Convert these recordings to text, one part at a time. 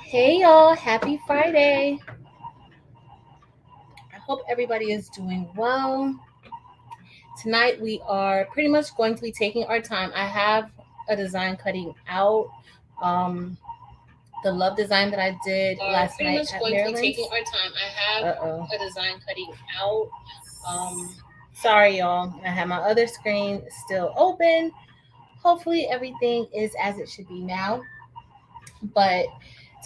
Hey y'all, happy Friday. I hope everybody is doing well. Tonight we are pretty much going to be taking our time. I have a design cutting out. Um, the love design that I did last Pretty night much at going to be Maryland's. taking our time. I have Uh-oh. a design cutting out. Um, Sorry y'all. I have my other screen still open. Hopefully everything is as it should be now. But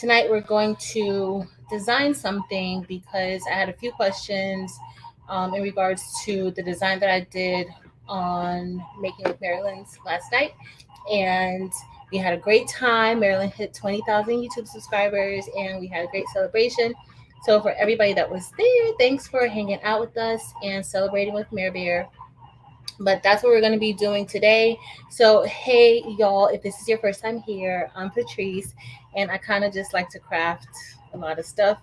tonight we're going to design something because I had a few questions in regards to the design that I did on Making with Maryland's last night. And we had a great time. Maryland hit 20,000 YouTube subscribers and we had a great celebration. So, for everybody that was there, thanks for hanging out with us and celebrating with Mare Bear. But that's what we're going to be doing today. So, hey, y'all, if this is your first time here, I'm Patrice, and I kind of just like to craft a lot of stuff.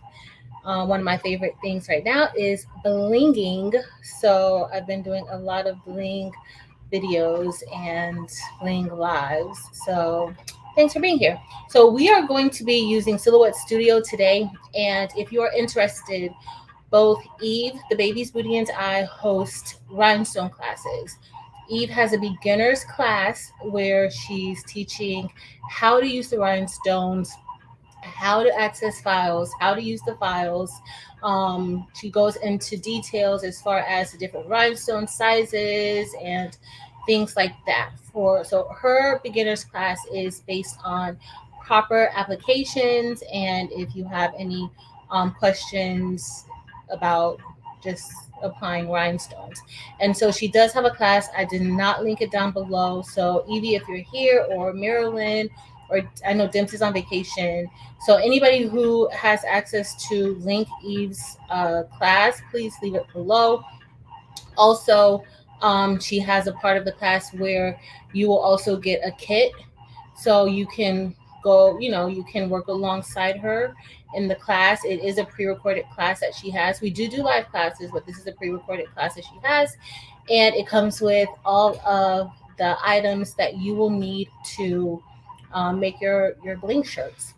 One of my favorite things right now is blinging. So, I've been doing a lot of bling videos and bling lives. So, thanks for being here. So, we are going to be using Silhouette Studio today. And if you are interested, both Eve, the baby's booty, and I host rhinestone classes. Eve has a beginner's class where she's teaching how to use the rhinestones, how to access files, how to use the files. She goes into details as far as the different rhinestone sizes and things like that. For so her beginner's class is based on proper applications, and if you have any questions about just applying rhinestones. And so she does have a class. I did not link it down below. So Evie, if you're here, or Marilyn, or I know Dims is on vacation, so anybody who has access to link Eve's class, please leave it below. Also, she has a part of the class where you will also get a kit, so you can go. You can work alongside her in the class. It is a pre-recorded class that she has. We do live classes, but this is a pre-recorded class that she has, and it comes with all of the items that you will need to make your bling shirts.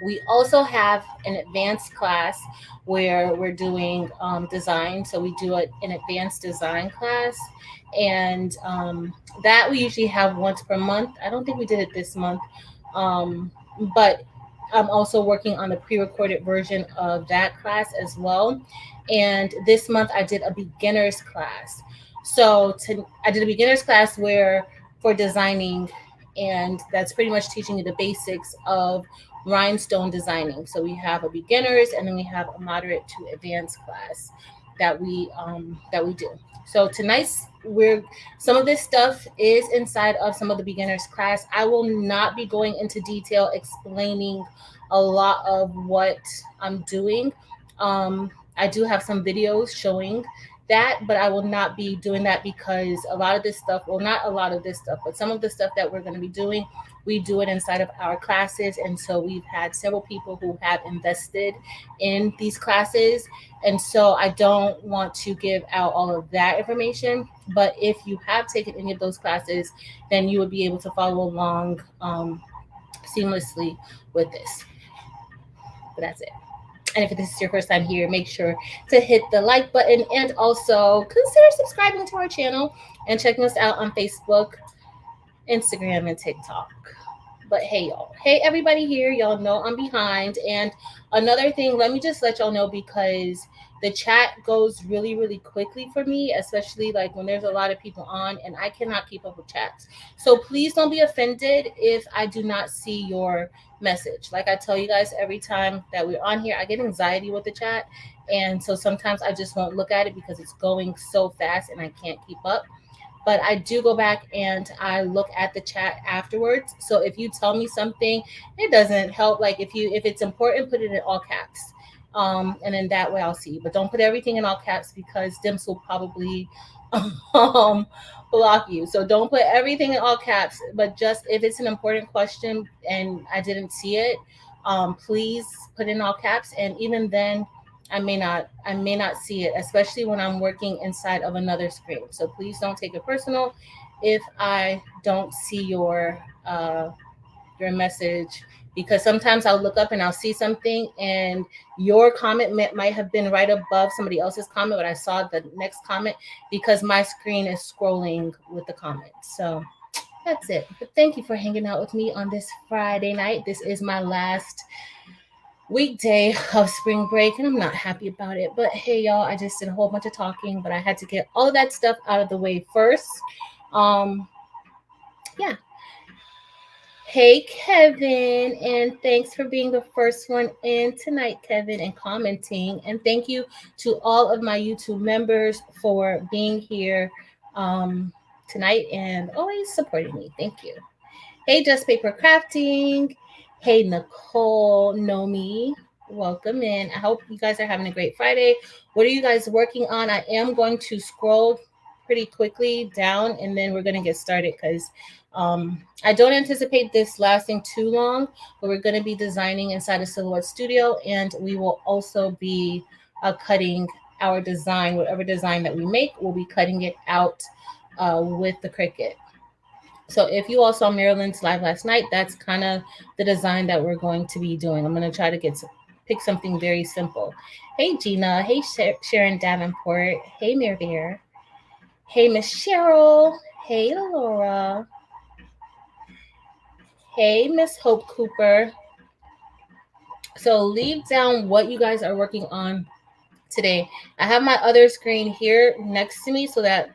We also have an advanced class where we're doing design. So we do an advanced design class, and that we usually have once per month. I don't think we did it this month, but I'm also working on the pre-recorded version of that class as well. And this month I did a beginner's class. I did a beginner's class where for designing, and that's pretty much teaching you the basics of rhinestone designing. So we have a beginners, and then we have a moderate to advanced class that we do. So tonight's we're some of this stuff is inside of some of the beginners class. I will not be going into detail explaining a lot of what I'm doing. I do have some videos showing that, but I will not be doing that because a lot of this stuff, well, not a lot of this stuff, but some of the stuff that we're going to be doing, we do it inside of our classes. And so we've had several people who have invested in these classes. And so I don't want to give out all of that information. But if you have taken any of those classes, then you would be able to follow along seamlessly with this. But that's it. And if this is your first time here, make sure to hit the like button and also consider subscribing to our channel and checking us out on Facebook, Instagram, and TikTok. But hey, y'all. Hey, everybody here. Y'all know I'm behind. And another thing, let me just let y'all know because the chat goes really, really quickly for me, especially like when there's a lot of people on and I cannot keep up with chats. So please don't be offended if I do not see your message. Like I tell you guys every time that we're on here, I get anxiety with the chat. And so sometimes I just won't look at it because it's going so fast and I can't keep up, but I do go back and I look at the chat afterwards. So if you tell me something, it doesn't help. Like if it's important, put it in all caps. And then that way I'll see. But don't put everything in all caps because Dims will probably um, block you. So don't put everything in all caps. But just if it's an important question and I didn't see it, please put in all caps. And even then, I may not see it, especially when I'm working inside of another screen. So please don't take it personal if I don't see your message because sometimes I'll look up and I'll see something, and your comment might have been right above somebody else's comment, but I saw the next comment because my screen is scrolling with the comments. So that's it. But thank you for hanging out with me on this Friday night. This is my last weekday of spring break, and I'm not happy about it. But hey, y'all, I just did a whole bunch of talking, but I had to get all of that stuff out of the way first. Um, yeah. Hey, Kevin, and thanks for being the first one in tonight, Kevin, and commenting. And thank you to all of my YouTube members for being here tonight and always supporting me. Thank you. Hey, Just Paper Crafting. Hey, Nicole Nomi. Welcome in. I hope you guys are having a great Friday. What are you guys working on? I am going to scroll pretty quickly down and then we're going to get started because I don't anticipate this lasting too long, but we're going to be designing inside a Silhouette Studio, and we will also be cutting our design, whatever design that we make, we'll be cutting it out with the Cricut. So if you all saw Marilyn's live last night, that's kind of the design that we're going to be doing. I'm going to try to pick something very simple. Hey Gina, hey Sharon Davenport, hey Mirbeer, hey Miss Cheryl, hey Laura, hey Miss Hope Cooper. So leave down what you guys are working on today. I have my other screen here next to me so that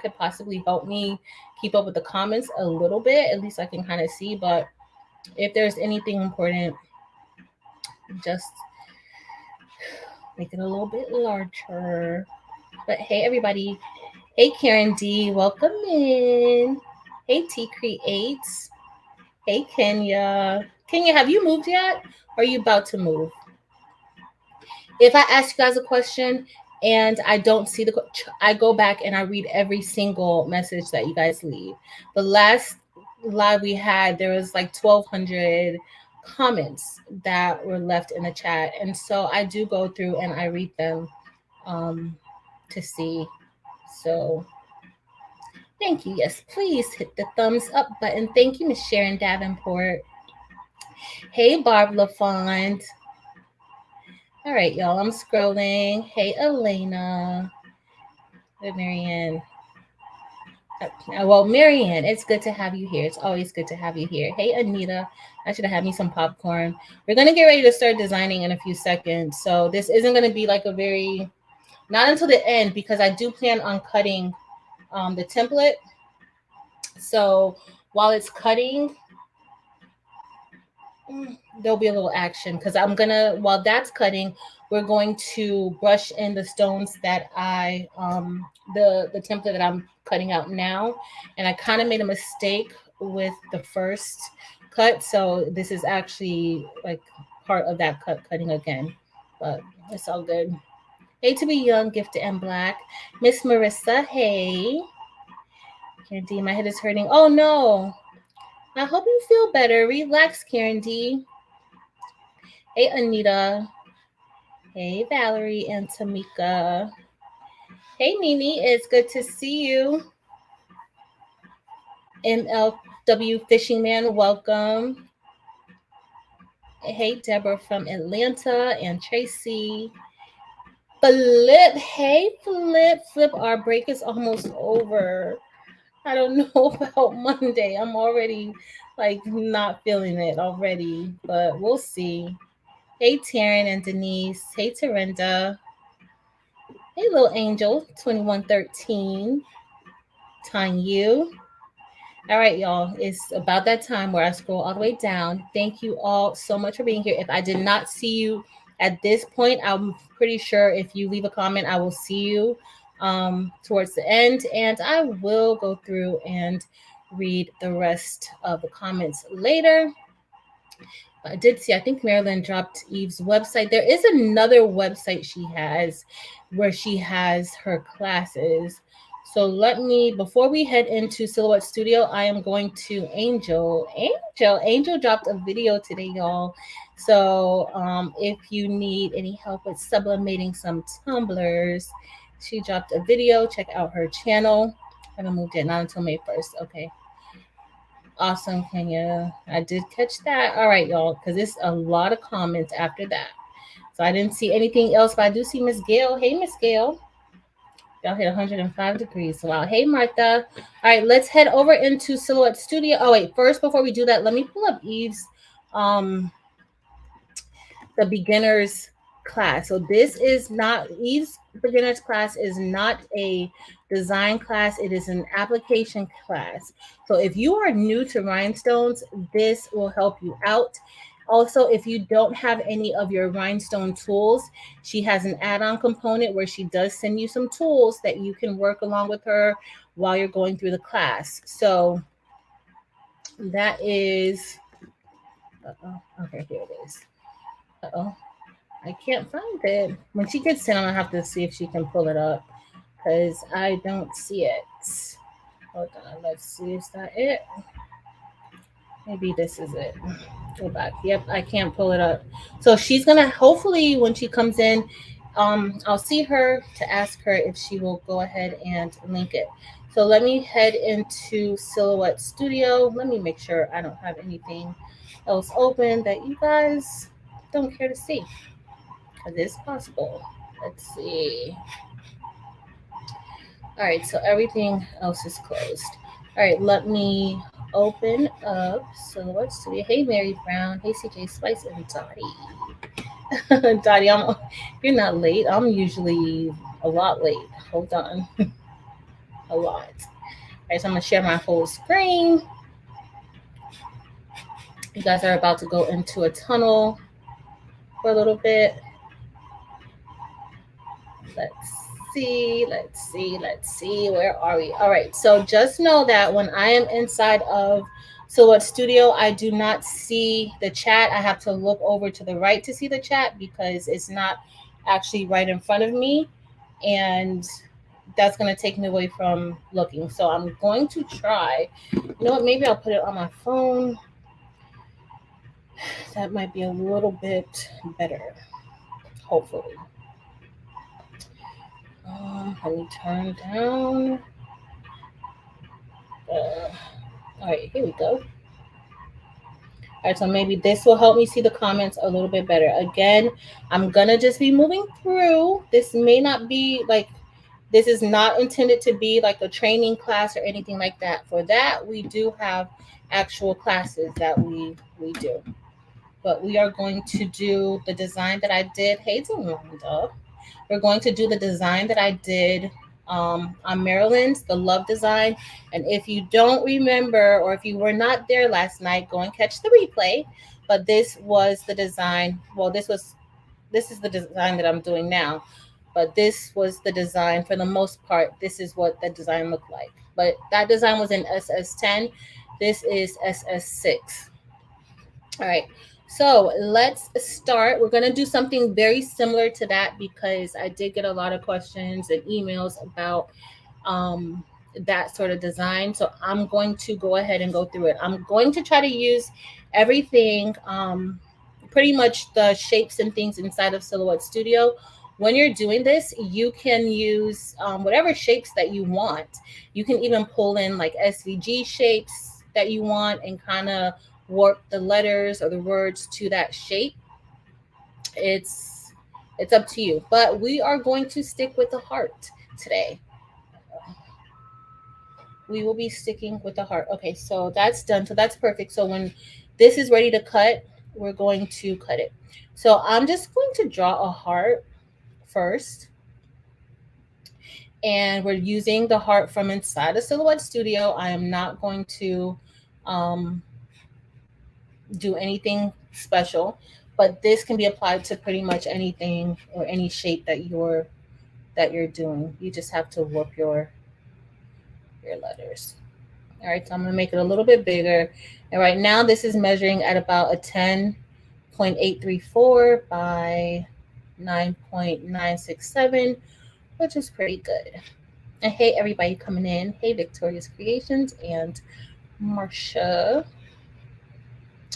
could possibly help me keep up with the comments a little bit. At least I can kind of see. But if there's anything important, just make it a little bit larger. But hey, everybody. Hey, Karen D. Welcome in. Hey, T Creates. Hey, Kenya. Kenya, have you moved yet? Or are you about to move? If I ask you guys a question and I don't see I go back and I read every single message that you guys leave. The last live we had, there was like 1,200 comments that were left in the chat, and so I do go through and I read them um, to see. So thank you. Yes, please hit the thumbs up button. Thank you, Miss Sharon Davenport. Hey, Barb LaFond. All right, y'all, I'm scrolling. Hey, Elena. Hey, Marianne. Well, Marianne, it's good to have you here. It's always good to have you here. Hey, Anita. I should have had me some popcorn. We're going to get ready to start designing in a few seconds. So this isn't going to be like not until the end, because I do plan on cutting the template. So while it's cutting, there'll be a little action because while that's cutting, we're going to brush in the stones that the template that I'm cutting out now. And I kind of made a mistake with the first cut, so this is actually like part of that cutting again, but it's all good. Hey, to be young, gifted, and black. Miss Marissa, hey. Karen D, my head is hurting. Oh no, I hope you feel better. Relax, Karen D. Hey, Anita. Hey, Valerie and Tamika. Hey, Nini. It's good to see you. MLW Fishing Man, welcome. Hey, Deborah from Atlanta and Tracy. Flip. Hey, Flip. Our break is almost over. I don't know about Monday. I'm already like not feeling it already, but we'll see. Hey, Taryn and Denise. Hey, Terenda. Hey, little angel, 2113. You. All right, y'all. It's about that time where I scroll all the way down. Thank you all so much for being here. If I did not see you at this point, I'm pretty sure if you leave a comment, I will see you towards the end, and I will go through and read the rest of the comments later. I did see, I think Marilyn dropped Eve's website. There is another website she has where she has her classes. So before we head into Silhouette Studio, I am going to Angel. Angel dropped a video today, y'all. So if you need any help with sublimating some tumblers, she dropped a video. Check out her channel. I haven't moved it, not until May 1st. Okay. Awesome, Kenya. I did catch that. All right, y'all, because it's a lot of comments after that. So I didn't see anything else, but I do see Miss Gail. Hey, Miss Gail. Y'all hit 105 degrees. Wow. Hey, Martha. All right, let's head over into Silhouette Studio. Oh, wait. First, before we do that, let me pull up Eve's um the beginners class. So this is not Eve's beginners class is not a design class. It is an application class. So if you are new to rhinestones, this will help you out. Also, if you don't have any of your rhinestone tools, she has an add-on component where she does send you some tools that you can work along with her while you're going through the class. So that is okay, here it is. Uh-oh. I can't find it. When she gets in, I'm gonna have to see if she can pull it up because I don't see it. Hold on, let's see. Is that it? Maybe this is it. Go back. Yep, I can't pull it up. So she's gonna hopefully when she comes in, I'll see her to ask her if she will go ahead and link it. So let me head into Silhouette Studio. Let me make sure I don't have anything else open that you guys don't care to see because it's possible. Let's see. All right, so everything else is closed. All right, let me open up Silhouette Studio. Hey, Mary Brown. Hey, CJ Spice and Dottie. Dottie, you're not late. I'm usually a lot late. Hold on, a lot. All right, so I'm gonna share my whole screen. You guys are about to go into a tunnel for a little bit. Let's see. Where are we? All right. So just know that when I am inside of Silhouette Studio, I do not see the chat. I have to look over to the right to see the chat because it's not actually right in front of me. And that's going to take me away from looking. So I'm going to try. You know what? Maybe I'll put it on my phone. That might be a little bit better, hopefully. Let me turn down. All right, here we go. All right, so maybe this will help me see the comments a little bit better. Again, I'm gonna just be moving through. This may not be like, this is not intended to be like a training class or anything like that. For that, we do have actual classes that we do. But we are going to do the design that I did. Hey, Zamunda. We're going to do the design that I did on Maryland's, the love design. And if you don't remember, or if you were not there last night, go and catch the replay. But this was the design. Well, this is the design that I'm doing now. But this was the design for the most part. This is what the design looked like. But that design was in SS10. This is SS6. All right. So let's start. We're going to do something very similar to that because I did get a lot of questions and emails about um, that sort of design. So I'm going to go ahead and go through it. I'm going to try to use everything, pretty much the shapes and things inside of Silhouette Studio. When you're doing this, you can use whatever shapes that you want. You can even pull in like SVG shapes that you want and kind of warp the letters or the words to that shape. It's up to you. But we are going to stick with the heart today. We will be sticking with the heart. Okay, so that's done. So that's perfect. So when this is ready to cut, we're going to cut it. So I'm just going to draw a heart first. And we're using the heart from inside the Silhouette Studio. I am not going to um, do anything special, but this can be applied to pretty much anything or any shape that you're doing. You just have to warp your letters. All right, so I'm gonna make it a little bit bigger. And right now this is measuring at about a 10.834 by 9.967, which is pretty good. And hey, everybody coming in. Hey, Victoria's Creations and Marsha.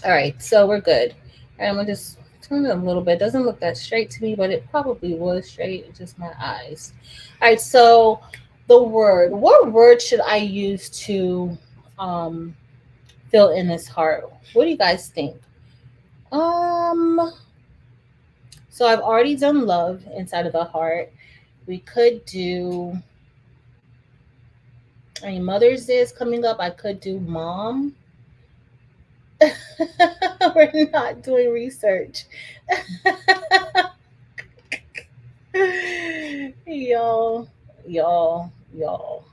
All right, so we're good. All right, I'm gonna just turn it a little bit. It doesn't look that straight to me, but it probably was straight. It's just my eyes. All right, so the word. What word should I use to fill in this heart. What do you guys think? Um, so I've already done love inside of the heart. We could do, I mean, Mother's Day is coming up. I could do mom. We're not doing research. y'all, y'all.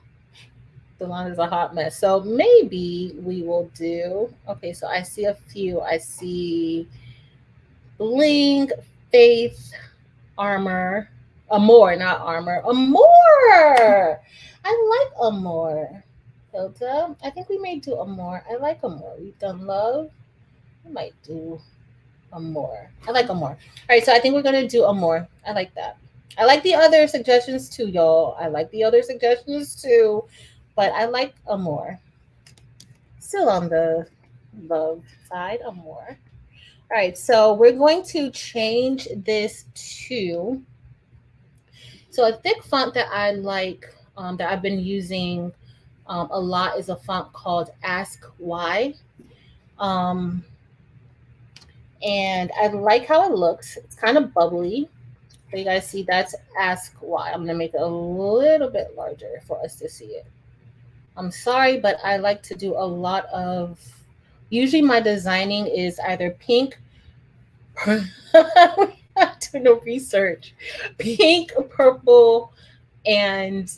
The line is a hot mess. So maybe we will do. Okay, so I see a few. I see Bling, Faith, Armor, Amore, not Armor. Amore. I like Amore. Hilda, I think we may do Amore. I like Amore. We've done Love. We might do Amore. I like Amore. All right, so I think we're gonna do Amore. I like that. I like the other suggestions too, y'all. I like the other suggestions too, but I like Amore. Still on the love side, Amore. All right, so we're going to change this to, so a thick font that I like, that I've been using a lot is a font called Ask Why. Um, and I like how it looks. It's kind of bubbly. So you guys see that's Ask Why. I'm gonna make it a little bit larger for us to see it. I'm sorry, but I like to do a lot of, usually my designing is either pink, doing no research, pink, purple, and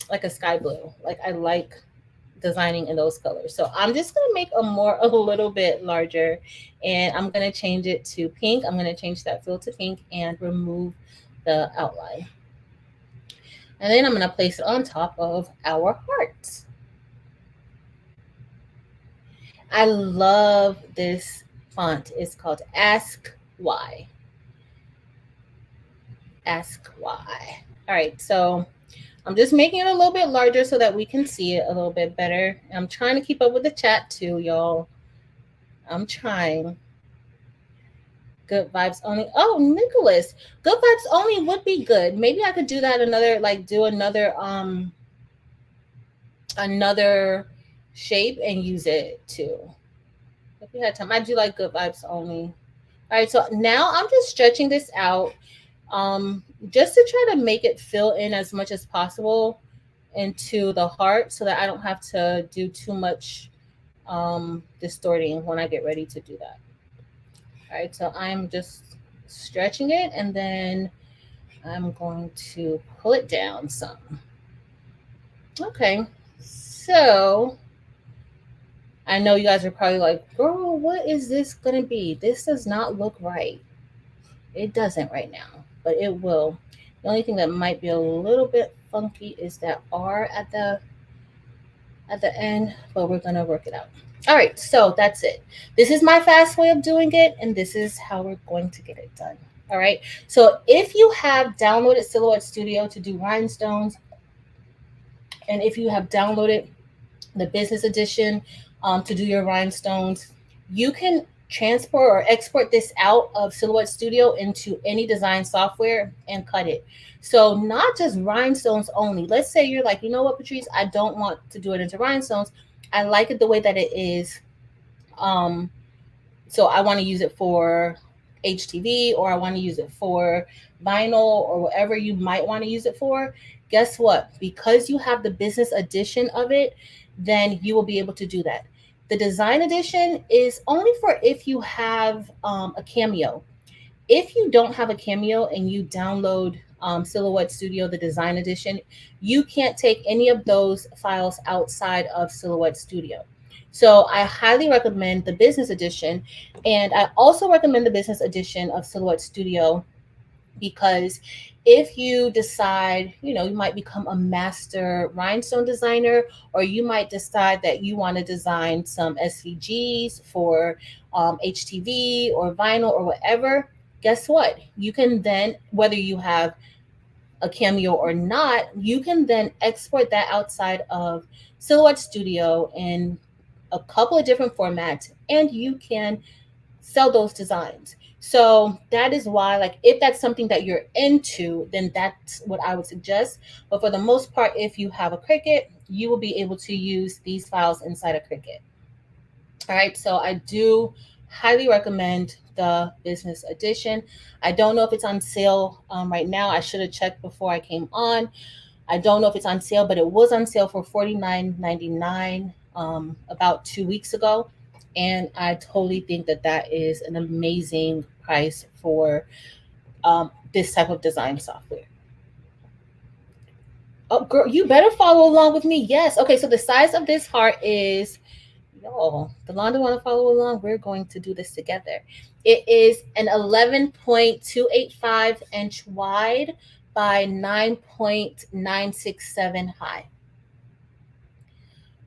like a sky blue. Like I like designing in those colors. So I'm just gonna make a little bit larger, and I'm gonna change it to pink. I'm gonna change that fill to pink and remove the outline. And then I'm gonna place it on top of our hearts. I love this font. It's called Ask Why. Ask Why. All right, so I'm just making it a little bit larger so that we can see it a little bit better. I'm trying to keep up with the chat too, y'all. I'm trying. Good vibes only. Oh, Nicholas. Good vibes only would be good. Maybe I could do that another, like do another shape and use it too. If we had time. I do like good vibes only. All right, so now I'm just stretching this out, just to try to make it fill in as much as possible into the heart so that I don't have to do too much distorting when I get ready to do that. All right, so I'm just stretching it, and then I'm going to pull it down some. Okay, so I know you guys are probably like, girl, what is this going to be? This does not look right. It doesn't right now, but it will. The only thing that might be a little bit funky is that R at the end, but we're gonna work it out. All right, so that's it. This is my fast way of doing it, and this is how we're going to get it done. All right, so if you have downloaded Silhouette Studio to do rhinestones, and if you have downloaded the business edition to do your rhinestones, you can transport or export this out of Silhouette Studio into any design software and cut it. So not just rhinestones only. Let's say you're like, you know what, Patrice, I don't want to do it into rhinestones. I like it the way that it is. Um, so I want to use it for HTV, or I want to use it for vinyl, or whatever you might want to use it for. Guess what? Because you have the business edition of it, then you will be able to do that. The design edition is only for if you have a Cameo. If you don't have a Cameo and you download Silhouette Studio, the design edition, you can't take any of those files outside of Silhouette Studio. So I highly recommend the business edition. And I also recommend the business edition of Silhouette Studio because if you decide, you might become a master rhinestone designer, or you might decide that you want to design some SVGs for HTV or vinyl or whatever, guess what? You can then, whether you have a Cameo or not, you can then export that outside of Silhouette Studio in a couple of different formats, and you can sell those designs. So that is why, like, if that's something that you're into, then that's what I would suggest. But for the most part, if you have a Cricut, you will be able to use these files inside of Cricut. All right, so I do highly recommend the business edition. I don't know if it's on sale right now. I should have checked before I came on. I don't know if it's on sale, but it was on sale for $49.99 about 2 weeks ago. And I totally think that that is an amazing price for this type of design software. Oh, girl, you better follow along with me. Yes. Okay, so the size of this heart is, y'all, the Londa want to follow along. We're going to do this together. It is an 11.285 inch wide by 9.967 high.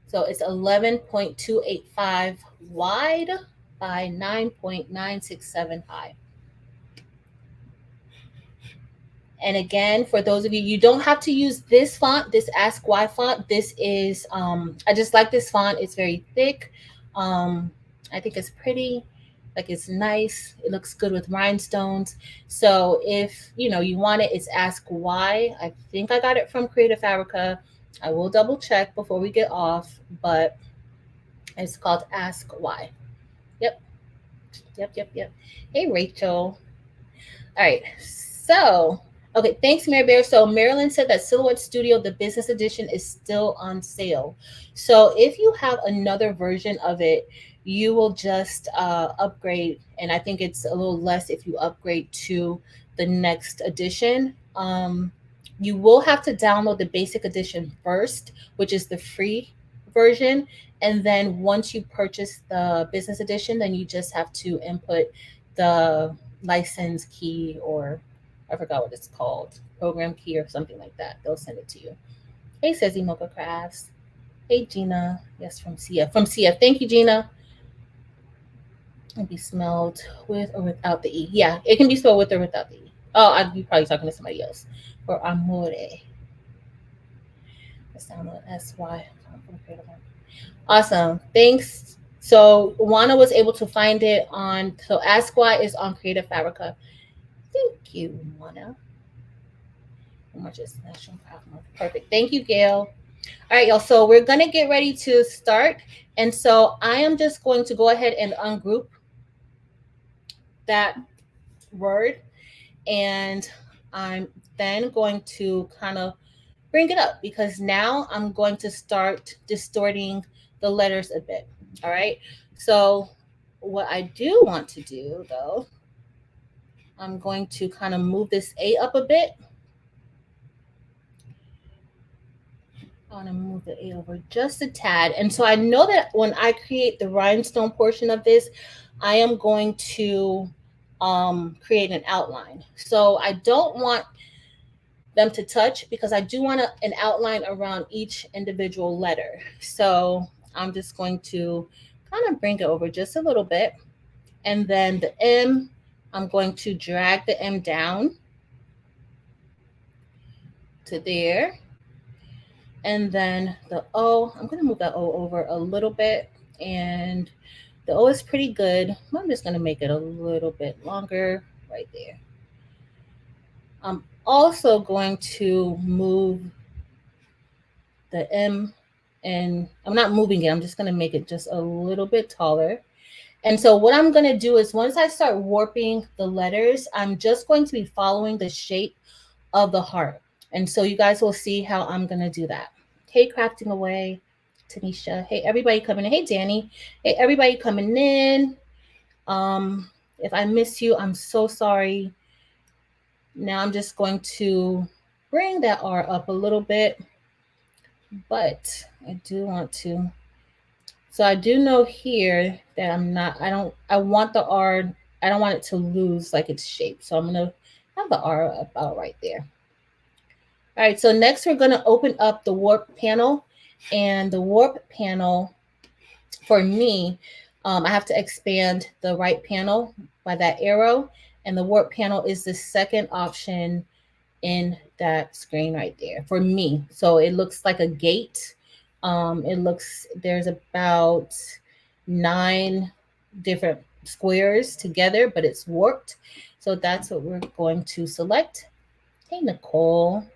So it's 11.285 wide by 9.967 high. And again, for those of you, you don't have to use this font, this Ask Why font. This is, I just like this font. It's very thick. I think it's pretty, like it's nice. It looks good with rhinestones. So if, you want it, it's Ask Why. I think I got it from Creative Fabrica. I will double check before we get off, but it's called Ask Why. Yep, yep, yep, yep. Hey, Rachel. All right. So, okay, thanks, Mary Bear. So, Marilyn said that Silhouette Studio, the business edition, is still on sale. So, if you have another version of it, you will just upgrade. And I think it's a little less if you upgrade to the next edition. You will have to download the basic edition first, which is the free version. And then once you purchase the business edition, then you just have to input the license key, or I forgot what it's called, program key or something like that. They'll send it to you. Hey, says Mocha Crafts. Hey, Gina. Yes, from CF. From CF. Thank you, Gina. It can be smelled with or without the E. Yeah, it can be spelled with or without the E. Oh, you're probably talking to somebody else. For amore. Let's download SY. Awesome. Thanks. So Juana was able to find it on, so Ask Why is on Creative Fabrica. Thank you, Juana. How much is National Craft Month? Perfect. Thank you, Gail. All right, y'all. So we're going to get ready to start. And so I am just going to go ahead and ungroup that word. And I'm then going to kind of bring it up because now I'm going to start distorting the letters a bit. All right. So what I do want to do though, I'm going to kind of move this A up a bit. I want to move the A over just a tad. And so I know that when I create the rhinestone portion of this, I am going to create an outline. So I don't want them to touch because I do want an outline around each individual letter. So I'm just going to kind of bring it over just a little bit. And then the M, I'm going to drag the M down to there. And then the O, I'm going to move that O over a little bit. And the O is pretty good. I'm just going to make it a little bit longer right there. I'm also going to move the M, and I'm not moving it. I'm just going to make it just a little bit taller. And so what I'm going to do is once I start warping the letters, I'm just going to be following the shape of the heart. And so you guys will see how I'm going to do that. Hey, Crafting Away, Tanisha. Hey, everybody coming in. Hey, Danny. Hey, everybody coming in. If I miss you, I'm so sorry. Now I'm just going to bring that R up a little bit, but I do want to. So I do know here that I want the R, I don't want it to lose like its shape. So I'm going to have the R about right there. All right, so next we're going to open up the warp panel. And the warp panel, for me, I have to expand the right panel by that arrow. And the warp panel is the second option in that screen right there for me. So it looks like a gate. There's about 9 different squares together, but it's warped. So that's what we're going to select. Hey, Nicole.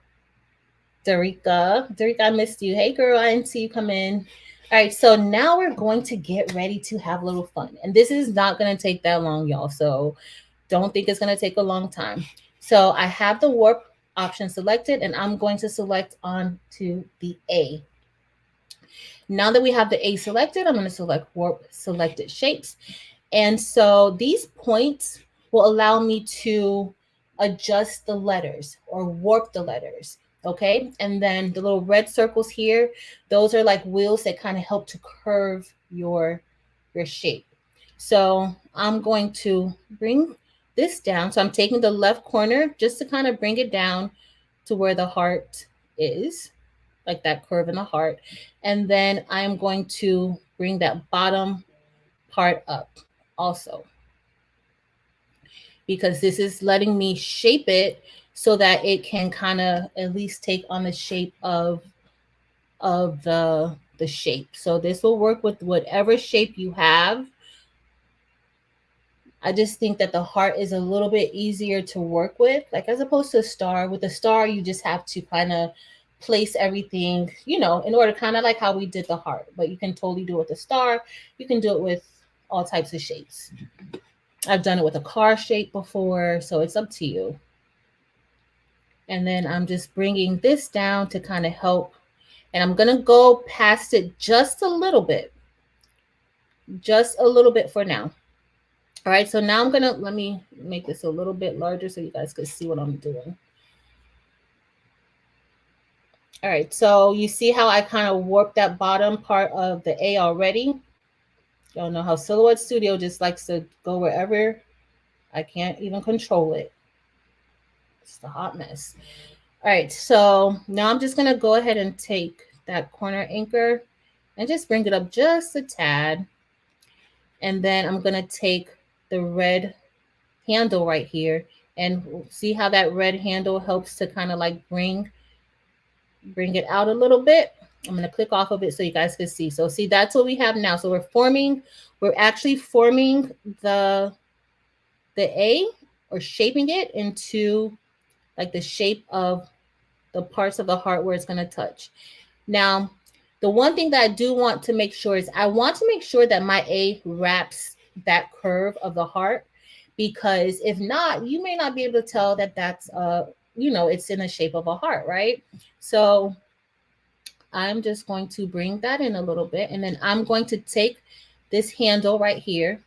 Darica, I missed you. Hey, girl, I didn't see you come in. All right, so now we're going to get ready to have a little fun. And this is not going to take that long, y'all. So don't think it's going to take a long time. So I have the warp option selected, and I'm going to select on to the A. Now that we have the A selected, I'm going to select warp selected shapes. And so these points will allow me to adjust the letters or warp the letters. Okay. And then the little red circles here, those are like wheels that kind of help to curve your shape. So I'm going to bring this down. So I'm taking the left corner just to kind of bring it down to where the heart is, like that curve in the heart. And then I'm going to bring that bottom part up also, because this is letting me shape it so that it can kind of at least take on the shape of the shape. So this will work with whatever shape you have. I just think that the heart is a little bit easier to work with, like as opposed to a star. With a star, you just have to kind of place everything, in order, kind of like how we did the heart. But you can totally do it with a star. You can do it with all types of shapes. I've done it with a car shape before, so it's up to you. And then I'm just bringing this down to kind of help. And I'm going to go past it just a little bit for now. All right, so now let me make this a little bit larger so you guys can see what I'm doing. All right, so you see how I kind of warped that bottom part of the A already? Y'all know how Silhouette Studio just likes to go wherever I can't even control it. It's a hot mess. All right, so now I'm just gonna go ahead and take that corner anchor and just bring it up just a tad. And then I'm gonna take the red handle right here, and see how that red handle helps to kind of like bring it out a little bit. I'm going to click off of it so you guys can see. So see, that's what we have now. So we're actually forming the A, or shaping it into like the shape of the parts of the heart where it's going to touch. Now, the one thing that I do want to make sure is I want to make sure that my A wraps that curve of the heart, because if not, you may not be able to tell that that's it's in the shape of a heart, right? So I'm just going to bring that in a little bit, and then I'm going to take this handle right here.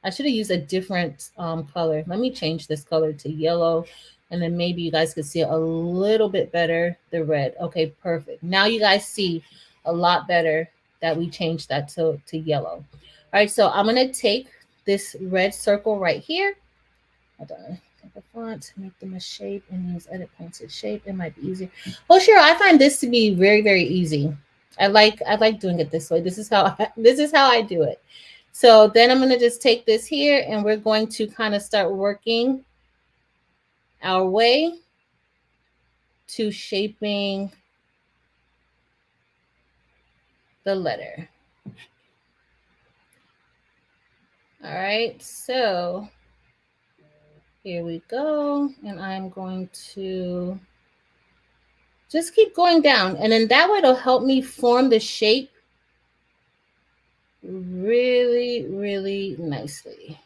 I should have used a different color. Let me change this color to yellow, and then maybe you guys could see a little bit better the red. Okay, perfect. Now you guys see a lot better that we changed that to yellow. All right, so I'm going to take this red circle right here. Hold on. The font, make them a shape, and use edit pointed shape. It might be easier. Well, sure. I find this to be very, very easy. I like doing it this way. This is how I do it. So then I'm gonna just take this here, and we're going to kind of start working our way to shaping the letter. All right, so here we go, and I'm going to just keep going down, and then that way it'll help me form the shape really, really nicely.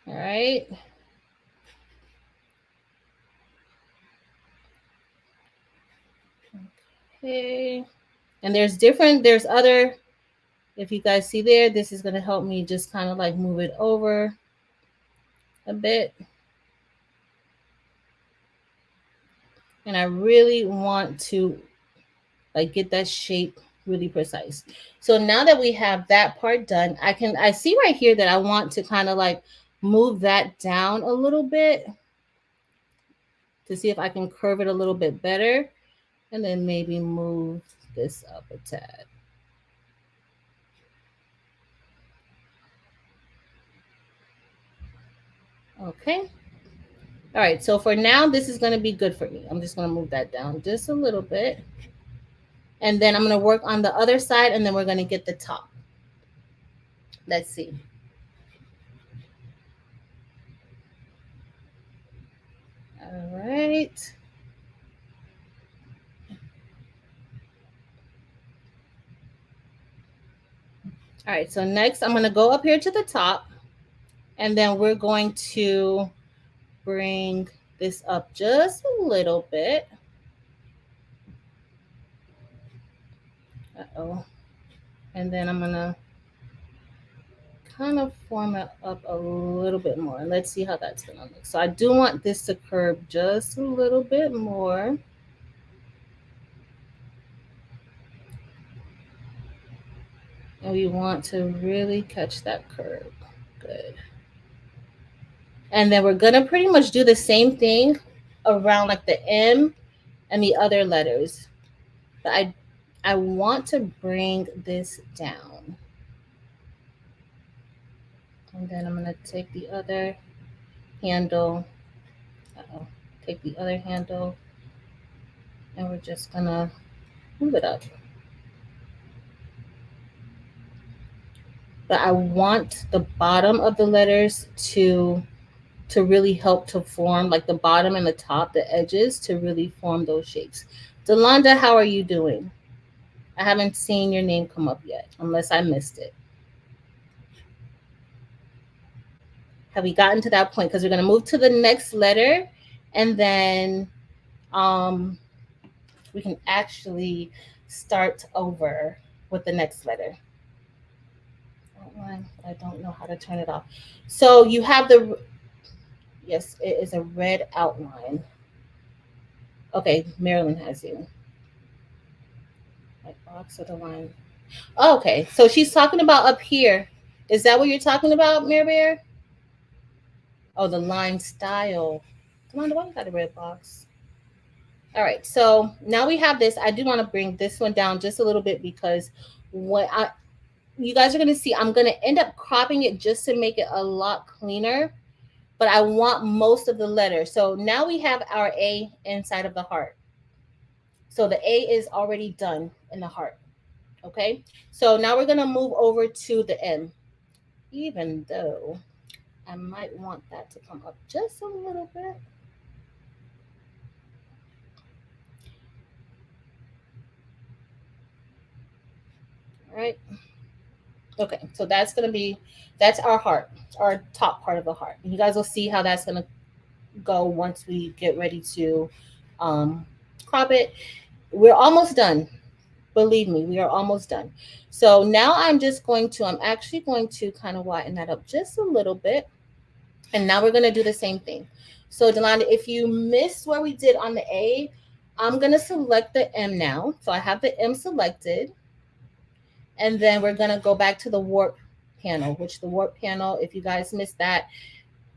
All right. Okay. And there's other, if you guys see there, this is going to help me just kind of like move it over a bit. And I really want to like get that shape really precise. So now that we have that part done, I see right here that I want to kind of like move that down a little bit to see if I can curve it a little bit better, and then maybe move this up a tad. Okay. All right, so for now, this is going to be good for me. I'm just going to move that down just a little bit. And then I'm going to work on the other side, and then we're going to get the top. Let's see. All right. All right, so next I'm going to go up here to the top, and then we're going to bring this up just a little bit. Uh-oh. And then I'm going to kind of form it up a little bit more. And let's see how that's going to look. So I do want this to curve just a little bit more. And we want to really catch that curve. Good. And then we're going to pretty much do the same thing around like the M and the other letters. But I want to bring this down. And then I'm going to take the other handle. Uh-oh. Take the other handle. And we're just going to move it up. But I want the bottom of the letters to really help to form, like the bottom and the top, the edges, to really form those shapes. Delonda, how are you doing? I haven't seen your name come up yet, unless I missed it. Have we gotten to that point? Because we're going to move to the next letter, and then we can actually start over with the next letter. I don't know how to turn it off. So you have the, yes, it is a red outline. Okay, Marilyn has you. Like box of the line. Oh, okay, so she's talking about up here. Is that what you're talking about, Mare Bear? Oh, the line style. Come on, why you got a red box? All right, so now we have this. I do want to bring this one down just a little bit because what you guys are going to see, I'm going to end up cropping it just to make it a lot cleaner, but I want most of the letter. So now we have our A inside of the heart. So the A is already done in the heart. Okay, so now we're going to move over to the M, even though I might want that to come up just a little bit. All right. Okay, so that's going to be, that's our heart, our top part of the heart. And you guys will see how that's going to go once we get ready to crop it. We're almost done. Believe me, we are almost done. So now I'm actually going to kind of widen that up just a little bit. And now we're going to do the same thing. So Delonda, if you missed where we did on the A, I'm going to select the M now. So I have the M selected. And then we're going to go back to the warp panel, which the warp panel, if you guys missed that,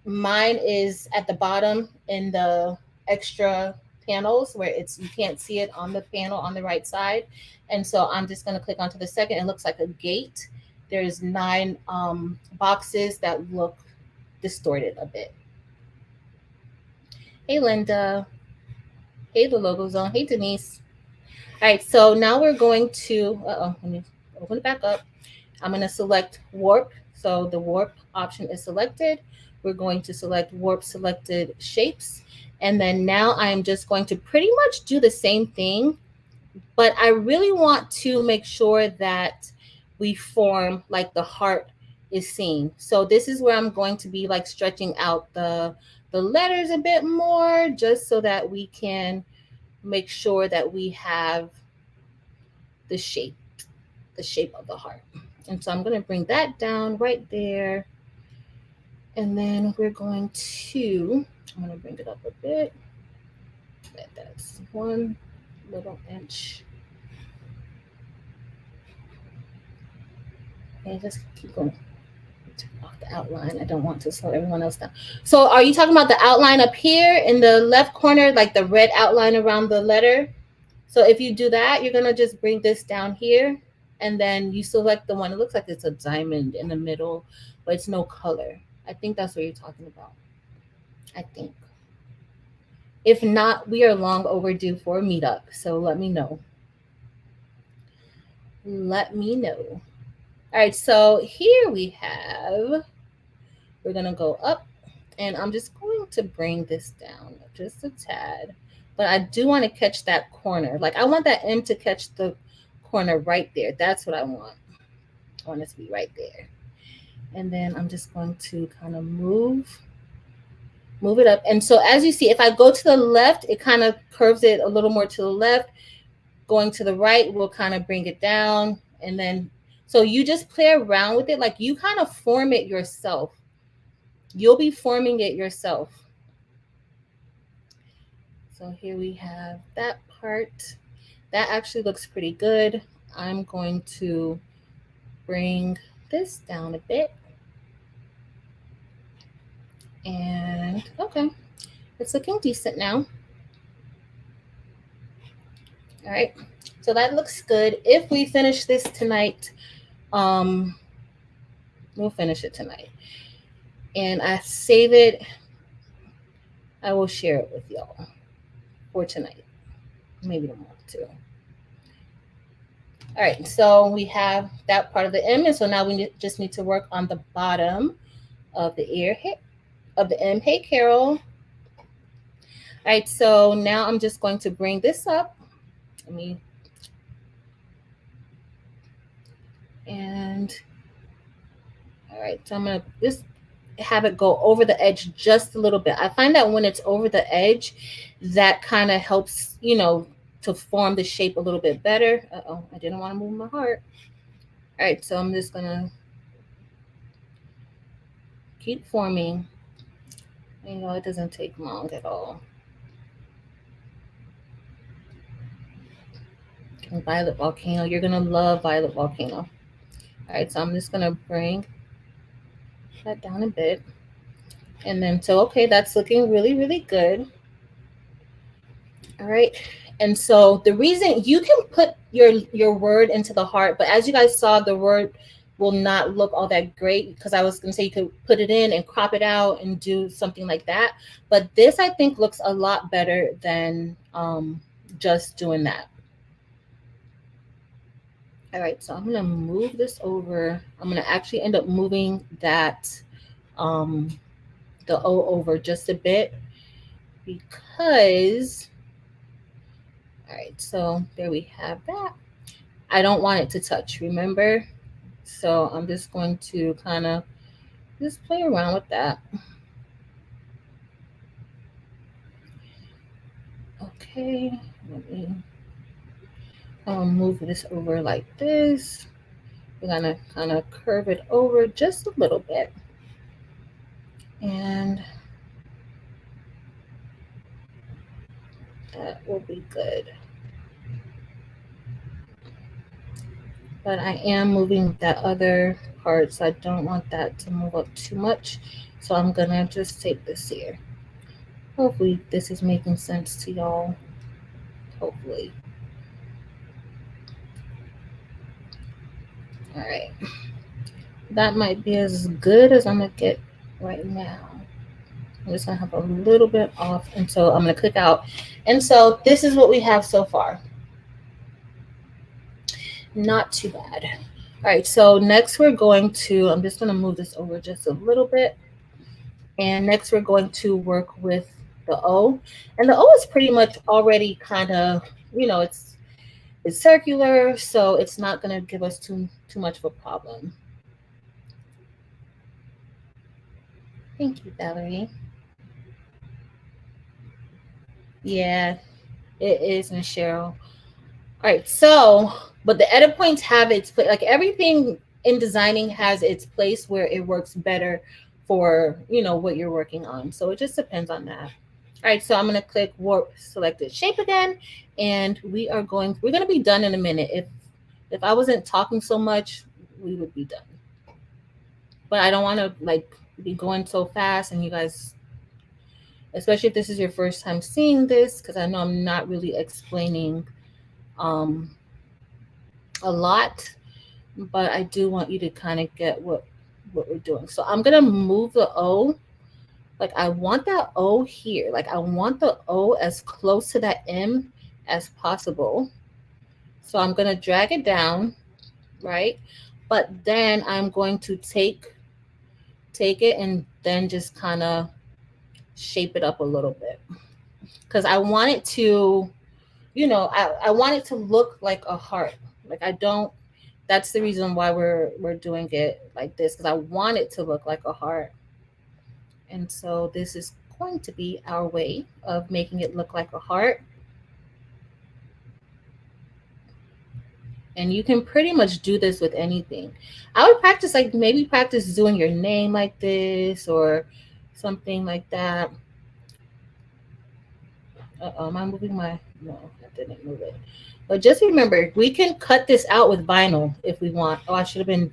mine is at the bottom in the extra panels where you can't see it on the panel on the right side. And so I'm just going to click onto the second. It looks like a gate. There's 9 boxes that look distorted a bit. Hey, Linda. Hey, the logo zone. Hey, Denise. All right, so now we're going to, let me open it back up. I'm going to select warp. So the warp option is selected. We're going to select warp selected shapes. And then now I'm just going to pretty much do the same thing, but I really want to make sure that we form like the heart is seen. So this is where I'm going to be like stretching out the letters a bit more, just so that we can make sure that we have the shape of the heart. And so I'm going to bring that down right there. And then we're going to, I'm going to bring it up a bit. That's 1 little inch. And just keep going. Turn off the outline. I don't want to slow everyone else down. So are you talking about the outline up here in the left corner, like the red outline around the letter? So if you do that, you're going to just bring this down here, and then you select the one. It looks like it's a diamond in the middle, but it's no color. I think that's what you're talking about. I think. If not, we are long overdue for a meetup. So let me know. Let me know. All right, so here we have, we're going to go up, and I'm just going to bring this down just a tad. But I do want to catch that corner. Like I want that M to catch the corner right there. That's what I want. I want it to be right there. And then I'm just going to kind of move it up. And so as you see, if I go to the left, it kind of curves it a little more to the left. Going to the right will kind of bring it down. And then, so you just play around with it. Like you kind of form it yourself. You'll be forming it yourself. So here we have that part. That actually looks pretty good. I'm going to bring this down a bit. And okay, it's looking decent now. All right, so that looks good. If we finish this tonight, um, we'll finish it tonight. And I save it, I will share it with y'all for tonight, maybe tomorrow too. All right, so we have that part of the M, and so now we just need to work on the bottom of the ear of the M. Hey, Carol. All right, so now I'm just going to bring this up. Let me, and all right, so I'm gonna just have it go over the edge just a little bit. I find that when it's over the edge, that kind of helps, to form the shape a little bit better. Uh-oh, I didn't want to move my heart. All right, so I'm just gonna keep forming. It doesn't take long at all. And Violet Volcano, you're gonna love Violet Volcano. All right, so I'm just gonna bring that down a bit. And then, so, okay, that's looking really, really good. All right. And so the reason you can put your word into the heart, but as you guys saw, the word will not look all that great because I was going to say you could put it in and crop it out and do something like that. But this, I think, looks a lot better than just doing that. All right, so I'm going to move this over. I'm going to actually end up moving um, the O over just a bit because, all right, so there we have that. I don't want it to touch, remember? So I'm just going to kind of just play around with that. Okay, let me move this over like this. We're gonna kind of curve it over just a little bit. And that will be good. But I am moving that other part, so I don't want that to move up too much. So I'm gonna just take this here. Hopefully this is making sense to y'all. Hopefully. All right. That might be as good as I'm gonna get right now. I'm just gonna have a little bit off, and so I'm gonna click out. And so this is what we have so far. Not too bad. All right, so next we're going to, I'm just gonna move this over just a little bit. And next we're going to work with the O. And the O is pretty much already kind of, it's circular, so it's not gonna give us too much of a problem. Thank you, Valerie. Yeah, it is, Miss Cheryl. All right, so, but the edit points have its place. Like everything in designing has its place where it works better for, what you're working on. So it just depends on that. All right, so I'm gonna click warp selected shape again, and we're gonna be done in a minute. If I wasn't talking so much, we would be done. But I don't want to be going so fast, and you guys, especially if this is your first time seeing this, because I know I'm not really explaining a lot, but I do want you to kind of get what we're doing. So I'm gonna move the O. Like I want that O here. Like I want the O as close to that M as possible. So I'm gonna drag it down, right? But then I'm going to take it and then just kind of shape it up a little bit because I want it to, I want it to look like a heart. Like I don't, that's the reason why we're doing it like this, because I want it to look like a heart. And so this is going to be our way of making it look like a heart. And you can pretty much do this with anything. I would practice, like maybe practice doing your name like this or something like that. Am I moving my? No, I didn't move it. But just remember, we can cut this out with vinyl if we want. Oh, I should have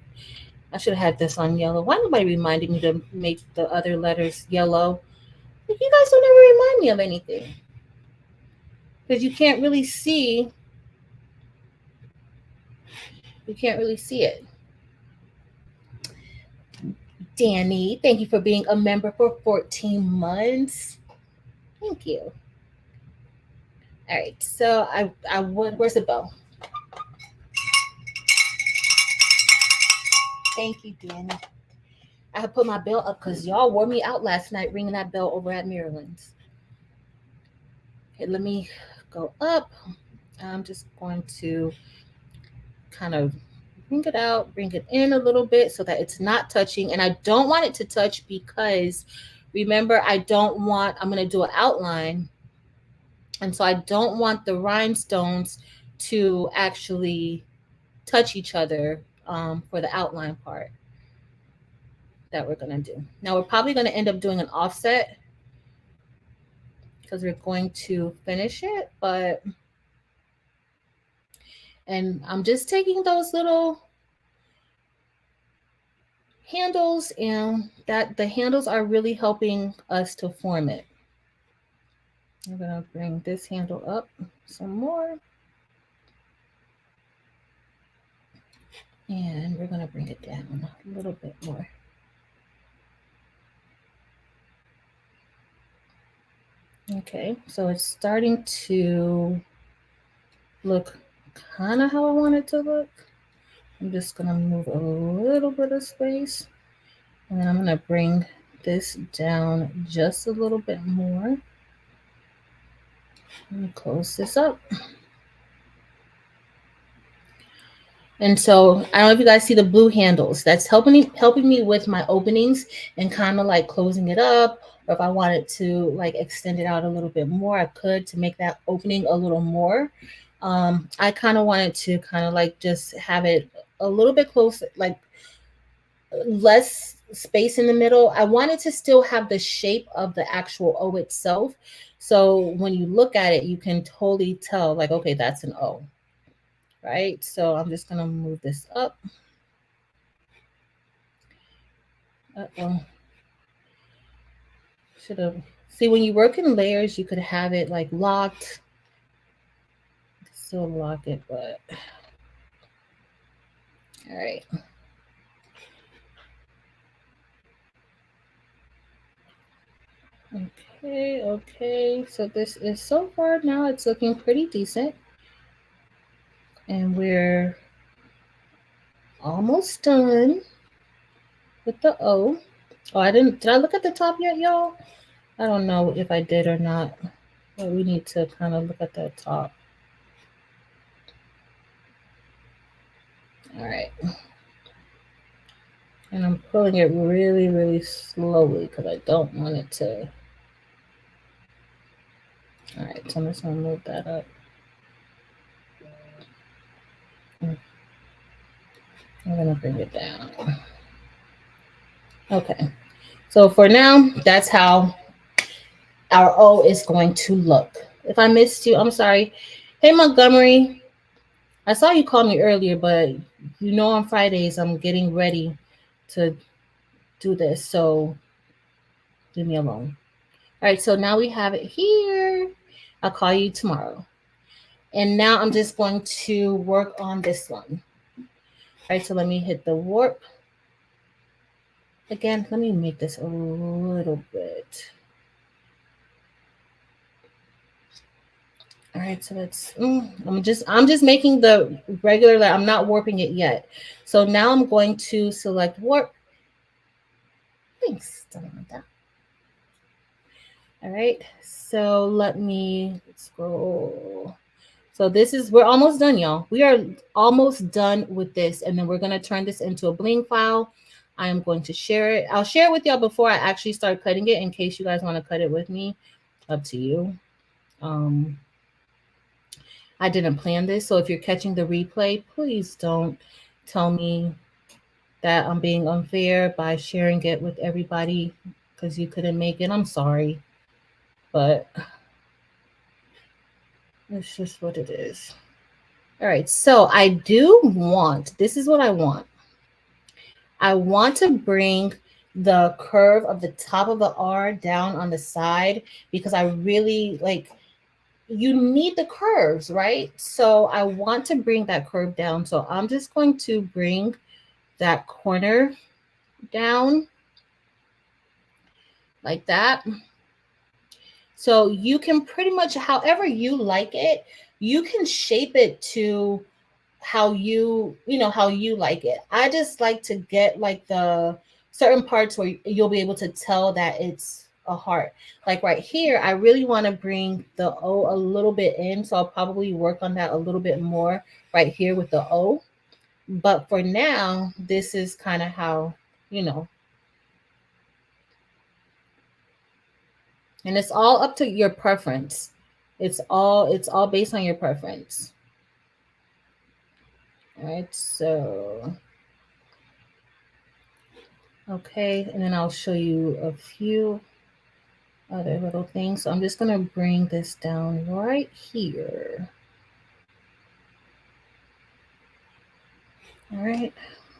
had this on yellow. Why nobody reminded me to make the other letters yellow? Like, you guys don't ever remind me of anything because you can't really see it. Danny, thank you for being a member for 14 months. Thank you. All right, so I would. Where's the bell? Thank you, Danny. I had put my bell up because y'all wore me out last night ringing that bell over at Maryland's. Okay, let me go up. I'm just going to kind of bring it out, bring it in a little bit so that it's not touching. And I don't want it to touch because remember, I'm going to do an outline. And so I don't want the rhinestones to actually touch each other for the outline part that we're going to do. Now we're probably going to end up doing an offset because we're going to finish it, and I'm just taking those little handles, and that the handles are really helping us to form it. I'm going to bring this handle up some more. And we're going to bring it down a little bit more. Okay, so it's starting to look kind of how I want it to look. I'm just going to move a little bit of space. And then I'm going to bring this down just a little bit more. And close this up. And so I don't know if you guys see the blue handles. That's helping me with my openings and kind of like closing it up. Or if I wanted to like extend it out a little bit more, I could to make that opening a little more. I kind of wanted to kind of like just have it a little bit closer, like less space in the middle. I wanted to still have the shape of the actual O itself. So when you look at it, you can totally tell like, okay, that's an O. Right? So I'm just going to move this up. Uh-oh. Should have. See, when you work in layers, you could have it like locked. Still lock it, but. All right. Okay. So this is so far now, it's looking pretty decent. And we're almost done with the O. Oh, did I look at the top yet, y'all? I don't know if I did or not, but we need to kind of look at the top. All right. And I'm pulling it really, really slowly because I don't want it to. All right, so I'm just going to move that up. I'm going to bring it down. Okay, so for now, that's how our O is going to look. If I missed you, I'm sorry. Hey, Montgomery, I saw you call me earlier, but you know on Fridays I'm getting ready to do this, so leave me alone. All right, so now we have it here. I'll call you tomorrow. And now I'm just going to work on this one. All right, so let me hit the warp. Again, let me make this a little bit. All right, so that's I'm just making the regular, I'm not warping it yet. So now I'm going to select warp. Thanks. Don't want that. All right, so let me scroll. So this is, we're almost done, y'all. We are almost done with this. And then we're going to turn this into a Bling file. I am going to share it. I'll share it with y'all before I actually start cutting it in case you guys want to cut it with me. Up to you. Um, I didn't plan this. So if you're catching the replay, please don't tell me that I'm being unfair by sharing it with everybody because you couldn't make it. I'm sorry. But it's just what it is. All right. So I do want, this is what I want. I want to bring the curve of the top of the R down on the side because I really like, you need the curves, right? So I want to bring that curve down. So I'm just going to bring that corner down like that. So you can pretty much, however you like it, you can shape it to how how you like it. I just like to get like the certain parts where you'll be able to tell that it's a heart. Like right here, I really want to bring the O a little bit in. So I'll probably work on that a little bit more right here with the O. But for now, this is kind of how, you know, and it's all up to your preference. It's all based on your preference. All right, so okay, and then I'll show you a few other little things. So I'm just gonna bring this down right here. All right,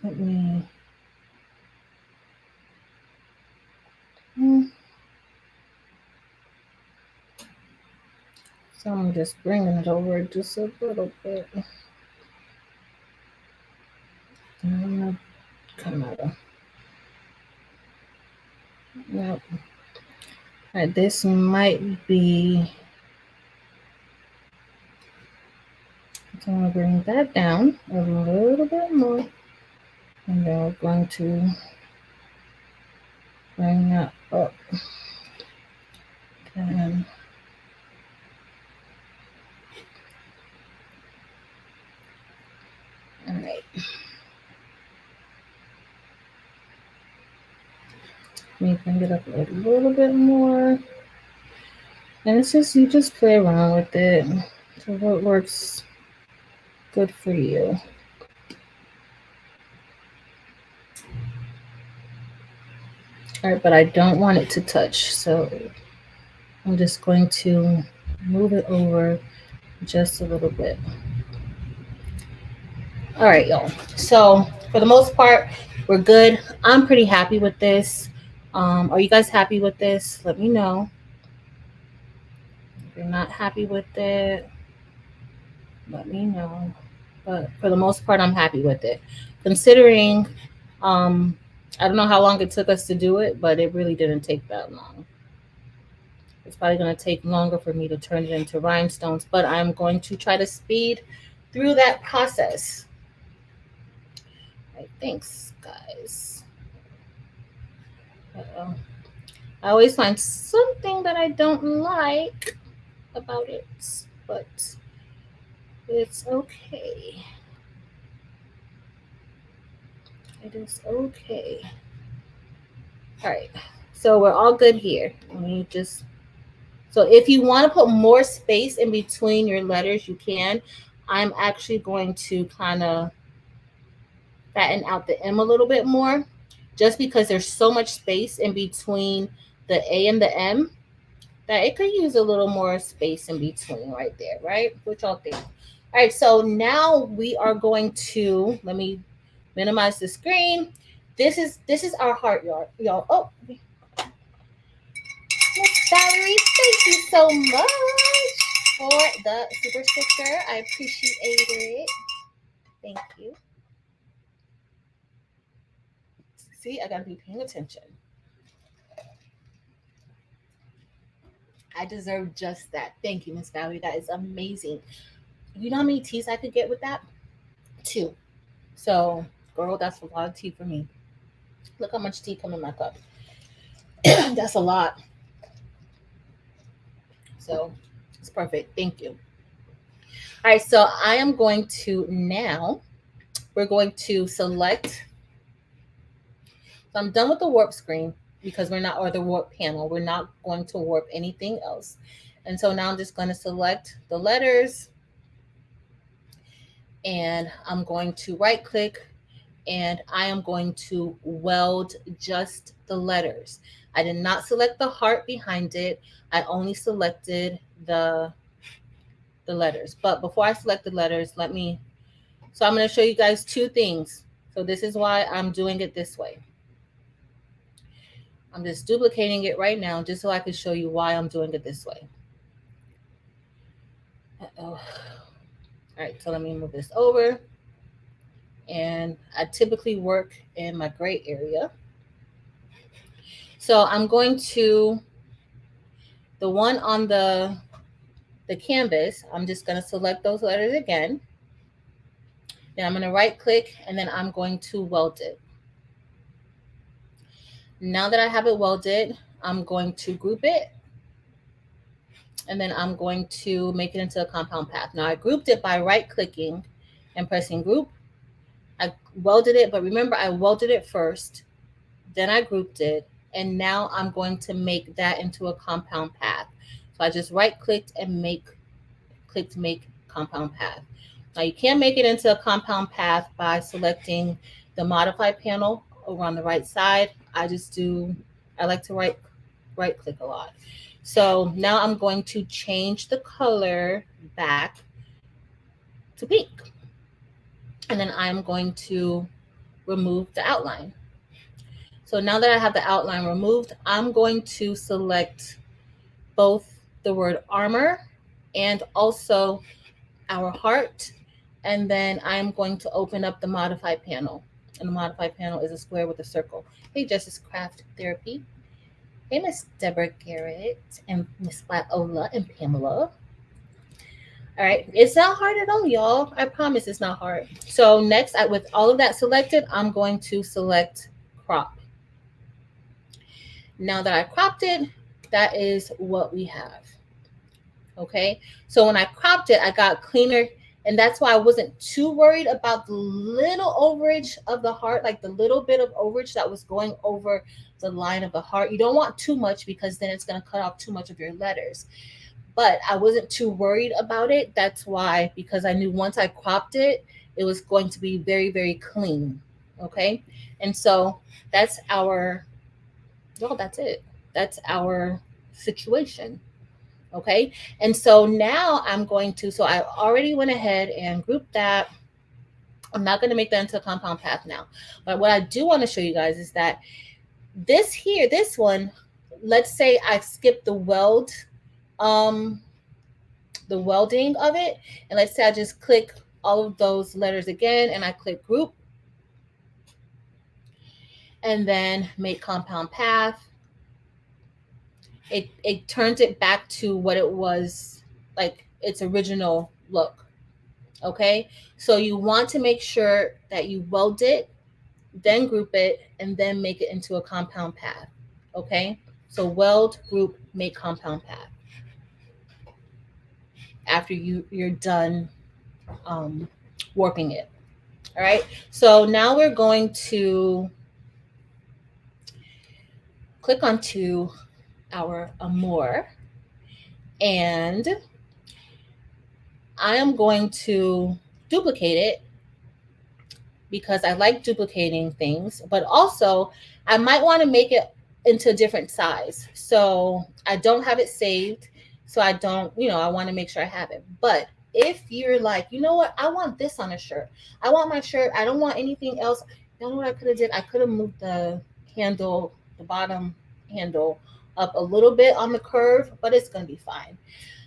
let me. So I'm just bringing it over just a little bit. And I'm gonna come out of. Yep. All right, this might be. So I'm gonna bring that down a little bit more, and then we're going to bring that up. And all right. Let me bring it up a little bit more. And it's just, you just play around with it. So what works good for you. All right, but I don't want it to touch. So I'm just going to move it over just a little bit. All right, y'all. So for the most part, we're good. I'm pretty happy with this. Are you guys happy with this? Let me know. If you're not happy with it, let me know. But for the most part, I'm happy with it. Considering, I don't know how long it took us to do it, but it really didn't take that long. It's probably going to take longer for me to turn it into rhinestones, but I'm going to try to speed through that process. All right, thanks, guys. Uh-oh. I always find something that I don't like about it, but it's okay. It is okay. All right, so we're all good here. Let me just, so if you want to put more space in between your letters, you can. I'm actually going to kind of fatten out the M a little bit more, just because there's so much space in between the A and the M that it could use a little more space in between right there, right? What y'all think? All right, so now we are going to, let me minimize the screen. This is our heart, y'all. Oh, Miss Valerie, thank you so much for the super sticker. I appreciate it. Thank you. See, I gotta be paying attention. I deserve just that. Thank you, Miss Valerie. That is amazing. You know how many teas I could get with that? Two. So, girl, that's a lot of tea for me. Look how much tea come in my cup. That's a lot. So, it's perfect. Thank you. All right, so I am going to now, we're going to select, so I'm done with the warp screen because we're not, or the warp panel, we're not going to warp anything else. And so now I'm just going to select the letters and I'm going to right click and I am going to weld just the letters. I did not select the heart behind it. I only selected the letters. But before I select the letters, so I'm going to show you guys two things. So this is why I'm doing it this way. I'm just duplicating it right now just so I can show you why I'm doing it this way. Uh-oh. All right, so let me move this over. And I typically work in my gray area. So I'm going to, the one on the canvas, I'm just going to select those letters again. Then I'm going to right click and then I'm going to weld it. Now that I have it welded, I'm going to group it and then I'm going to make it into a compound path. Now I grouped it by right clicking and pressing group. I welded it, but remember I welded it first, then I grouped it, and now I'm going to make that into a compound path. So I just right clicked and clicked make compound path. Now you can make it into a compound path by selecting the modify panel over on the right side. I like to right click a lot. So now I'm going to change the color back to pink. And then I'm going to remove the outline. So now that I have the outline removed, I'm going to select both the word armor and also our heart. And then I'm going to open up the modify panel. And the modify panel is a square with a circle. Hey, Justice Craft Therapy. Hey, Miss Deborah Garrett and Miss Viola and Pamela. All right, it's not hard at all, y'all. I promise it's not hard. So next, with all of that selected, I'm going to select crop. Now that I cropped it, that is what we have. Okay, so when I cropped it, I got cleaner, and that's why I wasn't too worried about the little overage of the heart, like the little bit of overage that was going over the line of the heart. You don't want too much because then it's going to cut off too much of your letters. But I wasn't too worried about it. That's why, because I knew once I cropped it, it was going to be very, very clean. Okay, and so that's it. That's our situation. Okay, and so now I'm going to, so I already went ahead and grouped that. I'm not going to make that into a compound path now, but what I do want to show you guys is that this one, let's say I skipped the welding of it, and let's say I just click all of those letters again and I click group and then make compound path. It turns it back to what it was, like its original look. Okay, so you want to make sure that you weld it, then group it, and then make it into a compound path. Okay, so weld, group, make compound path after you're done warping it. All right, so now we're going to click onto our Amor, and I am going to duplicate it because I like duplicating things, but also I might want to make it into a different size. So I don't have it saved. So I don't, I want to make sure I have it. But if you're like, you know what, I want this on a shirt. I want my shirt. I don't want anything else. You know what I could have did? I could have moved the handle, the bottom handle up a little bit on the curve, but it's going to be fine.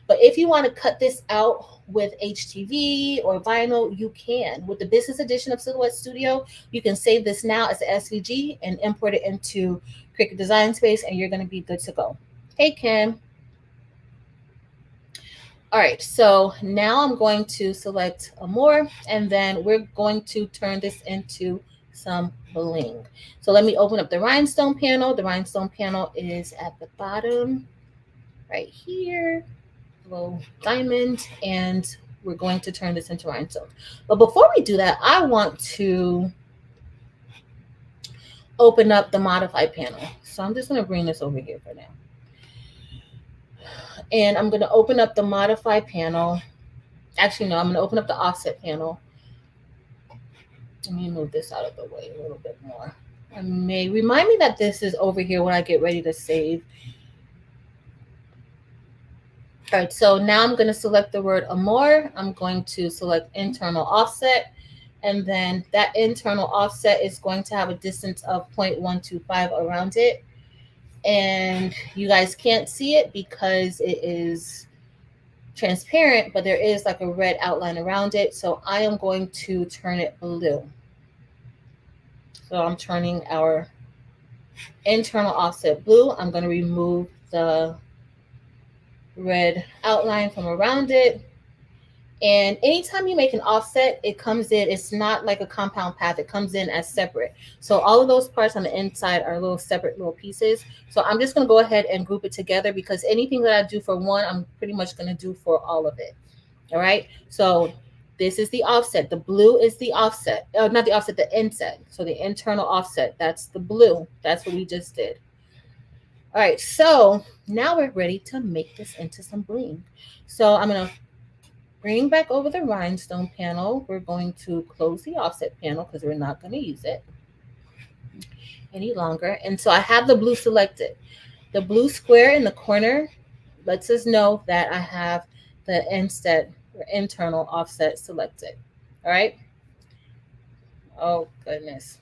But if you want to cut this out with HTV or vinyl, you can. With the business edition of Silhouette Studio, you can save this now as an SVG and import it into Cricut Design Space, and you're going to be good to go. Hey, Kim. All right, so now I'm going to select Amor, and then we're going to turn this into some bling. So let me open up the rhinestone panel. The rhinestone panel is at the bottom right here. Little diamond, and we're going to turn this into rhinestones. But before we do that, I want to open up the modify panel. So I'm just going to bring this over here for now. And I'm going to open up the modify panel. Actually, no, I'm going to open up the offset panel. Let me move this out of the way a little bit more. I may remind me that this is over here when I get ready to save. All right, so now I'm going to select the word amor. I'm going to select internal offset. And then that internal offset is going to have a distance of 0.125 around it. And you guys can't see it because it is transparent, but there is like a red outline around it. So I am going to turn it blue. So I'm turning our internal offset blue. I'm going to remove the red outline from around it. And anytime you make an offset, it comes in, it's not like a compound path, it comes in as separate. So all of those parts on the inside are little separate little pieces. So I'm just going to go ahead and group it together because anything that I do for one, I'm pretty much going to do for all of it. All right. So this is the offset. The blue is the offset. Not the offset, the inset. So the internal offset, that's the blue. That's what we just did. All right. So now we're ready to make this into some bling. So I'm going to bring back over the rhinestone panel. We're going to close the offset panel because we're not going to use it any longer. And so I have the blue selected. The blue square in the corner lets us know that I have the inset or internal offset selected. All right. Oh, goodness.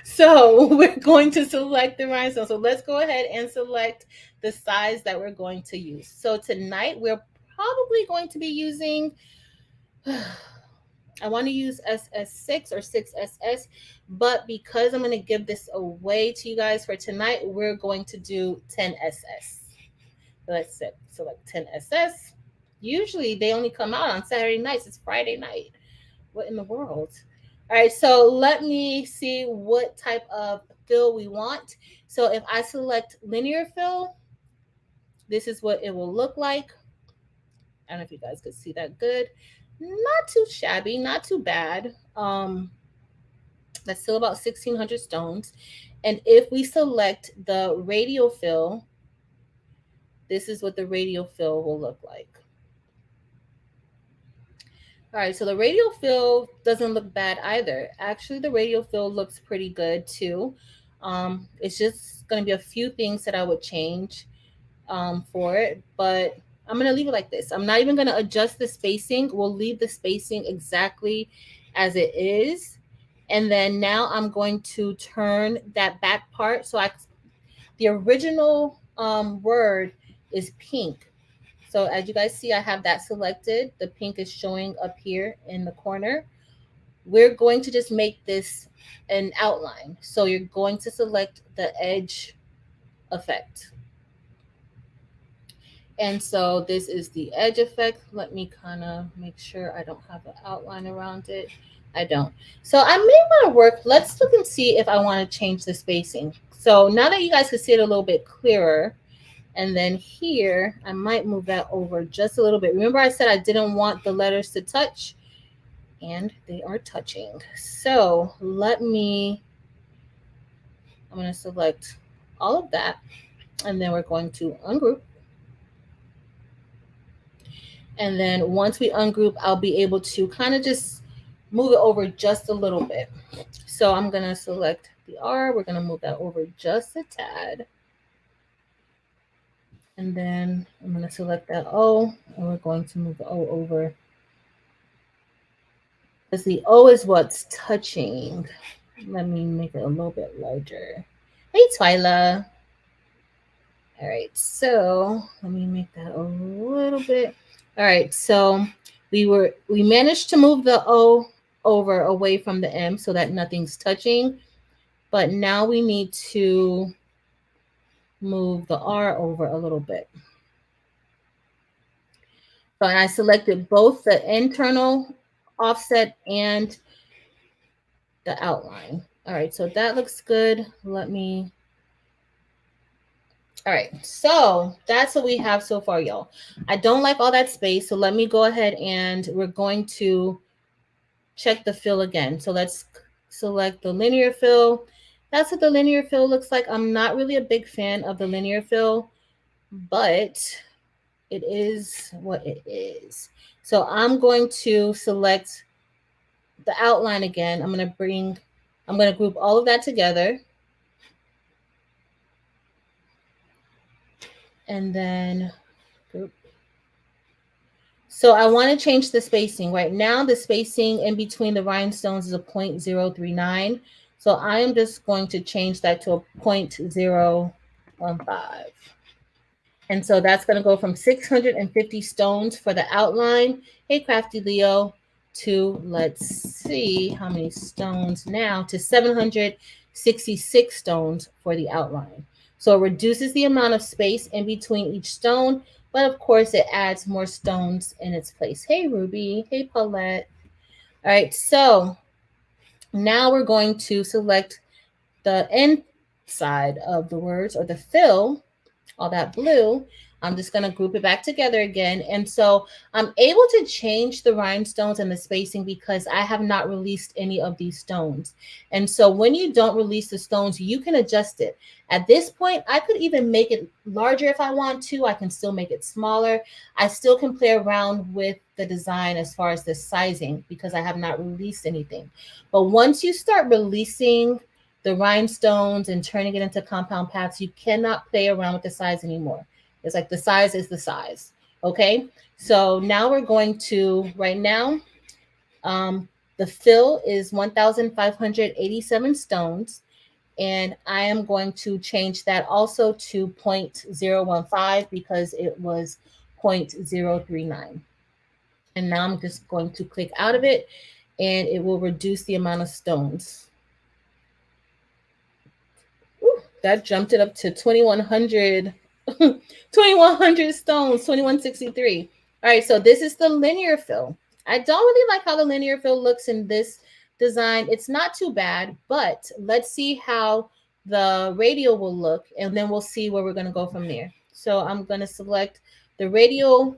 So we're going to select the rhinestone. So let's go ahead and select the size that we're going to use. So tonight we're probably going to be using I want to use SS6 or 6SS, but because I'm going to give this away to you guys for tonight, we're going to do 10SS. So let's select 10SS. Usually they only come out on Saturday nights. It's Friday night. What in the world? All right, so let me see what type of fill we want. So if I select linear fill, this is what it will look like. I don't know if you guys could see that good. Not too shabby, not too bad. That's still about 1,600 stones. And if we select the radial fill, this is what the radial fill will look like. All right, so the radial fill doesn't look bad either. Actually, the radial fill looks pretty good too. It's just going to be a few things that I would change for it, but I'm going to leave it like this. I'm not even going to adjust the spacing. We'll leave the spacing exactly as it is. And then now I'm going to turn that back part. So the original word is pink. So as you guys see, I have that selected. The pink is showing up here in the corner. We're going to just make this an outline. So you're going to select the edge effect. And so this is the edge effect. Let me kind of make sure I don't have an outline around it. I don't. So I may want to work. Let's look and see if I want to change the spacing. So now that you guys can see it a little bit clearer, and then here, I might move that over just a little bit. Remember I said I didn't want the letters to touch, and they are touching. So I'm going to select all of that, and then we're going to ungroup. And then once we ungroup, I'll be able to kind of just move it over just a little bit. So I'm going to select the R. We're going to move that over just a tad. And then I'm going to select that O, and we're going to move the O over. Because the O is what's touching. Let me make it a little bit larger. Hey, Twyla. All right, so let me make that a little bit. All right, so we managed to move the O over away from the M so that nothing's touching. But now we need to move the R over a little bit. So I selected both the internal offset and the outline. All right, so that looks good. Let me All right, so that's what we have so far, y'all. I don't like all that space, so let me go ahead and we're going to check the fill again. So let's select the linear fill. That's what the linear fill looks like. I'm not really a big fan of the linear fill, but it is what it is. So I'm going to select the outline again. I'm going to group all of that together. And then group. So I want to change the spacing. Right now, the spacing in between the rhinestones is a 0.039. So I am just going to change that to a 0.015. And so that's going to go from 650 stones for the outline. Hey, Crafty Leo, to let's see how many stones now, to 766 stones for the outline. So it reduces the amount of space in between each stone, but of course it adds more stones in its place. Hey, Ruby. Hey, Paulette. All right, so now we're going to select the inside of the words or the fill, all that blue. I'm just going to group it back together again. And so I'm able to change the rhinestones and the spacing because I have not released any of these stones. And so when you don't release the stones, you can adjust it. At this point, I could even make it larger if I want to. I can still make it smaller. I still can play around with the design as far as the sizing because I have not released anything. But once you start releasing the rhinestones and turning it into compound paths, you cannot play around with the size anymore. It's like the size is the size. Okay. So now we're going to, right now, the fill is 1,587 stones. And I am going to change that also to 0.015 because it was 0.039. And now I'm just going to click out of it and it will reduce the amount of stones. That jumped it up to 2,100 2,100 stones, 2,163. All right, so this is the linear fill. I don't really like how the linear fill looks in this design. It's not too bad, but let's see how the radial will look, and then we'll see where we're going to go from there. So I'm going to select the radial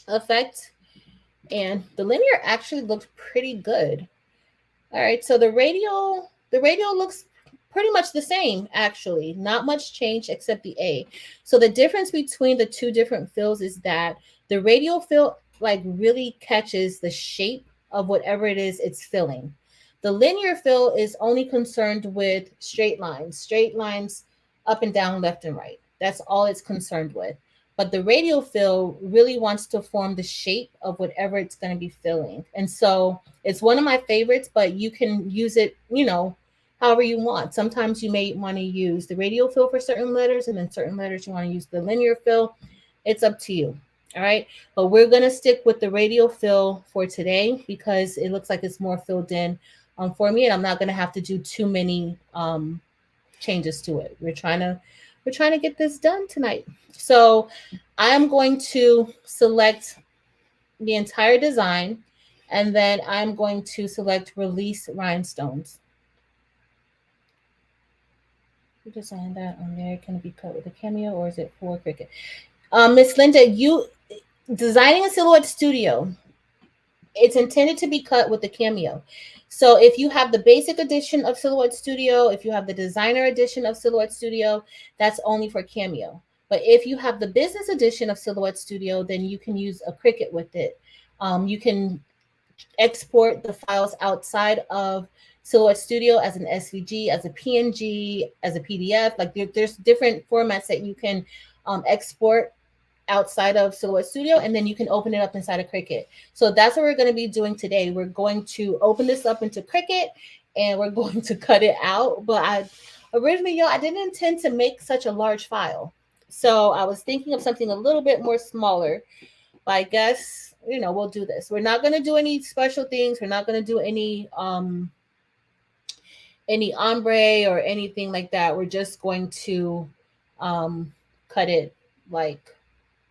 effect, and the linear actually looks pretty good. All right, so the radial looks pretty much the same actually. Not much change except the A. So the difference between the two different fills is that the radial fill like really catches the shape of whatever it is it's filling. The linear fill is only concerned with straight lines up and down, left and right. That's all it's concerned with. But the radial fill really wants to form the shape of whatever it's going to be filling. And so it's one of my favorites, but you can use it, however you want. Sometimes you may want to use the radial fill for certain letters, and then certain letters you want to use the linear fill. It's up to you. All right. But we're going to stick with the radial fill for today because it looks like it's more filled in for me, and I'm not going to have to do too many changes to it. We're trying to get this done tonight. So I'm going to select the entire design, and then I'm going to select release rhinestones. You design that on there. Can it be cut with a Cameo or is it for Cricut? Miss Linda, you designing a Silhouette Studio, it's intended to be cut with the Cameo. So if you have the basic edition of Silhouette Studio, if you have the designer edition of Silhouette Studio, that's only for Cameo. But if you have the business edition of Silhouette Studio, then you can use a Cricut with it. You can export the files outside of Silhouette Studio as an SVG, as a PNG, as a PDF. Like there's different formats that you can export outside of Silhouette Studio, and then you can open it up inside of Cricut. So that's what we're going to be doing today. We're going to open this up into Cricut, and we're going to cut it out. But originally, I didn't intend to make such a large file. So I was thinking of something a little bit more smaller. But I guess, we'll do this. We're not going to do any special things. We're not going to do any ombre or anything like that. We're just going to cut it like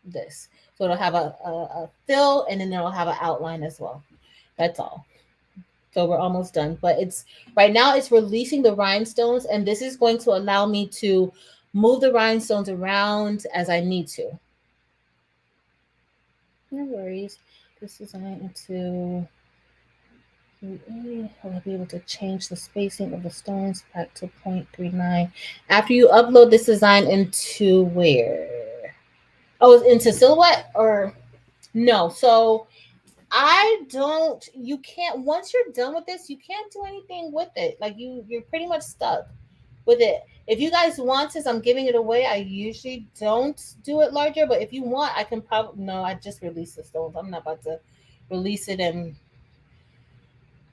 this. So it'll have a fill, and then it'll have an outline as well. That's all. So we're almost done. But right now it's releasing the rhinestones, and this is going to allow me to move the rhinestones around as I need to. No worries. This design into I'll be able to change the spacing of the stones back to 0.39. After you upload this design into where? Oh, into Silhouette or no? So I don't. You can't. Once you're done with this, you can't do anything with it. Like you're pretty much stuck with it. If you guys want, since I'm giving it away, I usually don't do it larger. But if you want, I can probably. No, I just released the stones. I'm not about to release it and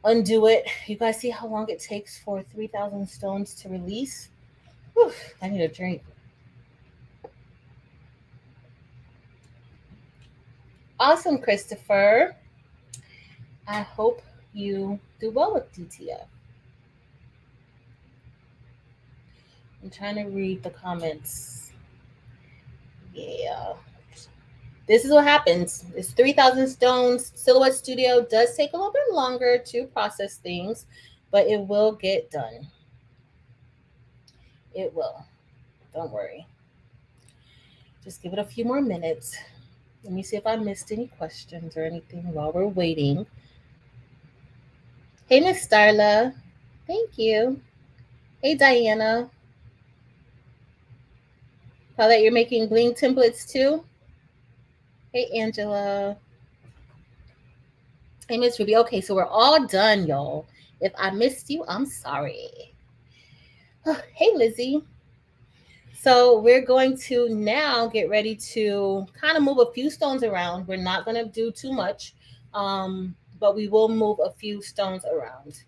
undo it. You guys see how long it takes for 3,000 stones to release? Whew, I need a drink. Awesome, Christopher. I hope you do well with DTF. I'm trying to read the comments. Yeah. This is what happens. It's 3,000 stones. Silhouette Studio does take a little bit longer to process things, but it will get done. It will. Don't worry. Just give it a few more minutes. Let me see if I missed any questions or anything while we're waiting. Hey, Miss Starla. Thank you. Hey, Diana. Paulette, you're making bling templates too? Hey, Angela. Hey, Miss Ruby. Okay, so we're all done, y'all. If I missed you, I'm sorry. Hey, Lizzie. So we're going to now get ready to kind of move a few stones around. We're not going to do too much, but we will move a few stones around.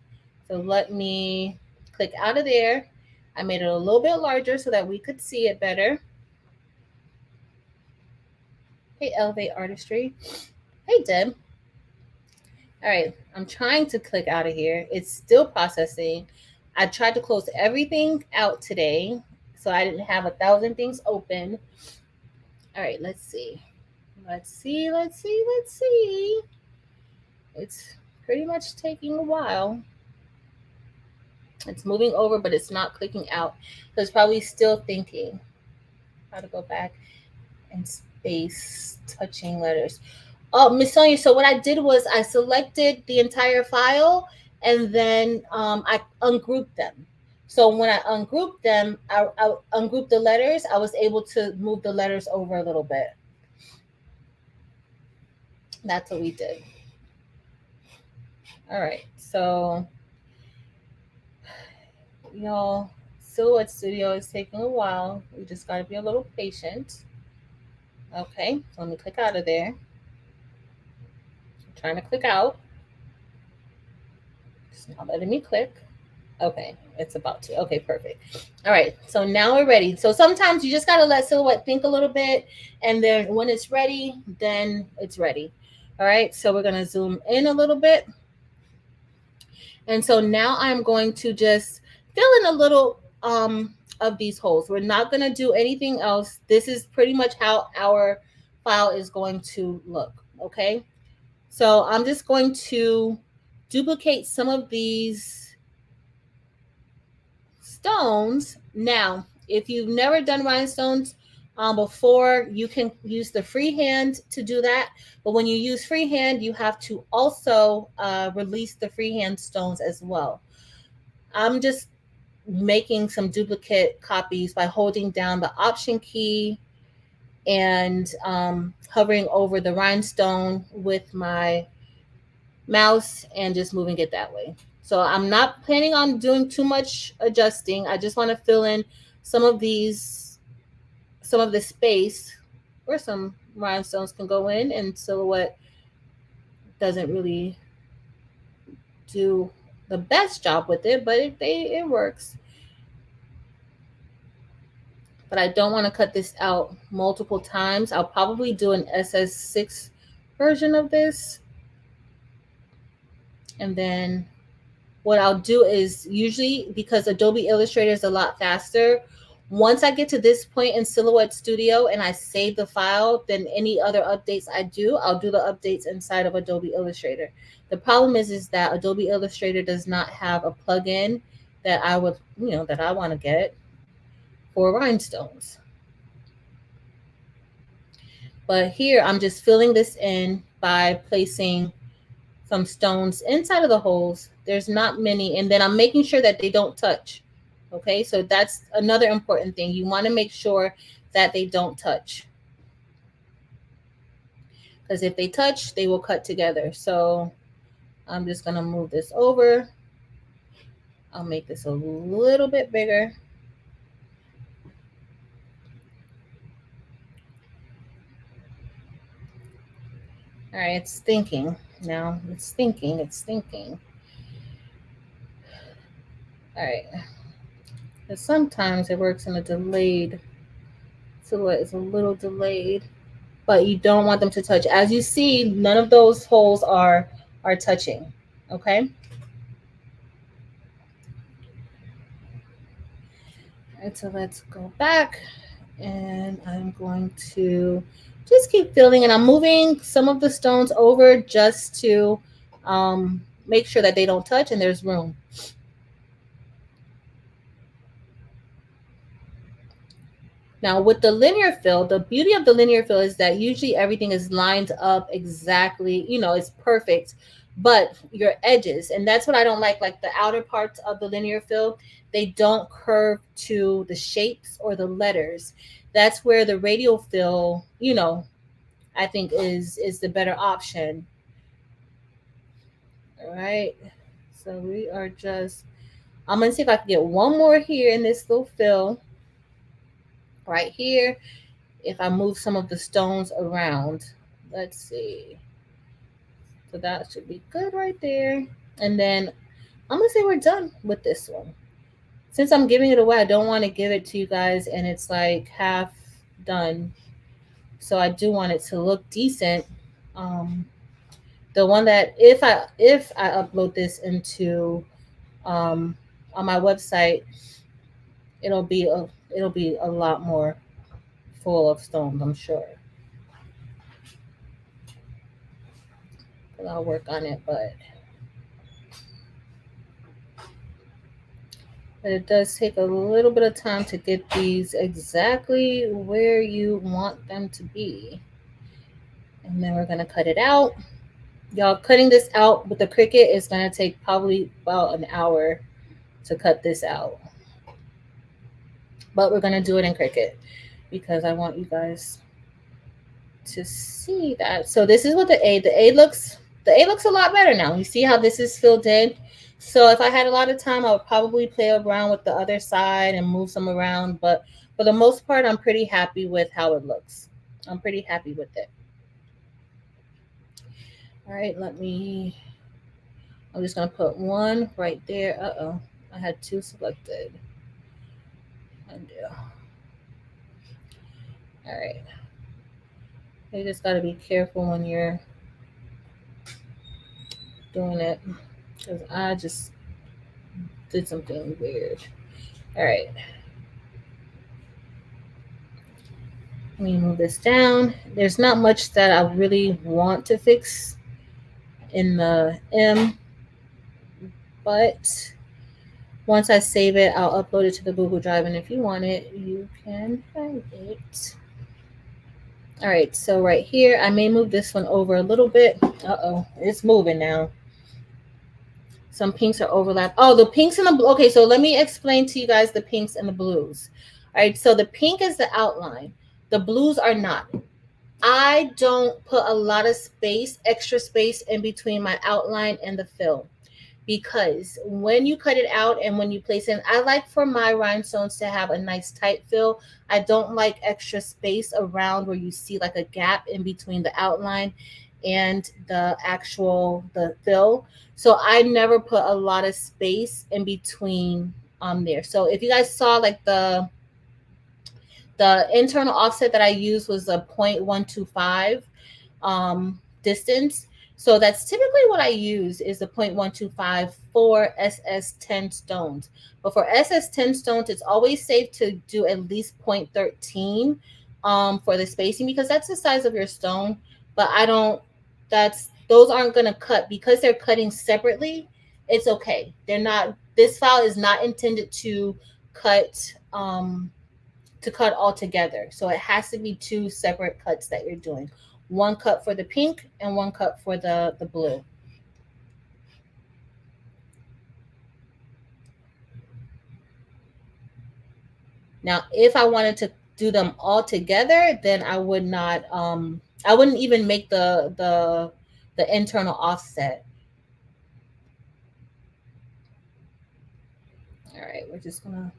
So let me click out of there. I made it a little bit larger so that we could see it better. Hey, Elevate Artistry. Hey, Deb. All right, I'm trying to click out of here. It's still processing. I tried to close everything out today, so I didn't have 1,000 things open. All right, let's see. Let's see. It's pretty much taking a while. It's moving over, but it's not clicking out. So it's probably still thinking how to go back and space touching letters. Oh, Miss Sonia, so what I did was I selected the entire file and then I ungrouped them. So when I ungrouped them, I ungrouped the letters. I was able to move the letters over a little bit. That's what we did. All right, so y'all, Silhouette Studio is taking a while. We just got to be a little patient. Okay, so let me click out of there. I'm trying to click out. It's not letting me click. Okay, it's about to. Okay, perfect. All right, so now we're ready. So sometimes you just got to let Silhouette think a little bit, and then when it's ready, then it's ready. All right, so we're going to zoom in a little bit. And so now I'm going to just fill in a little of these holes. We're not going to do anything else. This is pretty much how our file is going to look, okay? So I'm just going to duplicate some of these stones. Now, if you've never done rhinestones before, you can use the freehand to do that. But when you use freehand, you have to also release the freehand stones as well. I'm just making some duplicate copies by holding down the Option key and hovering over the rhinestone with my mouse and just moving it that way. So I'm not planning on doing too much adjusting. I just want to fill in some of these, some of the space where some rhinestones can go in, and Silhouette doesn't really do the best job with it, but it works. But I don't want to cut this out multiple times. I'll probably do an SS6 version of this. And then what I'll do is, usually because Adobe Illustrator is a lot faster, once I get to this point in Silhouette Studio and I save the file, then any other updates I do, I'll do the updates inside of Adobe Illustrator. The problem is that Adobe Illustrator does not have a plugin that I would, that I want to get for rhinestones. But here I'm just filling this in by placing some stones inside of the holes. There's not many, and then I'm making sure that they don't touch. Okay, so that's another important thing. You want to make sure that they don't touch, because if they touch, they will cut together. So I'm just gonna move this over. I'll make this a little bit bigger. All right, it's thinking now. It's thinking. It's thinking. All right. Because sometimes it works in a delayed silhouette. It's a little delayed, but you don't want them to touch. As you see, none of those holes are touching. Okay. All right. So let's go back, and I'm going to just keep filling, and I'm moving some of the stones over just to make sure that they don't touch and there's room. Now with the linear fill, the beauty of the linear fill is that usually everything is lined up exactly, it's perfect, but your edges, and that's what I don't like the outer parts of the linear fill, they don't curve to the shapes or the letters. That's where the radial fill, I think is the better option. All right. So we are just, I'm gonna see if I can get one more here in this little fill right here. If I move some of the stones around, let's see. So that should be good right there. And then I'm gonna say we're done with this one. Since I'm giving it away, I don't want to give it to you guys and it's like half done. So I do want it to look decent. Um, the one that if I upload this into um, on my website, it'll be a lot more full of stones, I'm sure. But I'll work on it, but it does take a little bit of time to get these exactly where you want them to be. And then we're gonna cut it out. Y'all, cutting this out with the Cricut is gonna take probably about an hour to cut this out. But we're gonna do it in Cricut because I want you guys to see that. So this is what the A looks a lot better now. You see how this is filled in? So if I had a lot of time, I would probably play around with the other side and move some around. But for the most part, I'm pretty happy with how it looks. I'm pretty happy with it. All right, I'm just gonna put one right there. Uh-oh, I had two selected. Undo. All right. You just gotta be careful when you're doing it because I just did something weird. All right. Let me move this down. There's not much that I really want to fix in the M, but once I save it, I'll upload it to the Google Drive, and if you want it, you can find it. All right, so right here, I may move this one over a little bit. Uh-oh, it's moving now. Some pinks are overlapped. Oh, the pinks and the blue. Okay, so let me explain to you guys the pinks and the blues. All right, so the pink is the outline. The blues are not. I don't put a lot of space, extra space in between my outline and the fill, because when you cut it out and when you place it, I like for my rhinestones to have a nice tight fill. I don't like extra space around where you see like a gap in between the outline and the fill. So I never put a lot of space in between there. So if you guys saw like the internal offset that I used was a 0.125 distance. So that's typically what I use is the 0.125 for SS10 stones. But for SS10 stones, it's always safe to do at least 0.13 for the spacing, because that's the size of your stone. But those aren't going to cut because they're cutting separately. It's okay. This file is not intended to cut to cut all together. So it has to be two separate cuts that you're doing. One cut for the pink and one cut for the blue. Now, if I wanted to do them all together, then I would not I wouldn't even make the internal offset. All right, we're just gonna,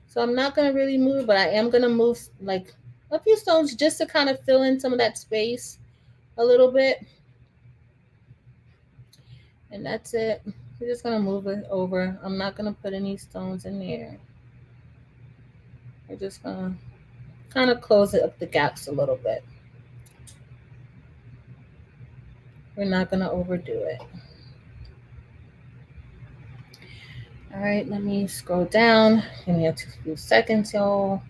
so I'm not gonna really move, but I am gonna move like a few stones just to kind of fill in some of that space a little bit. And that's it. We're just gonna move it over. I'm not gonna put any stones in there. We're just gonna kind of close it up the gaps a little bit. We're not gonna overdo it. All right, let me scroll down. Give me a few seconds, y'all.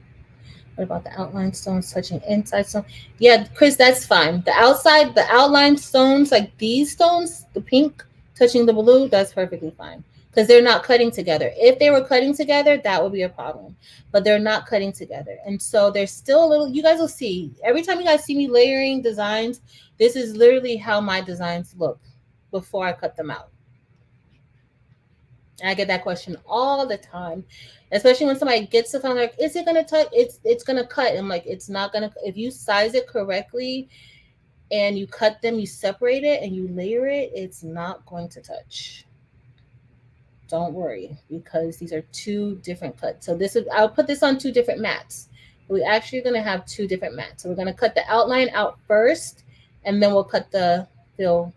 What about the outline stones touching inside stone? Yeah, Chris, that's fine. The outside, the outline stones, like these stones, the pink touching the blue, that's perfectly fine. Because they're not cutting together. If they were cutting together, that would be a problem. But they're not cutting together. And so there's still a little, you guys will see. Every time you guys see me layering designs, this is literally how my designs look before I cut them out. And I get that question all the time, especially when somebody gets stuff. I'm like, is it gonna touch? It's gonna cut. I'm like, it's not gonna. If you size it correctly and you cut them, you separate it and you layer it, it's not going to touch. Don't worry, because these are two different cuts. So this is, I'll put this on two different mats. We actually are gonna have two different mats. So we're gonna cut the outline out first, and then we'll cut the fill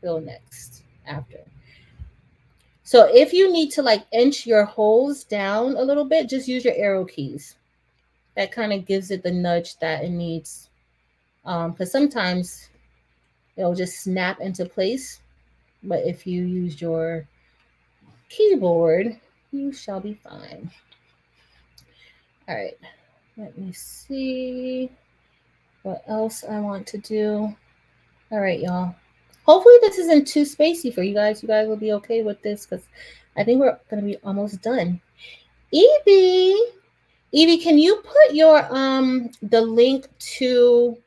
next after. So if you need to like inch your holes down a little bit, just use your arrow keys. That kind of gives it the nudge that it needs. Because sometimes it'll just snap into place. But if you use your keyboard, you shall be fine. All right, let me see what else I want to do. All right, y'all. Hopefully this isn't too spacey for you guys. You guys will be okay with this because I think we're gonna be almost done. Evie, Evie, can you put your the link to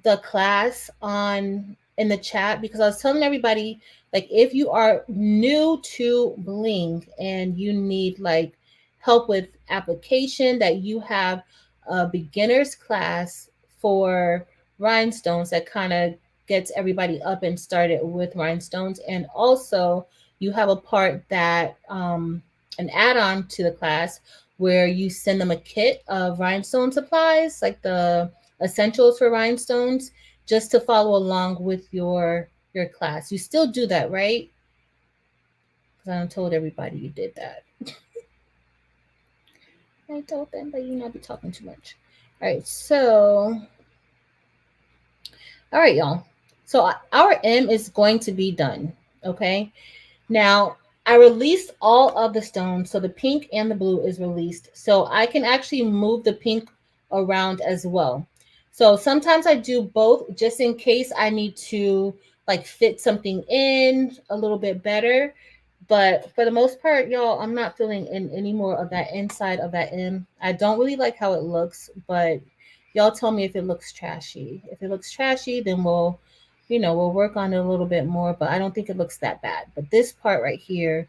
the class on in the chat? Because I was telling everybody, like, if you are new to Bling and you need like help with application, that you have a beginner's class for rhinestones that kind of gets everybody up and started with rhinestones. And also you have a part that an add-on to the class where you send them a kit of rhinestone supplies, like the essentials for rhinestones, just to follow along with your class. You still do that, right? Because I told everybody you did that. I told them, but you not be talking too much. All right, so all right, y'all. So our M is going to be done. Okay. Now I released all of the stones, so the pink and the blue is released. So I can actually move the pink around as well. So sometimes I do both just in case I need to like fit something in a little bit better. But for the most part, y'all, I'm not feeling in any more of that inside of that M. I don't really like how it looks, but y'all tell me if it looks trashy. If it looks trashy, then we'll work on it a little bit more, but I don't think it looks that bad. But this part right here,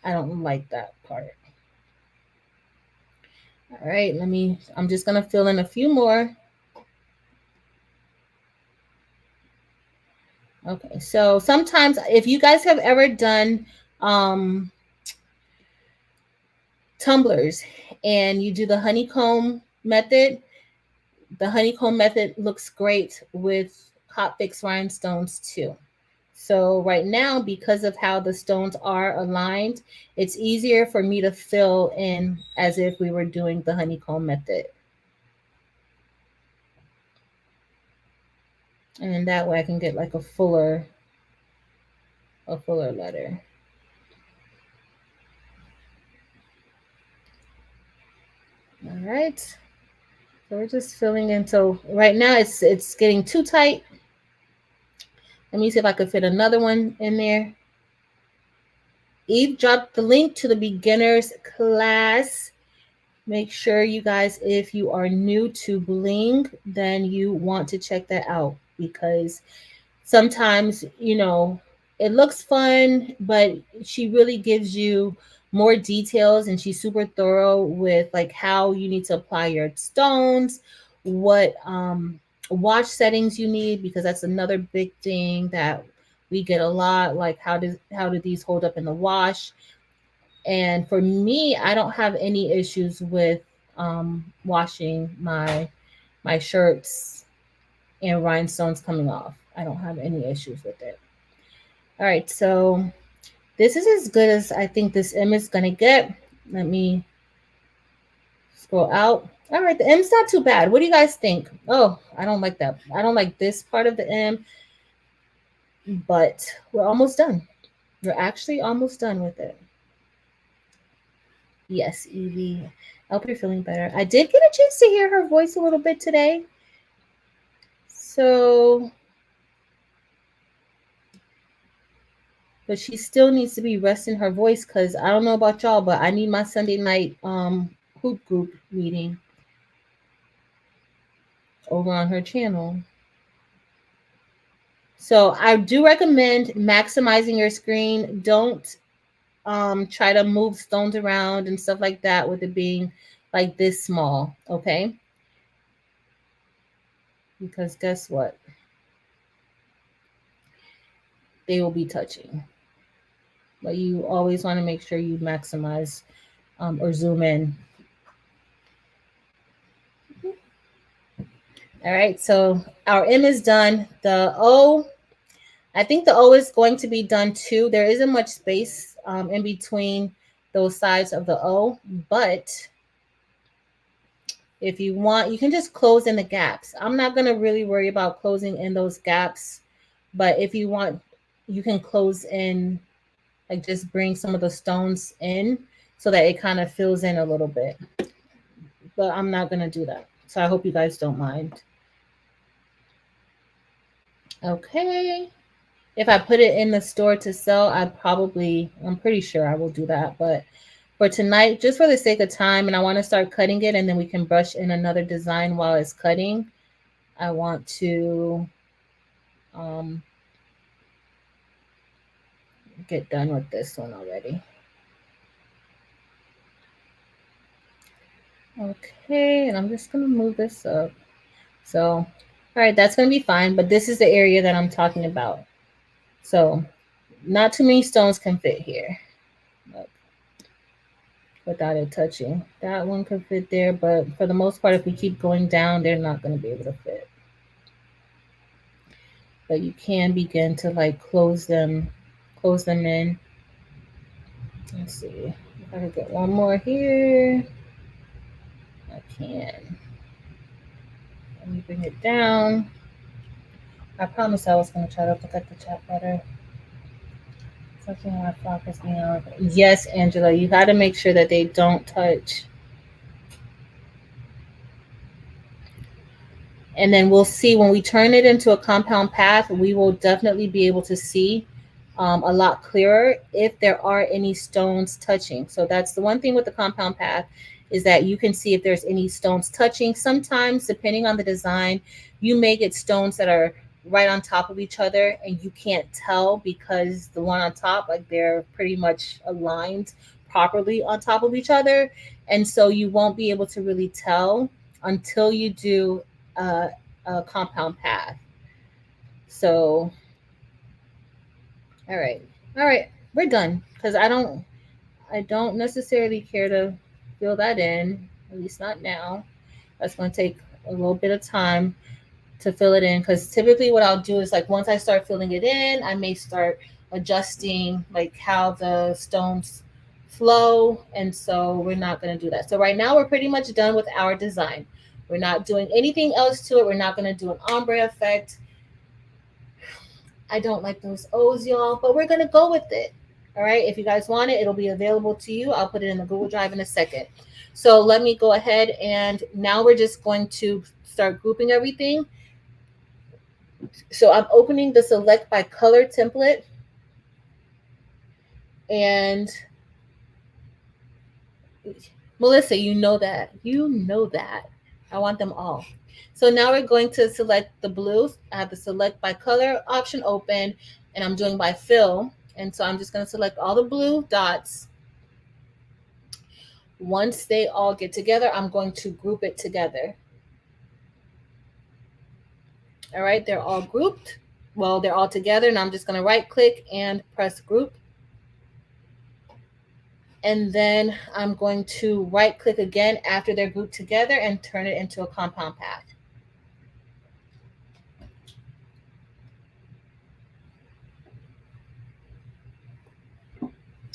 I don't like that part. All right, I'm just gonna fill in a few more. Okay, so sometimes if you guys have ever done tumblers and you do the honeycomb method, the honeycomb method looks great with hot fix rhinestones too. So right now, because of how the stones are aligned, it's easier for me to fill in as if we were doing the honeycomb method. And that way I can get like a fuller letter. All right. So we're just filling in. So right now it's getting too tight. Let me see if I could fit another one in there. Eve dropped the link to the beginners class. Make sure you guys, if you are new to Bling, then you want to check that out because sometimes, it looks fun, but she really gives you more details and she's super thorough with like how you need to apply your stones, what wash settings you need, because that's another big thing that we get a lot, like how do these hold up in the wash. And for me, I don't have any issues with washing my shirts and rhinestones coming off. I don't have any issues with it. All right, so this is as good as I think this M is gonna get. Let me scroll out. All right, the M's not too bad. What do you guys think? Oh, I don't like that. I don't like this part of the M, but we're almost done. We're actually almost done with it. Yes, Evie. I hope you're feeling better. I did get a chance to hear her voice a little bit today. So, but she still needs to be resting her voice because I don't know about y'all, but I need my Sunday night hoop group meeting over on her channel. So I do recommend maximizing your screen. Don't try to move stones around and stuff like that with it being like this small, okay? Because guess what? They will be touching. But you always want to make sure you maximize or zoom in. All right, so our M is done. The O, I think the O is going to be done too. There isn't much space in between those sides of the O, but if you want, you can just close in the gaps. I'm not going to really worry about closing in those gaps, but if you want, you can close in, like just bring some of the stones in so that it kind of fills in a little bit. But I'm not going to do that. So I hope you guys don't mind. Okay. If I put it in the store to sell, I'm pretty sure I will do that. But for tonight, just for the sake of time, and I want to start cutting it and then we can brush in another design while it's cutting. I want to um, get done with this one already. Okay, and I'm just going to move this up. So, all right, that's going to be fine, but this is the area that I'm talking about. So, not too many stones can fit here without it touching. That one could fit there, but for the most part, if we keep going down, they're not going to be able to fit. But you can begin to like close them in. Let's see if I can get one more here. I can. Let me bring it down. I promised I was going to try to look at the chat better. Something my focus me on. Yes, Angela, you got to make sure that they don't touch. And then we'll see when we turn it into a compound path, we will definitely be able to see a lot clearer if there are any stones touching. So that's the one thing with the compound path is that you can see if there's any stones touching. Sometimes, depending on the design, you may get stones that are right on top of each other and you can't tell because the one on top, like they're pretty much aligned properly on top of each other. And so you won't be able to really tell until you do a compound path. So, all right, we're done because I don't necessarily care to fill that in, at least not now. That's going to take a little bit of time to fill it in because typically what I'll do is like once I start filling it in, I may start adjusting like how the stones flow. And so we're not going to do that. So right now we're pretty much done with our design. We're not doing anything else to it. We're not going to do an ombre effect. I don't like those O's, y'all, but we're going to go with it. All right. If you guys want it, it'll be available to you. I'll put it in the Google Drive in a second. So let me go ahead and now we're just going to start grouping everything. So I'm opening the select by color template and Melissa, you know that. You know that. I want them all. So now we're going to select the blues. I have the select by color option open, and I'm doing by fill. And so I'm just going to select all the blue dots. Once they all get together, I'm going to group it together. All right, they're all grouped. Well, they're all together, and I'm just going to right click and press group. And then I'm going to right click again after they're grouped together and turn it into a compound path.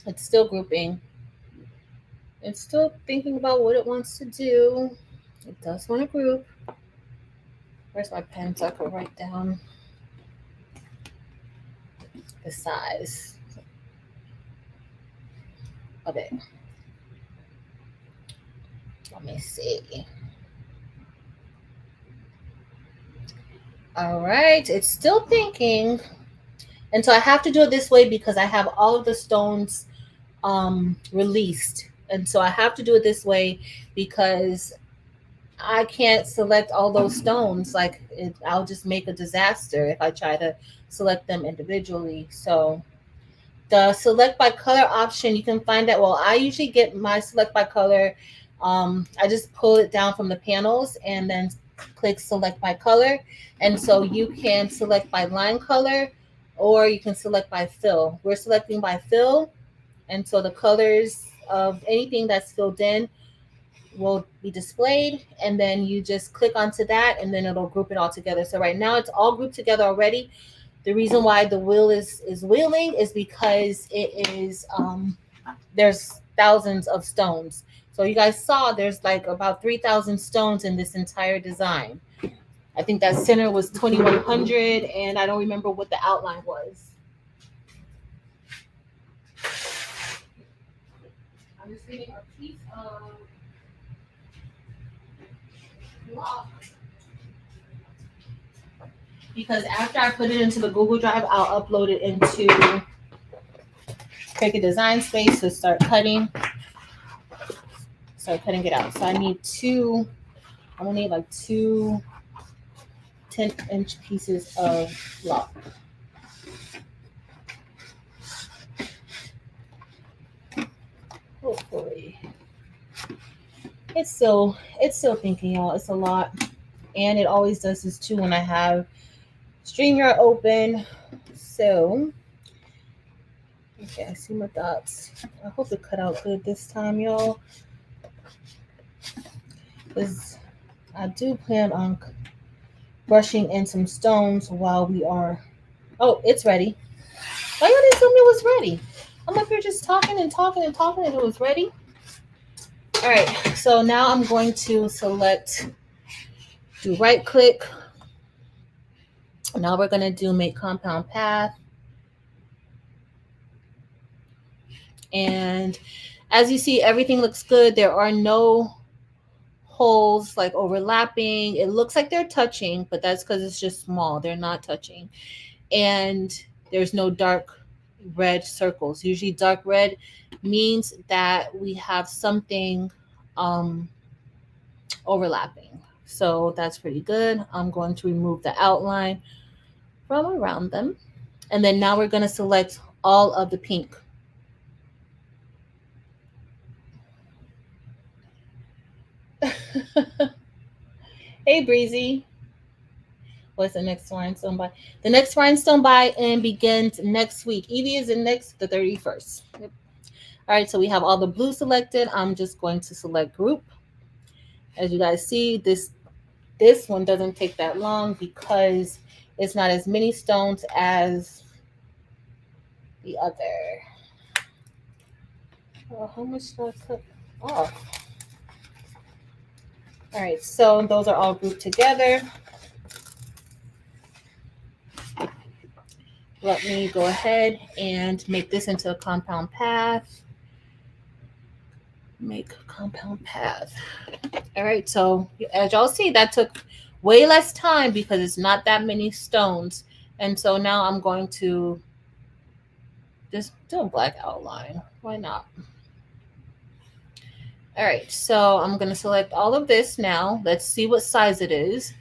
It's still grouping. It's still thinking about what it wants to do. It does want to group. Where's my pen so I can write down the size of it? Let me see. All right, it's still thinking. And so I have to do it this way because I have all of the stones released. And so I have to do it this way because I can't select all those stones. Like I'll just make a disaster if I try to select them individually. So the select by color option, you can find that. Well, I usually get my select by color. I just pull it down from the panels and then click select by color. And so you can select by line color or you can select by fill. We're selecting by fill. And so the colors of anything that's filled in will be displayed, and then you just click onto that and then it'll group it all together. So right now it's all grouped together already. The reason why the wheel is wheeling is because it is there's thousands of stones. So you guys saw there's like about 3,000 stones in this entire design. I think that center was 2,100, and I don't remember what the outline was. I'm just getting a piece of block because after I put it into the Google Drive, I'll upload it into Cricut Design Space to start cutting it out. So I need two. I'm gonna need like two 10-inch pieces of block. Hopefully, it's still thinking, y'all. It's a lot, and it always does this too when I have StreamYard open. So okay, I see my dots. I hope it cut out good this time, y'all. Because I do plan on brushing in some stones while we are. Oh, it's ready. Why you didn't tell me it was ready? I'm up here just talking and talking and talking, and it was ready. All right, so now I'm going to select, do right click. Now we're going to do make compound path. And as you see, everything looks good. There are no holes like overlapping. It looks like they're touching, but that's because it's just small. They're not touching. And there's no dark red circles. Usually dark red means that we have something overlapping. So that's pretty good. I'm going to remove the outline from around them. And then now we're going to select all of the pink. Hey, Breezy. What's the next rhinestone by? The next rhinestone by and begins next week. Evie is in next, the 31st. Yep. All right, so we have all the blue selected. I'm just going to select group. As you guys see, this one doesn't take that long because it's not as many stones as the other. Oh, how much did I cut off? All right, so those are all grouped together. Let me go ahead and make this into a compound path. Make a compound path. All right, so as y'all see, that took way less time because it's not that many stones. And so now I'm going to just do a black outline. Why not? All right, so I'm going to select all of this now. Let's see what size it is.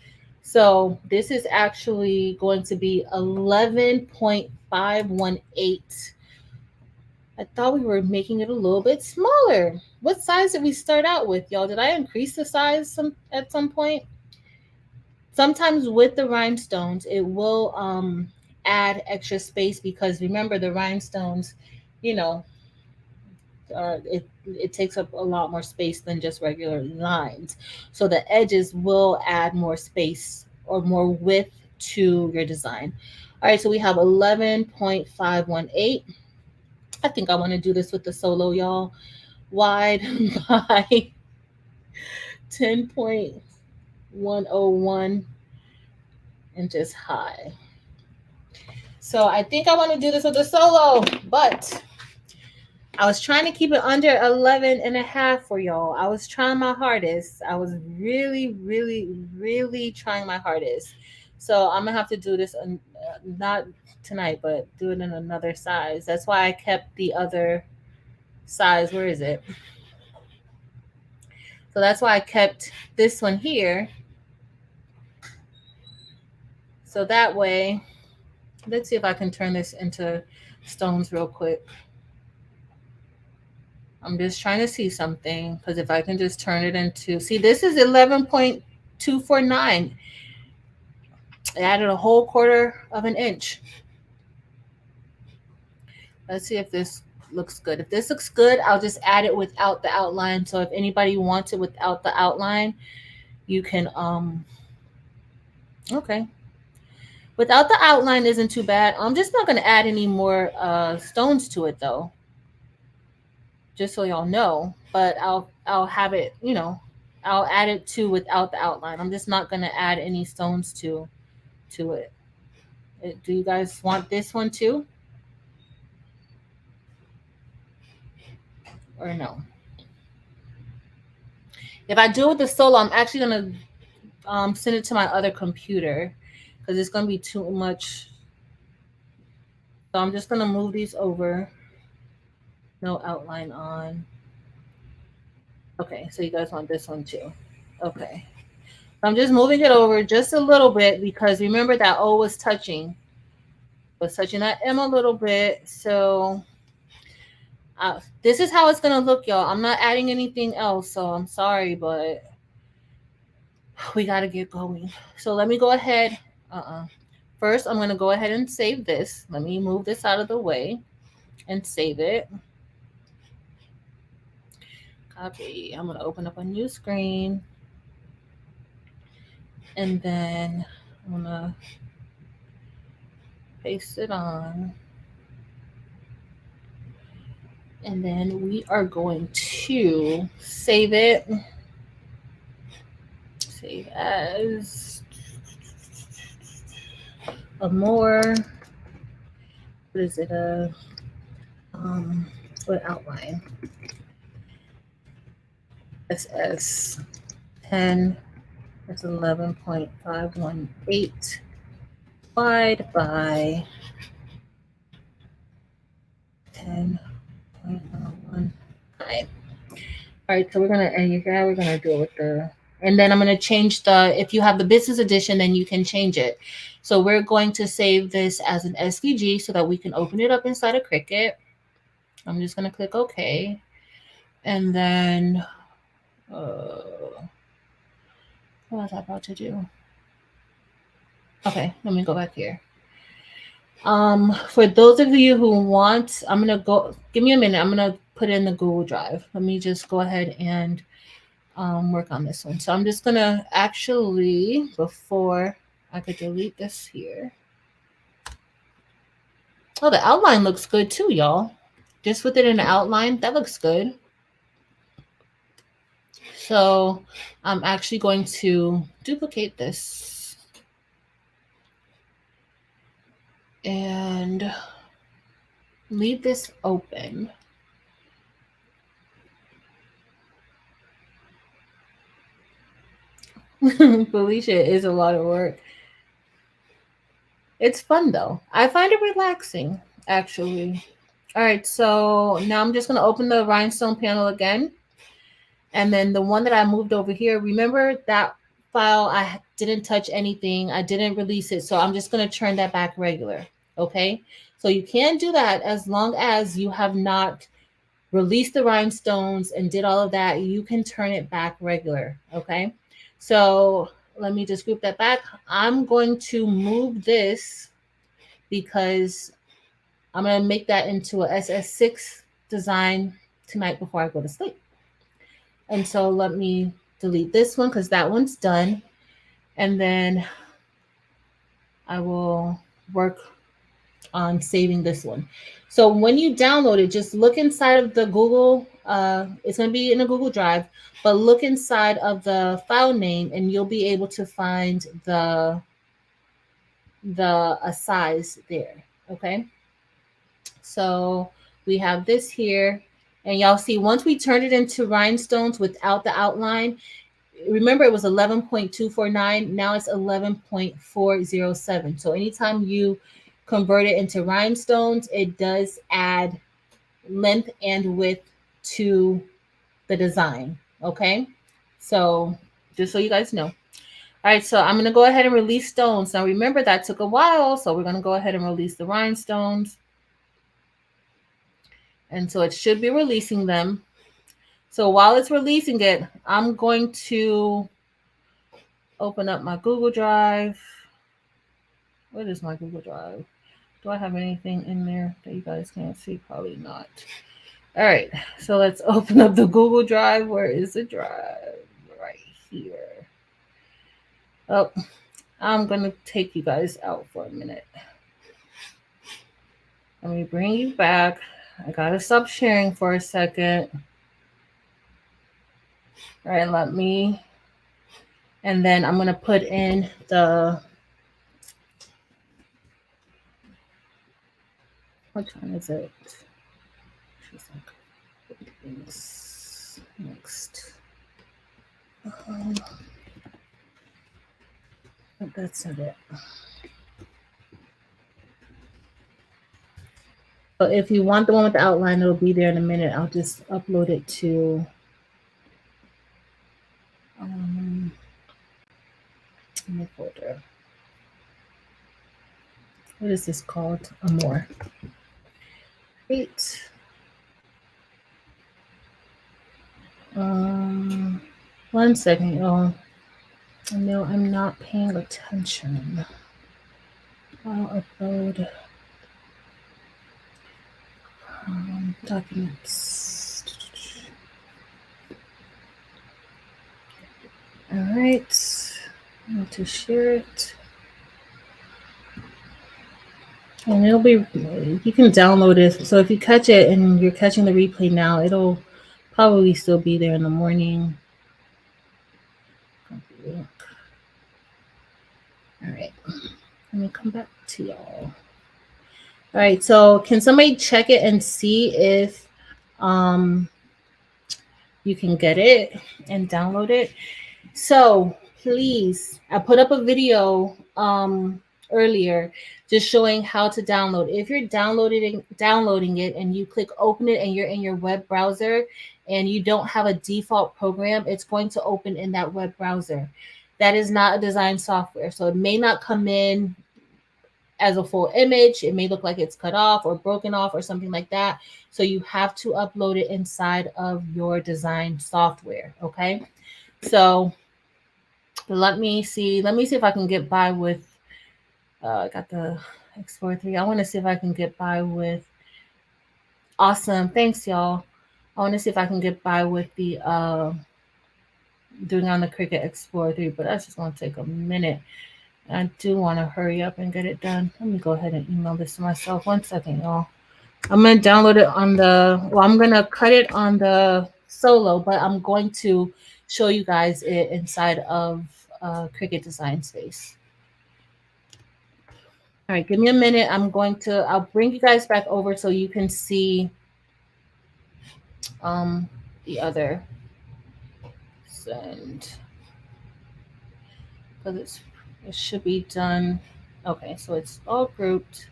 So this is actually going to be 11.518. I thought we were making it a little bit smaller. What size did we start out with, y'all? Did I increase the size at some point? Sometimes with the rhinestones, it will add extra space because remember the rhinestones, you know, it takes up a lot more space than just regular lines. So the edges will add more space or more width to your design. All right, so we have 11.518. I think I want to do this with the solo, y'all. Wide by 10.101 inches high. So I think I want to do this with the solo, but I was trying to keep it under 11 and a half for y'all. I was trying my hardest. I was really, really, really trying my hardest. So I'm gonna have to do this not tonight, but do it in another size. That's why I kept the other size. Where is it? So that's why I kept this one here. So that way, let's see if I can turn this into stones real quick. I'm just trying to see something because if I can just turn it into, see, this is 11.249. I added a whole quarter of an inch. Let's see if this looks good. If this looks good, I'll just add it without the outline. So if anybody wants it without the outline, you can, okay. Without the outline isn't too bad. I'm just not going to add any more stones to it though. Just so y'all know, but I'll have it, I'll add it to without the outline. I'm just not going to add any stones to it. Do you guys want this one too? Or no? If I do it with the solo, I'm actually gonna send it to my other computer because it's gonna be too much. So I'm just gonna move these over. No outline on. Okay, so you guys want this one too. Okay. So I'm just moving it over just a little bit because remember that O was touching. Was touching that M a little bit. So this is how it's gonna look, y'all. I'm not adding anything else, so I'm sorry, but we gotta get going. So let me go ahead. First, I'm gonna go ahead and save this. Let me move this out of the way and save it. Copy. I'm gonna open up a new screen. And then I'm gonna paste it on. And then we are going to save it. Save as a more, what is it? What outline? SS 10. That's 11.518 wide by 10.01 high. All right, so we're gonna do it with the, and then I'm gonna change the. If you have the business edition, then you can change it. So we're going to save this as an SVG so that we can open it up inside of Cricut. I'm just gonna click OK, and then what was I about to do? Okay, let me go back here. For those of you who want, I'm gonna go. Give me a minute. I'm gonna put in the Google Drive. Let me just go ahead and work on this one. So I'm just gonna actually, before I could delete this here. Oh, the outline looks good too, y'all. Just with it in the outline, that looks good. So I'm actually going to duplicate this and leave this open. Felicia is a lot of work. It's fun though. I find it relaxing, actually. All right, so now I'm just going to open the rhinestone panel again. And then the one that I moved over here, remember that file, I didn't touch anything. I didn't release it. So I'm just going to turn that back regular. Okay. So you can do that as long as you have not released the rhinestones and did all of that. You can turn it back regular. Okay. So let me just group that back. I'm going to move this because I'm going to make that into a SS6 design tonight before I go to sleep. And so let me delete this one because that one's done. And then I will work on saving this one. So when you download it, just look inside of the Google, it's going to be in a Google Drive, but look inside of the file name and you'll be able to find the size there. Okay. So we have this here, and y'all see once we turned it into rhinestones without the outline, remember it was 11.249, now it's 11.407. So anytime you convert it into rhinestones, it does add length and width to the design. Okay, so just so you guys know. All right, so I'm going to go ahead and release stones. Now remember that took a while, so we're going to go ahead and release the rhinestones. And so it should be releasing them. So while it's releasing it, I'm going to open up my Google Drive. What is my Google Drive? Do I have anything in there that you guys can't see? Probably not. All right, so let's open up the Google Drive. Where is the drive? Right here. Oh, I'm going to take you guys out for a minute. Let me bring you back. I got to stop sharing for a second. All right, let me, and then I'm going to put in the, what time is it? She's like, next. That's it. So if you want the one with the outline, it'll be there in a minute. I'll just upload it to my folder. What is this called? Amore. Great. One second, y'all. No, I'm not paying attention. I'll upload documents. All right. I want to share it. And it'll be, you can download it. So if you catch it and you're catching the replay now, it'll probably still be there in the morning. All right. Let me come back to y'all. All right. So can somebody check it and see if you can get it and download it? So please, I put up a video earlier just showing how to download. If you're downloading it and you click open it and you're in your web browser and you don't have a default program, it's going to open in that web browser. That is not a design software. So it may not come in as a full image. It may look like it's cut off or broken off or something like that. So you have to upload it inside of your design software. Okay. So let me see if I can get by with, I got the Explorer 3. I want to see if I can get by with, awesome. Thanks, y'all. I want to see if I can get by with the, doing on the Cricut Explorer 3, but that's just going to take a minute. I do want to hurry up and get it done. Let me go ahead and email this to myself. One second, y'all. I'm going to download it on the, well, I'm going to cut it on the Solo, but I'm going to show you guys it inside of Cricut Design Space. All right, give me a minute. I'll bring you guys back over so you can see the other send. Because it should be done. Okay, so it's all grouped.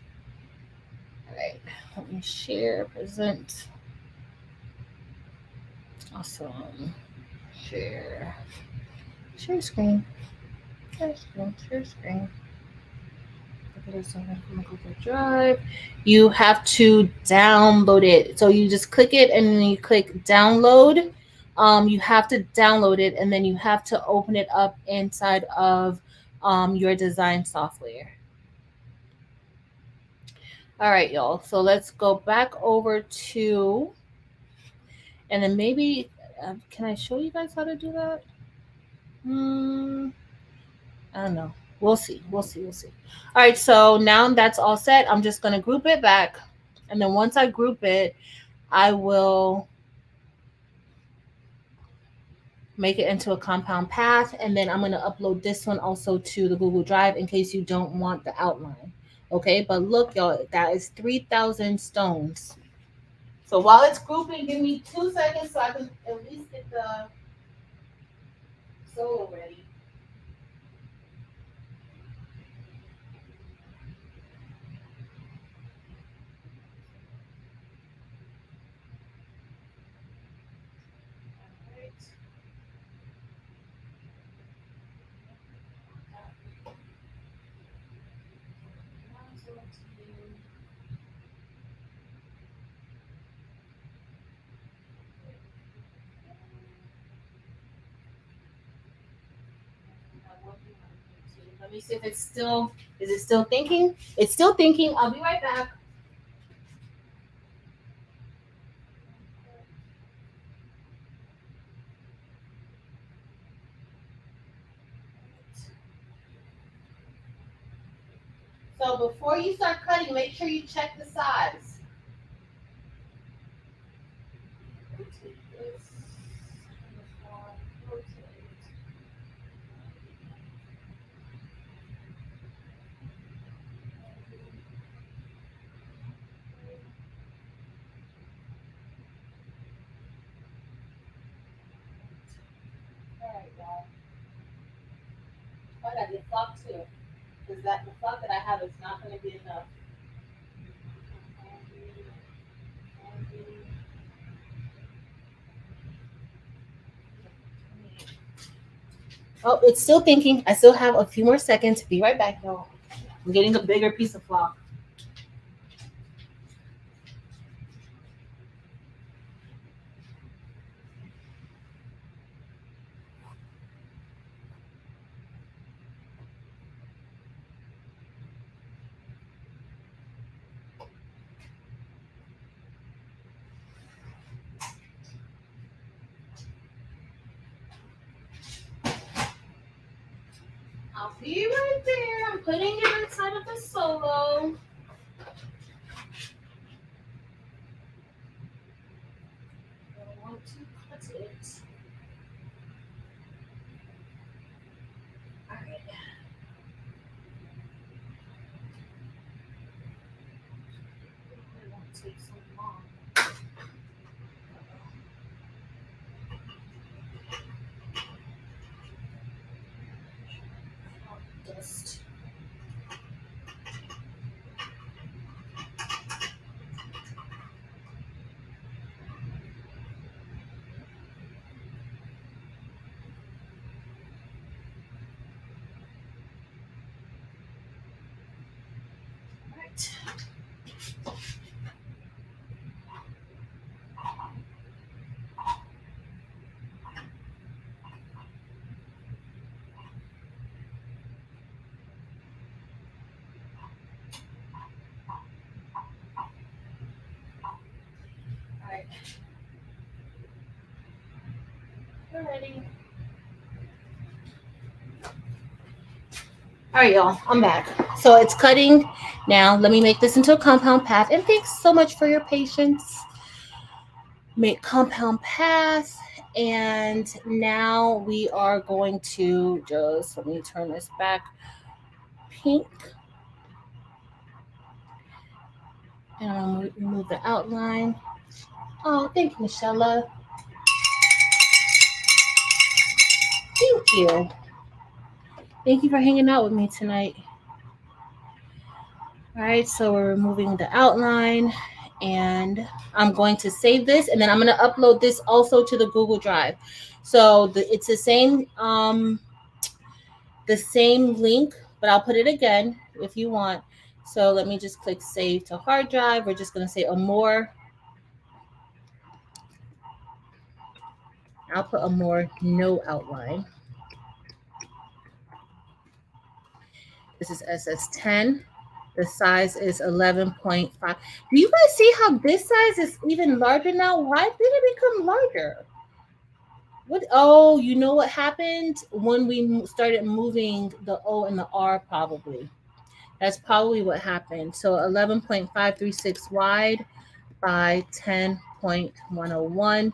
All right, let me share, present. Awesome. Share. Share screen. Share screen. Share screen. Look at this on my Google Drive. You have to download it. So you just click it and then you click download. You have to download it and then you have to open it up inside of your design software. All right, y'all. So let's go back over to, and then maybe, can I show you guys how to do that? Hmm. I don't know. We'll see. We'll see. We'll see. All right. So now that's all set. I'm just going to group it back. And then once I group it, I will make it into a compound path. And then I'm going to upload this one also to the Google Drive in case you don't want the outline. Okay. But look, y'all, that is 3,000 stones. So while it's grouping, give me 2 seconds so I can at least get the solo ready. All right. Let me see if it's still, is it still thinking? It's still thinking. I'll be right back. So before you start cutting, make sure you check the size. Rotate this. Rotate. All right, y'all. Oh, I got the flop too. Because that the flop that I have is not going to be enough. Oh, it's still thinking. I still have a few more seconds. Be right back, y'all. I'm getting a bigger piece of flop. I'll be right there. I'm putting it inside of the solo. I want to cut it. All right. It won't take so long. Dust. Right. All right. We're ready. All right, y'all. I'm back. So it's cutting now. Let me make this into a compound path. And thanks so much for your patience. Make compound path. And now we are going to just, let me turn this back pink. And I'll remove the outline. Oh, thank you, Michelle. Thank you. Thank you for hanging out with me tonight. All right, so we're removing the outline And I'm going to save this, and then I'm going to upload this also to the Google Drive. So it's the same link, but I'll put it again if you want. So let me just click save to hard drive. We're just going to say Amore. I'll put Amore no outline. This is SS10. The size is 11.5. Do you guys see how this size is even larger now? Why did it become larger? What? Oh, you know what happened when we started moving the O and the R, probably. That's probably what happened. So 11.536 wide by 10.101.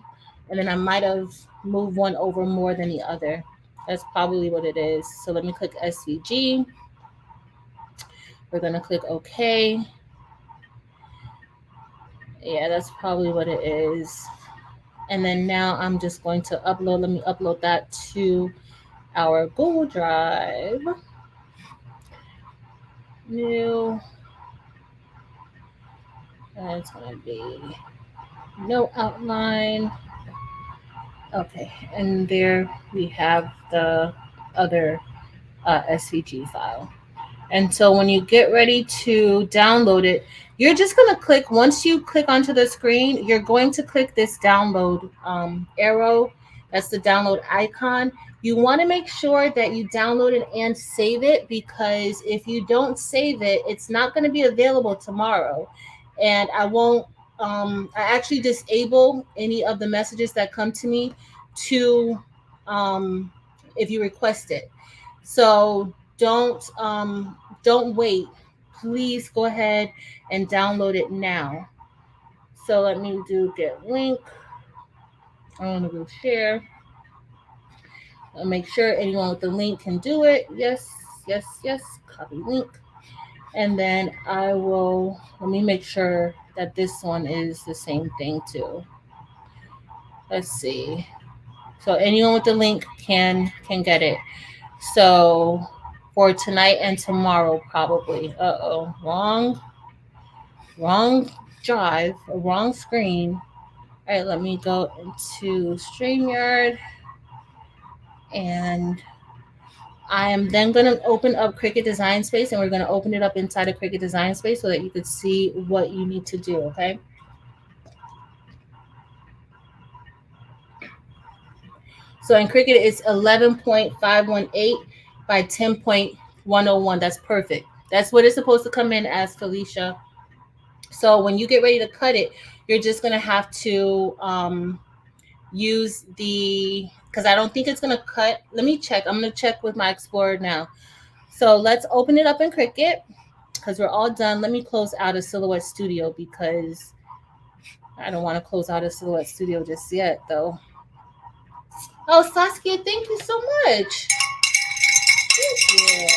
And then I might have moved one over more than the other. That's probably what it is. So let me click SVG. We're going to click OK. Yeah, that's probably what it is. And then now I'm just going to upload. Let me upload that to our Google Drive. New. And it's going to be no outline. Okay, and there we have the other SVG file. And so when you get ready to download it, you're just going to click, once you click onto the screen, you're going to click this download arrow. That's the download icon. You want to make sure that you download it and save it, because if you don't save it, it's not going to be available tomorrow. And I actually disable any of the messages that come to me to, if you request it. So don't wait. Please go ahead and download it now. So let me do get link. I want to go share. I'll make sure anyone with the link can do it. Yes, yes, yes. Copy link. And then let me make sure that this one is the same thing too. Let's see. So anyone with the link can get it. So for tonight and tomorrow, probably. Wrong drive, wrong screen. All right, let me go into StreamYard, and I am then going to open up Cricut Design Space, and we're going to open it up inside of Cricut Design Space so that you could see what you need to do, okay? So in Cricut, it's 11.518 by 10.101. That's perfect. That's what it's supposed to come in as, Felicia. So when you get ready to cut it, you're just going to have to use because I don't think it's going to cut. Let me check. I'm going to check with my Explorer now. So let's open it up in Cricut because we're all done. Let me close out of Silhouette Studio because I don't want to close out of Silhouette Studio just yet, though. Oh, Saskia, thank you so much. Thank you.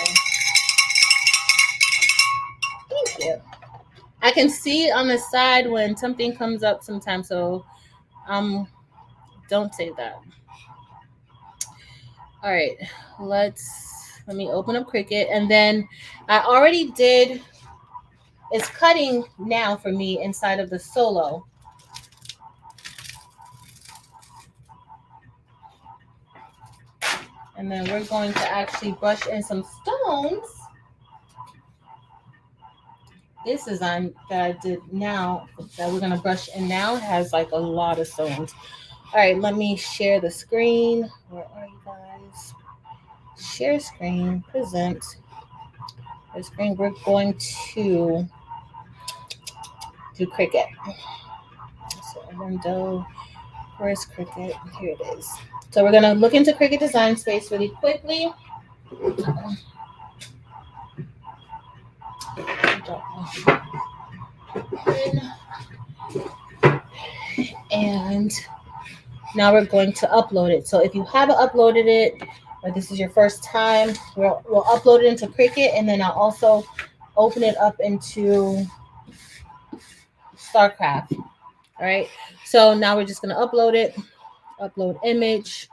Thank you. I can see it on the side when something comes up sometimes, so don't say that. All right, let me open up Cricut, and then I already did. It's cutting now for me inside of the solo. And then we're going to actually brush in some stones. This design that I did now, that we're going to brush in now, has like a lot of stones. All right, let me share the screen. Where are you guys? Share screen, present. The screen, we're going to do Cricut. So window, where's Cricut? Here it is. So we're going to look into Cricut Design Space really quickly. And now we're going to upload it. So if you haven't uploaded it, or this is your first time, we'll upload it into Cricut, and then I'll also open it up into StarCraft. All right. So now we're just going to upload it. Upload image.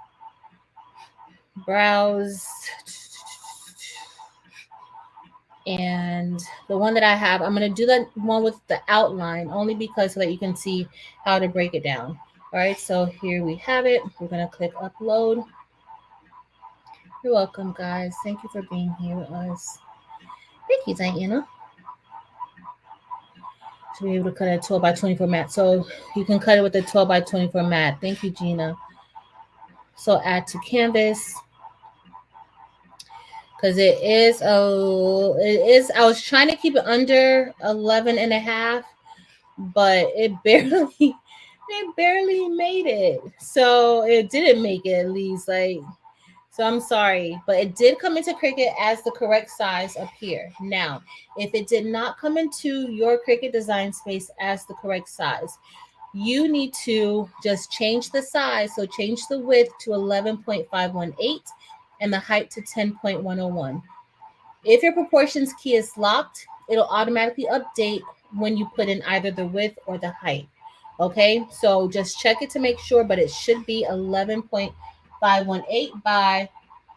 Browse. And the one that I have, I'm going to do the one with the outline only because so that you can see how to break it down. All right, so here we have it. We're going to click upload. You're welcome, guys. Thank you for being here with us. Thank you, Diana. To be able to cut a 12 by 24 mat. So you can cut it with a 12 by 24 mat. Thank you, Gina. So add to canvas. Because I was trying to keep it under 11 and a half, but it barely made it. So it didn't make it at least. So I'm sorry, but it did come into Cricut as the correct size up here. Now, if it did not come into your Cricut design space as the correct size, you need to just change the size. So change the width to 11.518 and the height to 10.101. If your proportions key is locked, it'll automatically update when you put in either the width or the height. Okay, so just check it to make sure, but it should be 11.518 by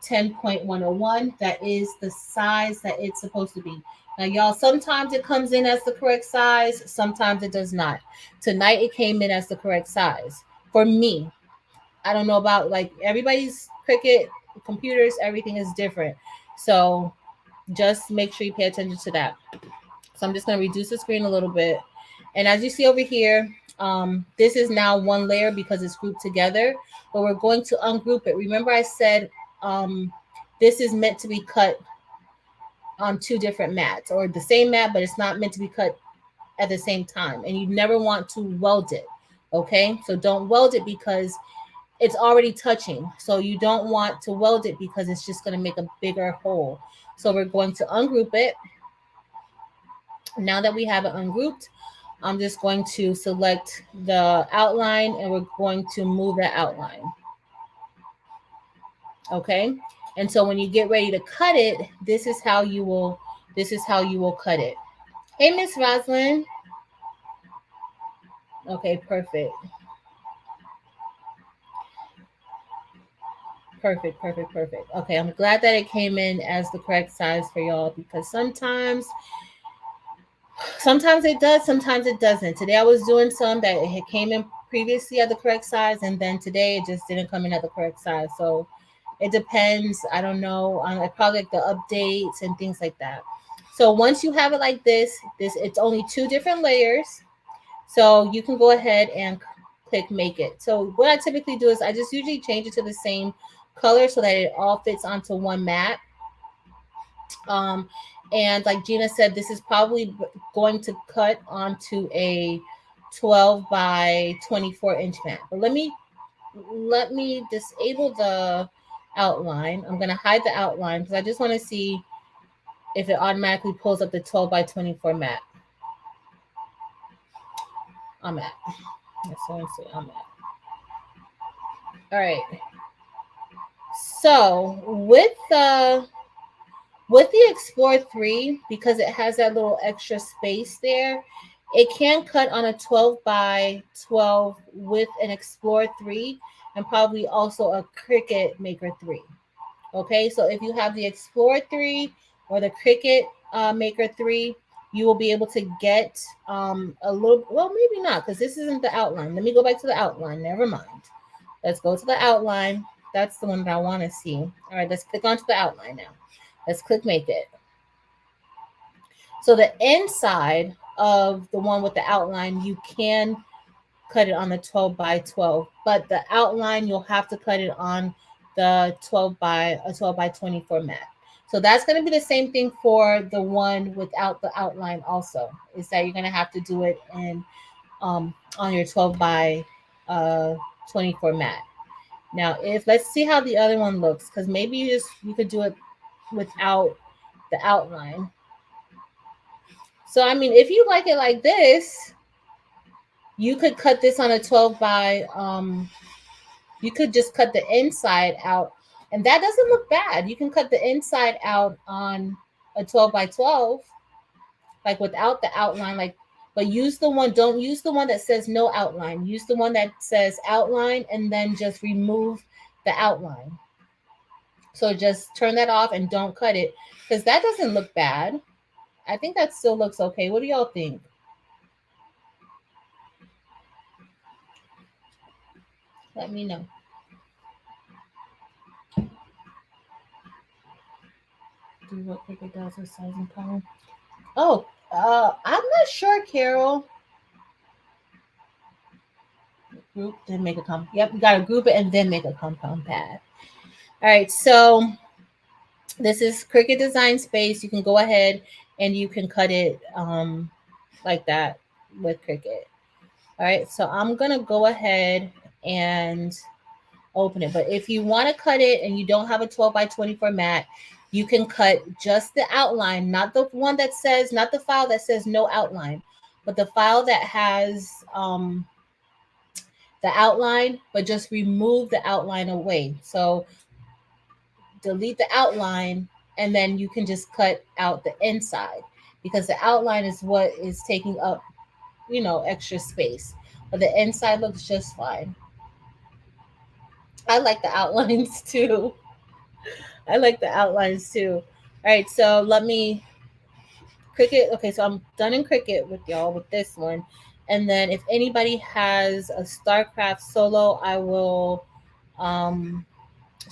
10.101. That is the size that it's supposed to be. Now, y'all, sometimes it comes in as the correct size, sometimes it does not. Tonight, it came in as the correct size for me. I don't know about like everybody's Cricut computers, everything is different. So just make sure you pay attention to that. So I'm just going to reduce the screen a little bit. And as you see over here, this is now one layer because it's grouped together, but we're going to ungroup it. Remember I said this is meant to be cut on two different mats, or the same mat, but it's not meant to be cut at the same time. And you never want to weld it. Okay, so don't weld it because it's already touching. So you don't want to weld it because it's just going to make a bigger hole. So we're going to ungroup it. Now that we have it ungrouped, I'm just going to select the outline and we're going to move that outline. Okay. And so when you get ready to cut it, this is how you will cut it. Hey, Miss Roslyn. Okay, perfect. Perfect. Okay, I'm glad that it came in as the correct size for y'all because sometimes it does, sometimes it doesn't. Today I was doing some that it came in previously at the correct size, and then today it just didn't come in at the correct size. So it depends. I don't know. Probably like the updates and things like that. So once you have it like this, it's only two different layers. So you can go ahead and click make it. So what I typically do is I just usually change it to the same color so that it all fits onto one mat. And like Gina said, this is probably going to cut onto a 12 by 24 inch mat. But let me disable the outline. I'm going to hide the outline because I just want to see if it automatically pulls up the 12 by 24 mat. I'm at. That's what I'm at. All right. So with the Explore 3, because it has that little extra space there, it can cut on a 12 by 12 with an Explore 3 and probably also a Cricut Maker 3. Okay, so if you have the Explore 3 or the Cricut Maker 3, you will be able to get a little, well, maybe not, because this isn't the outline. Let me go back to the outline. Never mind. Let's go to the outline. That's the one that I want to see. All right, let's click onto the outline now. Let's click make it. So the inside of the one with the outline, you can cut it on the 12 by 12, but the outline, you'll have to cut it on the 12 by 24 mat. So that's going to be the same thing for the one without the outline also, is that you're going to have to do it in on your 12 by 24 mat. Now, let's see how the other one looks, because maybe you could do it without the outline. So, I mean, if you like it like this, you could cut this on a 12 by, you could just cut the inside out, and that doesn't look bad. You can cut the inside out on a 12 by 12, like without the outline, but don't use the one that says no outline. Use the one that says outline and then just remove the outline. So just turn that off and don't cut it, because that doesn't look bad. I think that still looks okay. What do y'all think? Let me know. Do what Cricut does with size and color. Oh, I'm not sure, Carol. Group, then make a comp. Yep, you gotta group it and then make a compound pad. All right, so this is Cricut Design Space. You can go ahead and you can cut it like that with Cricut. All right, so I'm gonna go ahead and open it. But if you want to cut it and you don't have a 12 by 24 mat, you can cut just the outline, not the one that says, not the file that says no outline, but the file that has the outline, but just remove the outline away. So delete the outline and then you can just cut out the inside because the outline is what is taking up, extra space. But the inside looks just fine. I like the outlines too. I like the outlines too. All right, so let me Cricut. Okay, so I'm done in Cricut with y'all with this one. And then if anybody has a StarCraft solo, I will um,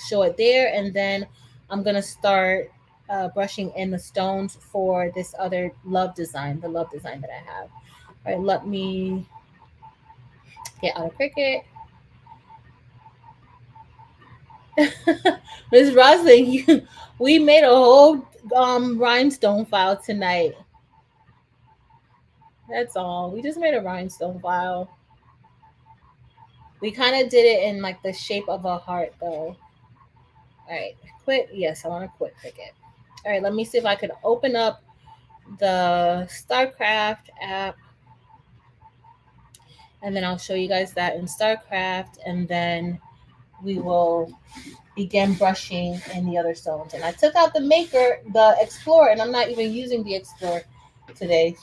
show it there. And then I'm going to start brushing in the stones for this other love design, the love design that I have. All right, let me get out of Cricut. Ms. Rosling, we made a whole rhinestone file tonight. That's all. We just made a rhinestone file. We kind of did it in like the shape of a heart though. All right, quit. Yes, I want to quit Cricut. All right, let me see if I could open up the StarCraft app and then I'll show you guys that in StarCraft and then we will begin brushing in the other stones. And I took out the Maker, the Explorer, and I'm not even using the Explorer today.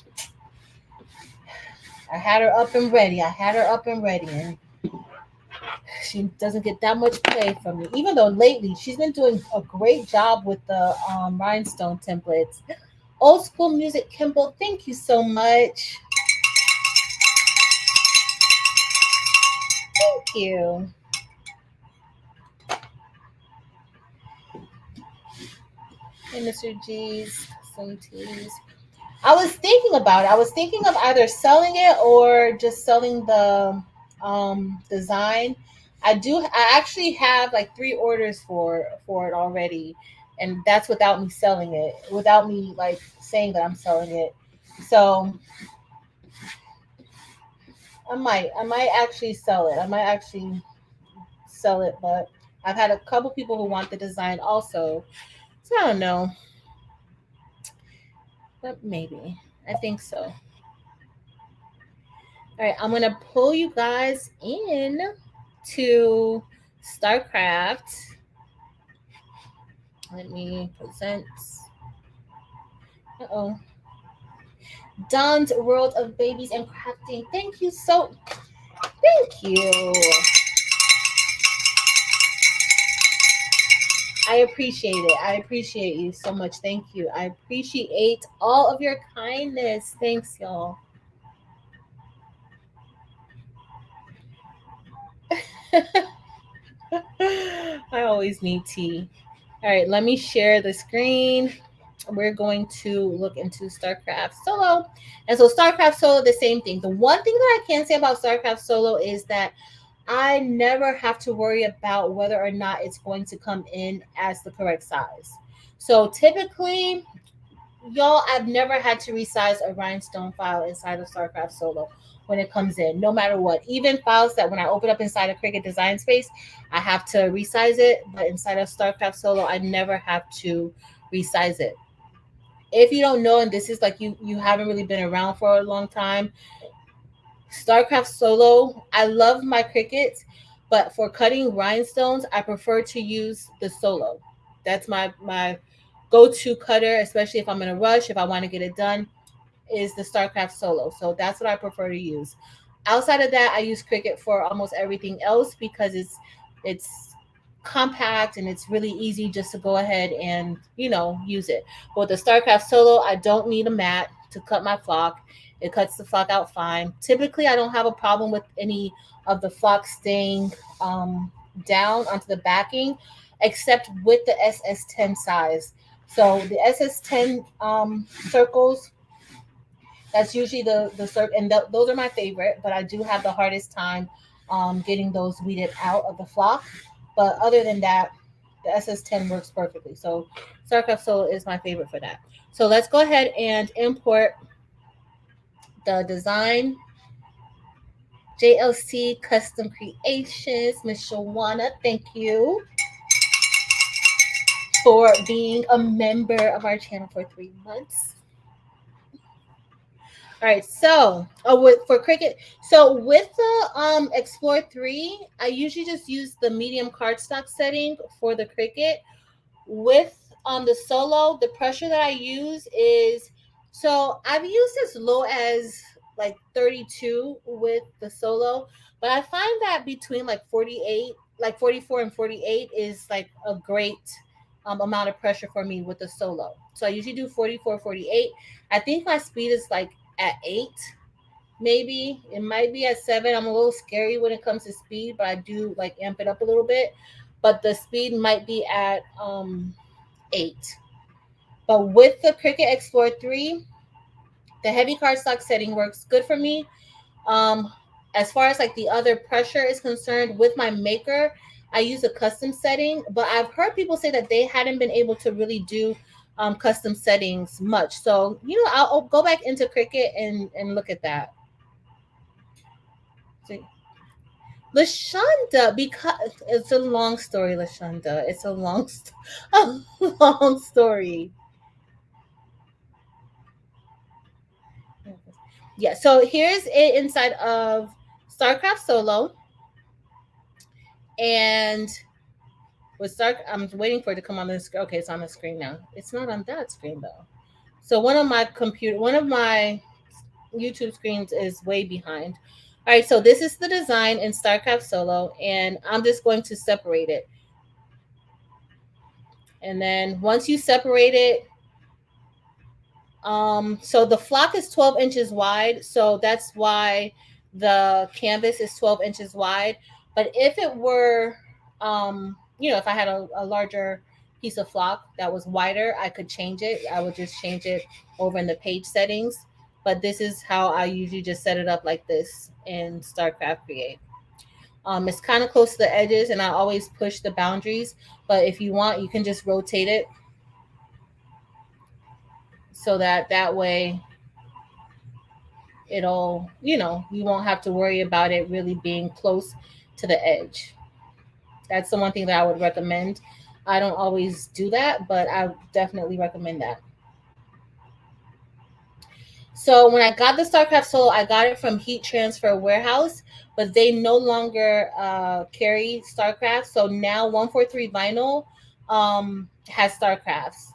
I had her up and ready. And she doesn't get that much play from me. Even though lately she's been doing a great job with the rhinestone templates. Old school music, Kimball. Thank you so much. Thank you. Hey, Mr. G's, some teas. I was thinking about it. I was thinking of either selling it or just selling the design. I actually have like 3 orders for it already, and that's without me selling it, without me like saying that I'm selling it. So I might actually sell it. I might actually sell it, but I've had a couple people who want the design also. So I don't know, but maybe. I think so. All right, I'm gonna pull you guys in to StarCraft. Let me present. Uh-oh. Don's World of Babies and Crafting. Thank you. I appreciate it. I appreciate you so much. Thank you. I appreciate all of your kindness. Thanks, y'all. I always need tea. All right, let me share the screen. We're going to look into StarCraft Solo. And so StarCraft Solo, the same thing. The one thing that I can say about StarCraft Solo is that I never have to worry about whether or not it's going to come in as the correct size. So typically, y'all, I've never had to resize a rhinestone file inside of StarCraft Solo when it comes in, no matter what. Even files that when I open up inside of Cricut Design Space, I have to resize it. But inside of StarCraft Solo, I never have to resize it. If you don't know, and this is like you haven't really been around for a long time, StarCraft Solo, I love my Cricuts, but for cutting rhinestones, I prefer to use the Solo. That's my go-to cutter, especially if I'm in a rush, if I want to get it done, is the StarCraft Solo. So that's what I prefer to use. Outside of that, I use Cricut for almost everything else because it's compact and it's really easy just to go ahead and use it. But with the StarCraft Solo, I don't need a mat to cut my flock. It cuts the flock out fine. Typically, I don't have a problem with any of the flock staying down onto the backing, except with the SS10 size. So the SS10 circles, that's usually the circle, and those are my favorite. But I do have the hardest time getting those weeded out of the flock. But other than that, the SS10 works perfectly. So StarCraft Solo is my favorite for that. So let's go ahead and import the design. JLC Custom Creations, Miss Shawana, thank you for being a member of our channel for 3 months. All right, so for Cricut, so with the Explore 3, I usually just use the medium cardstock setting for the Cricut. With the Solo, the pressure that I use is, so I've used as low as like 32 with the Solo, but I find that between like 48, like 44 and 48 is like a great amount of pressure for me with the Solo. So I usually do 44, 48. I think my speed is like at 8, maybe. It might be at 7. I'm a little scary when it comes to speed, but I do like amp it up a little bit. But the speed might be at 8. But with the Cricut Explore 3, the heavy cardstock setting works good for me. Um, as far as like the other pressure is concerned, with my maker, I use a custom setting, but I've heard people say that they hadn't been able to really do custom settings much. So, I'll go back into Cricut and look at that. See. Lashonda, because it's a long story, Lashonda. It's a long, a long story. Yeah, so here's it inside of StarCraft Solo. And with I'm waiting for it to come on the screen. Okay, it's on the screen now. It's not on that screen though. So one of my YouTube screens is way behind. All right, so this is the design in StarCraft Solo, and I'm just going to separate it. And then once you separate it, so the flock is 12 inches wide, so that's why the canvas is 12 inches wide. But if it were, if I had a larger piece of flock that was wider, I could change it. I would just change it over in the page settings. But this is how I usually just set it up like this in StarCraft Create. It's kind of close to the edges, and I always push the boundaries. But if you want, you can just rotate it so that way it'll, you won't have to worry about it really being close to the edge. That's the one thing that I would recommend. I don't always do that, but I definitely recommend that. So when I got the StarCraft Solo, I got it from Heat Transfer Warehouse, but they no longer carry StarCraft. So now 143 Vinyl has StarCrafts.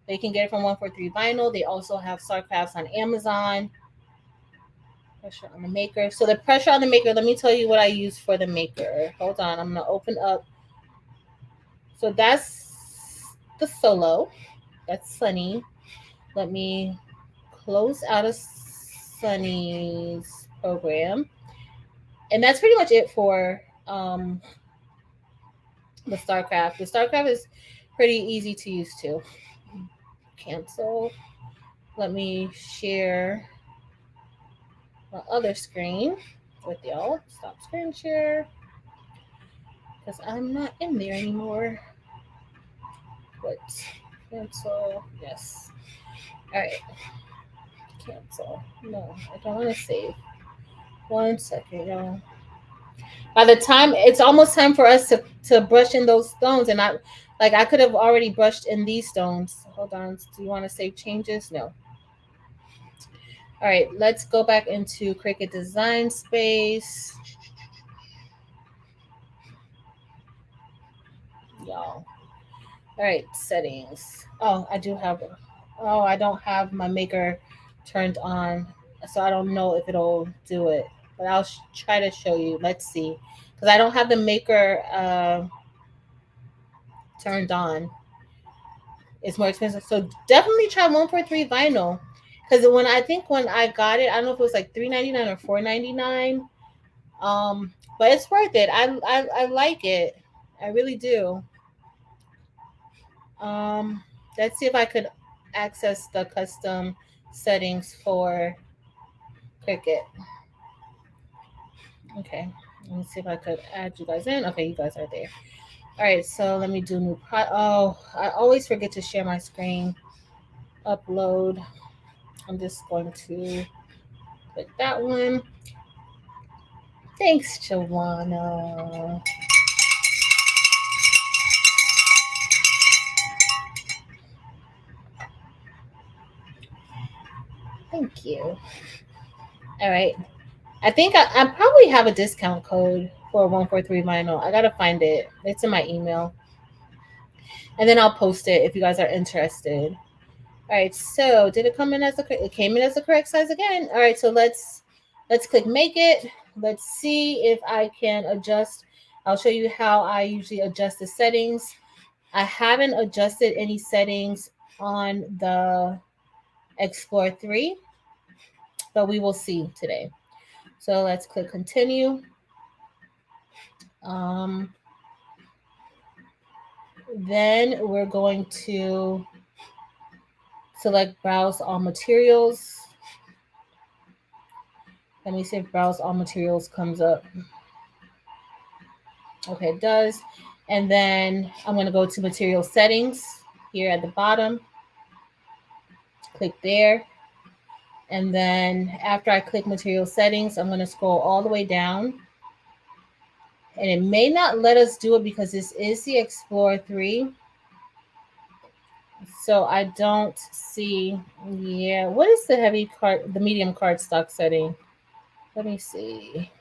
They can get it from 143 Vinyl. They also have StarCrafts on Amazon. Pressure on the maker. So the pressure on the maker, let me tell you what I use for the maker. Hold on, I'm going to open up. So that's the Solo. That's Sunny. Let me close out of Sunny's program. And that's pretty much it for the StarCraft. The StarCraft is pretty easy to use too. Cancel. Let me share my other screen with y'all. Stop screen share. Because I'm not in there anymore. What? Cancel. Yes. Alright. Cancel. No, I don't want to save. 1 second, y'all. By the time it's almost time for us to brush in those stones, and I could have already brushed in these stones. Hold on. Do you want to save changes? No. All right, let's go back into Cricut Design Space. Y'all. All right, settings. Oh, I don't have my maker turned on, so I don't know if it'll do it. But I'll try to show you. Let's see, because I don't have the maker turned on, it's more expensive. So definitely try 143 vinyl. Because when I got it, I don't know if it was like $3.99 or $4.99. But it's worth it. I like it. I really do. Um, let's see if I could access the custom settings for Cricut. Okay, let me see if I could add you guys in. Okay, you guys are there. All right, so let me do new Oh, I always forget to share my screen. Upload. I'm just going to click that one. Thanks, Joanna. Thank you. All right. I think I probably have a discount code for 143 vinyl. I gotta find it. It's in my email, and then I'll post it if you guys are interested. All right. So did it come in as it came in as the correct size again? All right. So let's click make it. Let's see if I can adjust. I'll show you how I usually adjust the settings. I haven't adjusted any settings on the Explore 3, but we will see today. So let's click continue. Um, then we're going to select browse all materials. Let me see if browse all materials comes up. Okay, it does. And then I'm going to go to material settings here at the bottom. Click there. And then after I click material settings, I'm going to scroll all the way down. And it may not let us do it because this is the Explorer 3. So I don't see, yeah, what is the medium cardstock setting? Let me see.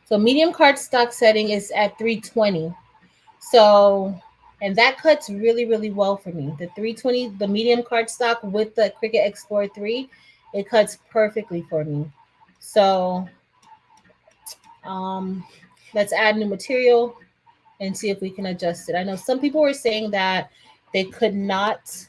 So medium cardstock setting is at 320. So, and that cuts really, really well for me. The 320, the medium cardstock with the Cricut Explorer 3, it cuts perfectly for me. So, um, let's add new material and see if we can adjust it. I know some people were saying that they could not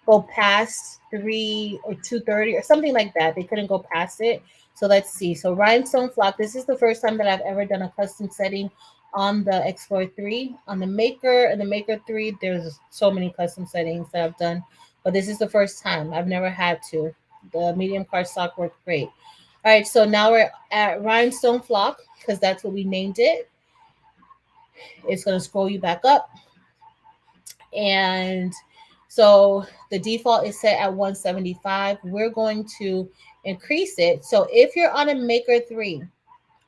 go past 230 or something like that. They couldn't go past it. So let's see. So rhinestone flock. This is the first time that I've ever done a custom setting on the Explorer 3. On the Maker and the Maker 3, there's so many custom settings that I've done, but this is the first time. I've never had to. The medium cardstock worked great. All right, so now we're at rhinestone flock because that's what we named it. It's going to scroll you back up. And so the default is set at 175. We're going to increase it. So if you're on a Maker 3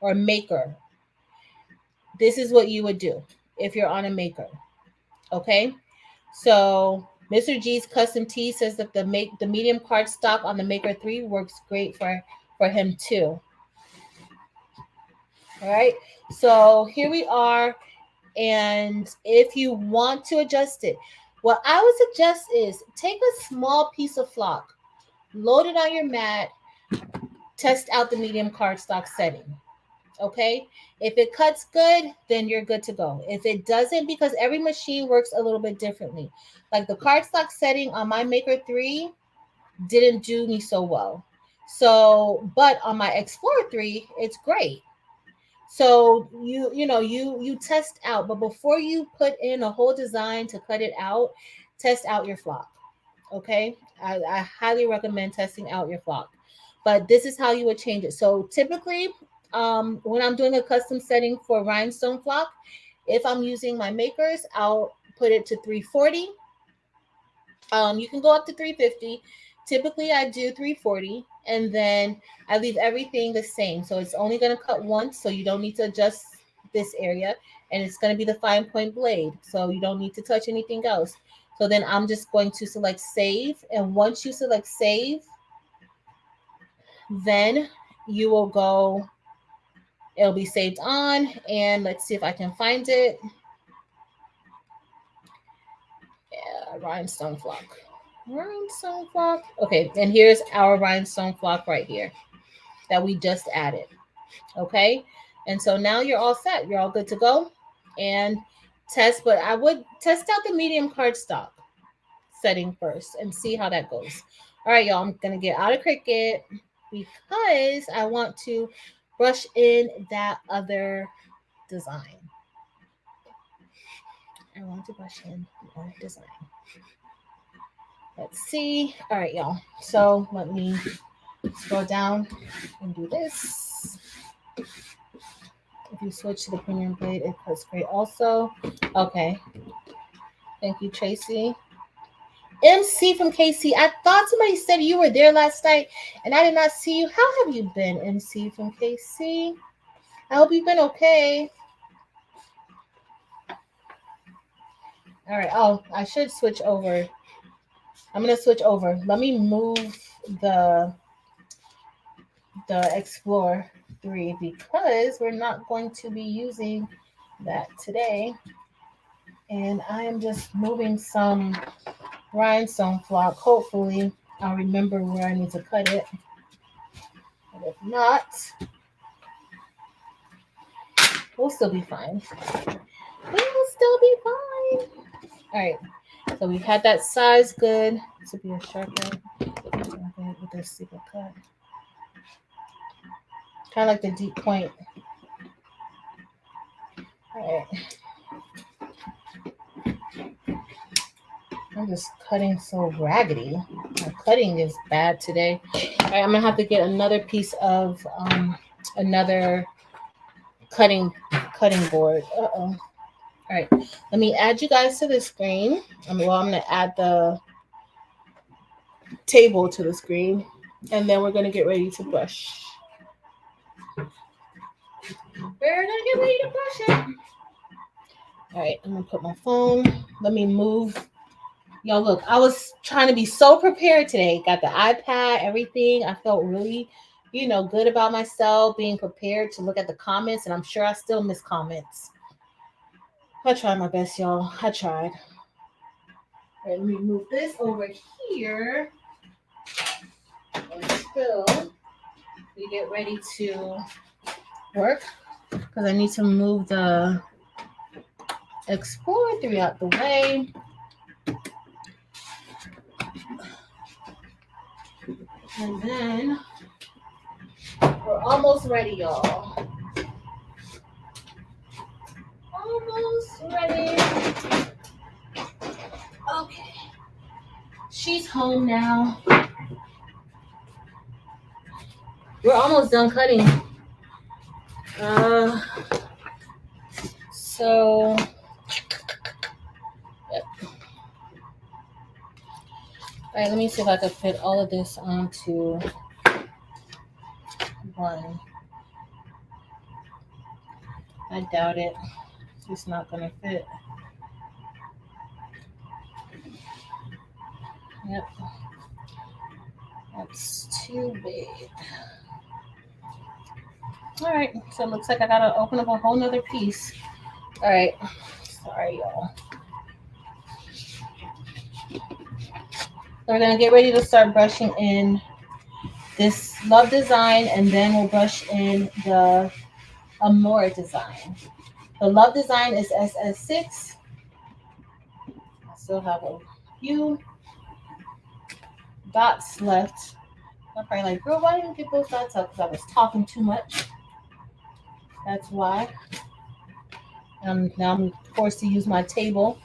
or Maker, this is what you would do if you're on a Maker. Okay? So Mr. G's Custom Tee says that the medium cardstock on the Maker 3 works great for him too. All right? So here we are. And if you want to adjust it, what I would suggest is take a small piece of flock, load it on your mat, test out the medium cardstock setting. Okay? If it cuts good, then you're good to go. If it doesn't, because every machine works a little bit differently. Like the cardstock setting on my Maker 3 didn't do me so well. So, but on my Explorer 3, it's great. So you test out, but before you put in a whole design to cut it out, test out your flock. Okay, I highly recommend testing out your flock. But this is how you would change it. So typically, when I'm doing a custom setting for rhinestone flock, if I'm using my makers, I'll put it to 340. You can go up to 350. Typically, I do 340, and then I leave everything the same. So it's only going to cut once, so you don't need to adjust this area, and it's going to be the fine point blade, so you don't need to touch anything else. So then I'm just going to select save, and once you select save, then you will go, it'll be saved on, and let's see if I can find it. Yeah, rhinestone flock. Rhinestone flock. Okay, and here's our rhinestone flock right here that we just added. Okay, and so now you're all set. You're all good to go. and test, but I would test out the medium cardstock setting first and see how that goes. All right, y'all, I'm gonna get out of Cricut because I want to brush in that other design. I want to brush in the other design. Let's see. All right, y'all. So let me scroll down and do this. If you switch to the premium blade, it cuts great also. Okay. Thank you, Tracy. MC from KC. I thought somebody said you were there last night and I did not see you. How have you been, MC from KC? I hope you've been okay. All right. Oh, I should switch over. I'm going to switch over. Let me move the Explore 3 because we're not going to be using that today. And I am just moving some rhinestone flock. Hopefully, I'll remember where I need to cut it. But if not, we'll still be fine. We will still be fine. All right. So we've had that size good. This will be a sharper with this super cut. Kind of like the deep point. All right. I'm just cutting so raggedy. My cutting is bad today. All right, I'm gonna have to get another piece of another cutting board. All right, let me add you guys to the screen. I'm gonna add the table to the screen, and then we're gonna get ready to brush. We're gonna get ready to brush it. All right, I'm gonna put my phone. Let me move. Y'all, look, I was trying to be so prepared today. Got the iPad, everything. I felt really, good about myself, being prepared to look at the comments, and I'm sure I still miss comments. I tried my best, y'all. I tried. All right, let me move this over here until we get ready to work because I need to move the Explorer 3 out the way. And then we're almost ready, y'all. Almost ready. Okay. She's home now. We're almost done cutting. So yep. All right, let me see if I can fit all of this onto one. I doubt it. It's not gonna fit. Yep. That's too big. All right, so it looks like I gotta open up a whole nother piece. All right, sorry, y'all. So we're gonna get ready to start brushing in this Love design, and then we'll brush in the Amore design. The Love design is SS6. I still have a few dots left. I'm probably like, girl, why didn't you get those dots up? Because I was talking too much. That's why. Now I'm forced to use my table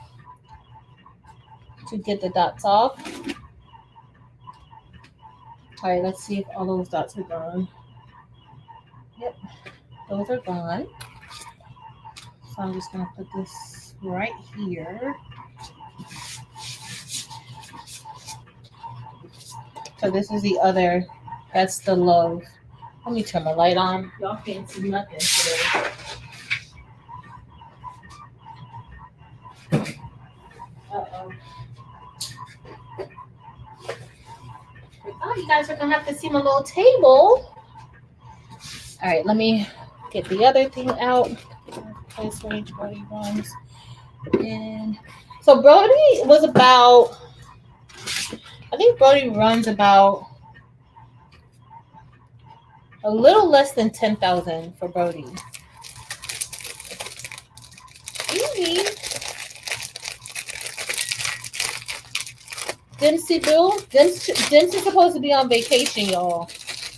to get the dots off. All right, let's see if all those dots are gone. Yep, those are gone. So I'm just gonna put this right here. So this is the other, that's the Love. Let me turn my light on. Y'all can't see nothing today. Uh-oh. Oh, you guys are gonna have to see my little table. All right, let me get the other thing out. Place where each Brody runs. And so Brody was about, I think Brody runs about a little less than 10,000 for Brody. Evie. Dempsey Boo. Dempsey's supposed to be on vacation, y'all.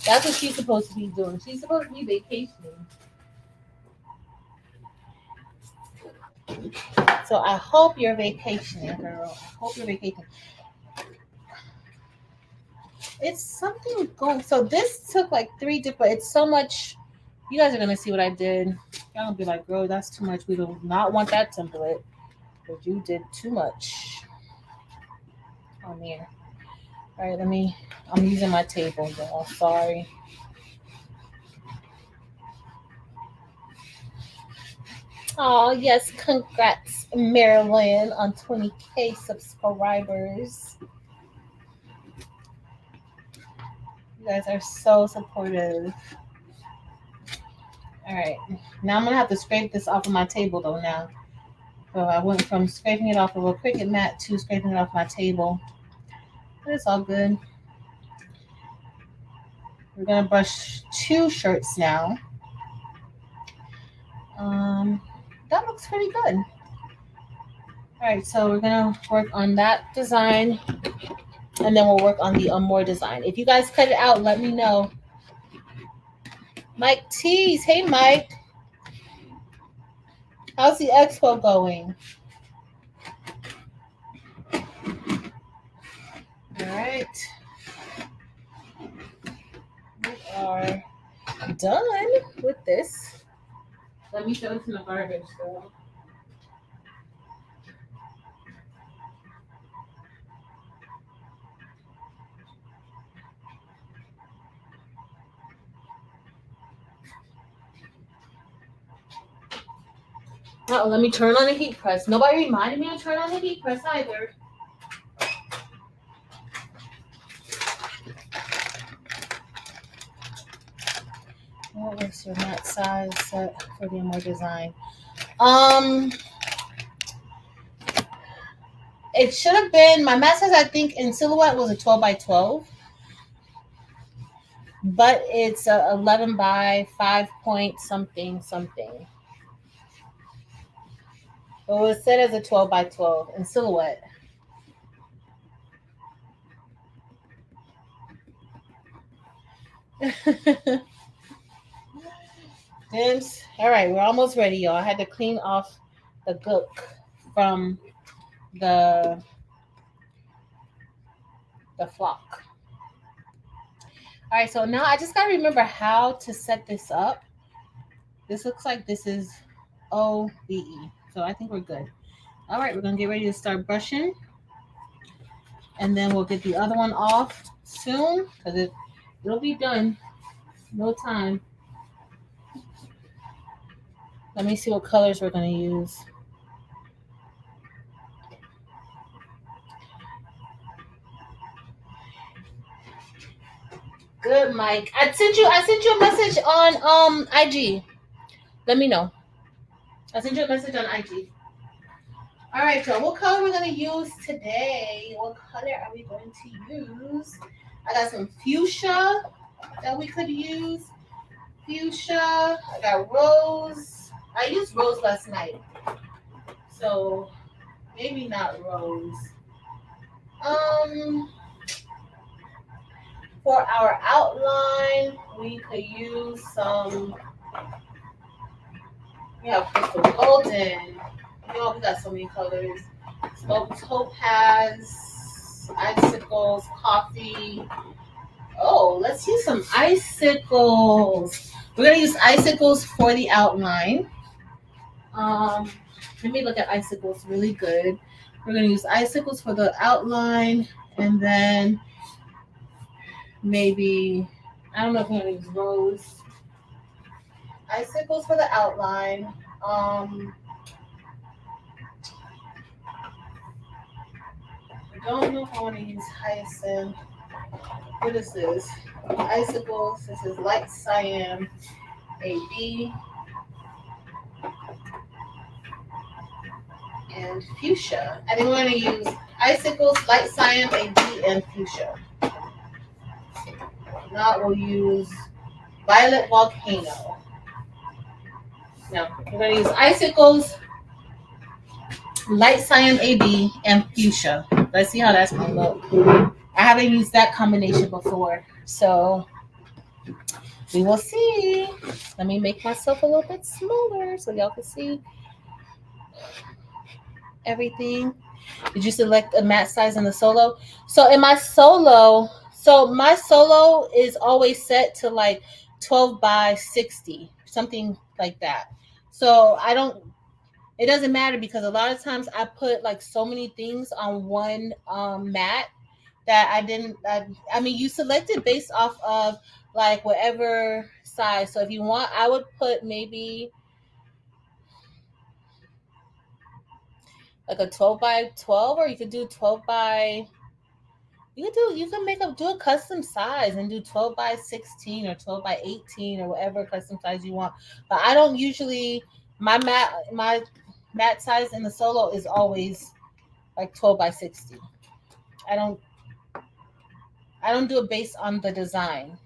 That's what she's supposed to be doing. She's supposed to be vacationing. So I hope you're vacationing, girl. I hope you're vacationing. It's something going. So this took like 3 different. It's so much. You guys are gonna see what I did. Y'all gonna be like, girl, that's too much. We do not want that template. But you did too much on here. All right, I'm using my table, y'all. Sorry. Oh, yes. Congrats, Marilyn, on 20K subscribers. You guys are so supportive. All right. Now I'm going to have to scrape this off of my table, though, now. So I went from scraping it off of a Cricut mat to scraping it off my table. But it's all good. We're going to brush 2 shirts now. That looks pretty good. All right, so we're gonna work on that design, and then we'll work on the more design. If you guys cut it out, let me know. Mike Tees, hey Mike, how's the expo going? All right, we are done with this. Let me throw this in the garbage, though. Oh, let me turn on the heat press. Nobody reminded me to turn on the heat press either. What was your mat size set for the more design? It should have been, my mat size, I think, in silhouette was a 12 by 12. But it's a 11 by 5 point something. But it was set as a 12 by 12 in silhouette. Dims. All right, we're almost ready, y'all. I had to clean off the gook from the flock. All right, so now I just gotta remember how to set this up. This looks like this is OBE, so I think we're good. All right, we're gonna get ready to start brushing, and then we'll get the other one off soon because it'll be done. No time. Let me see what colors we're gonna use. Good, Mike. I sent you a message on IG. Let me know. I sent you a message on IG. All right, y'all. What color we're gonna use today? What color are we going to use? I got some fuchsia that we could use. Fuchsia. I got rose. I used rose last night, so maybe not rose. For our outline, we could use some. We have crystal golden. You know, we got so many colors. Smoke topaz, icicles, coffee. Oh, let's use some icicles. We're gonna use icicles for the outline. Let me look at icicles really good. We're gonna use icicles for the outline, and then maybe, I don't know if we're gonna use rose. Icicles for the outline. I don't know if I want to use hyacinth. What is this? Icicles. This is light cyan AB and fuchsia. I think we're going to use icicles, light cyan AB, and fuchsia. Now we'll use violet volcano. No, we're going to use icicles, light cyan AB and fuchsia. Let's see how that's gonna look. I haven't used that combination before, so we will see. Let me make myself a little bit smaller so y'all can see everything. Did you select a matte size in the solo? So in my solo, so my solo is always set to like 12 by 60, something like that. So I don't, it doesn't matter because a lot of times I put like so many things on one mat that I didn't, I mean, you select it based off of like whatever size. So if you want, I would put maybe like a 12 by 12, or you could do 12 by, you can make up, do a custom size and do 12 by 16 or 12 by 18 or whatever custom size you want. But I don't usually, my mat size in the solo is always like 12 by 60. I don't I don't do it based on the design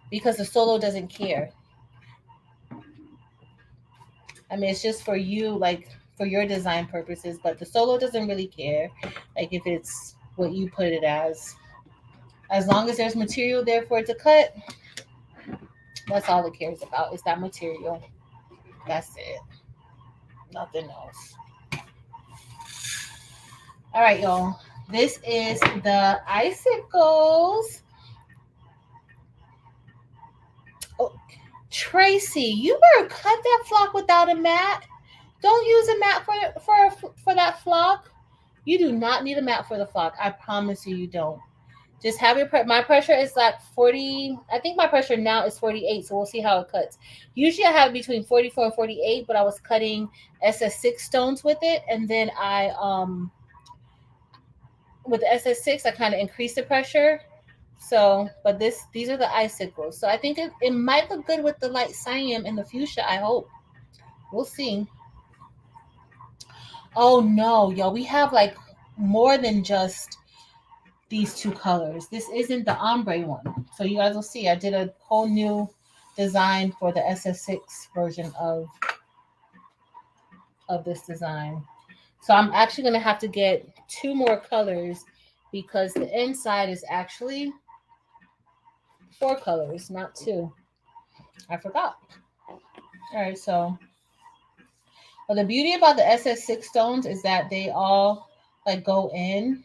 because the solo doesn't care. I mean, it's just for you, like for your design purposes, but the solo doesn't really care. Like if it's what you put it as long as there's material there for it to cut, that's all it cares about is that material. That's it. Nothing else. All right, y'all. This is the icicles. Oh, Tracy, you better cut that flock without a mat. Don't use a mat for that flock. You do not need a mat for the flock. I promise you, you don't. Just have your my pressure is like 40. I think my pressure now is 48, so we'll see how it cuts. Usually I have between 44 and 48, but I was cutting SS6 stones with it, and then I with the SS6 I kind of increased the pressure. So, but these are the icicles. So I think it might look good with the light cyan and the fuchsia. I hope. We'll see. Oh no, yo, we have like more than just these two colors. This isn't the ombre one. So you guys will see I did a whole new design for the SS6 version of this design. So I'm actually going to have to get two more colors because the inside is actually four colors, not two. I forgot. All right, so well, the beauty about the SS6 stones is that they all like go in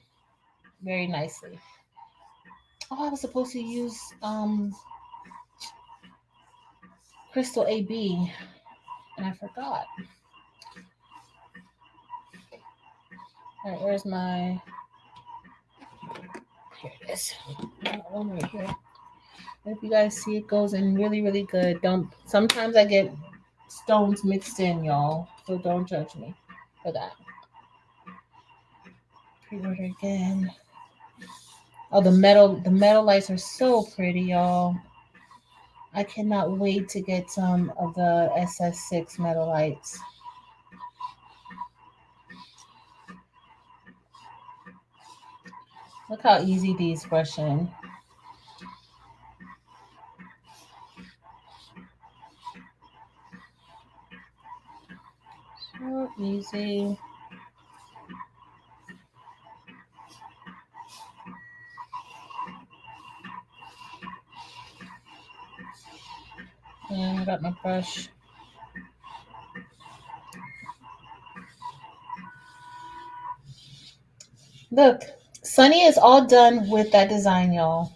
very nicely. Oh, I was supposed to use Crystal AB and I forgot. All right, where's my? Here it is. One right here. If you guys see, it goes in really, really good. Don't. Sometimes I get stones mixed in, y'all. So don't judge me for that. Pre-order again. Oh, the metal lights are so pretty, y'all. I cannot wait to get some of the SS6 metal lights. Look how easy these brush in. So easy. And I got my brush. Look, Sunny is all done with that design, y'all.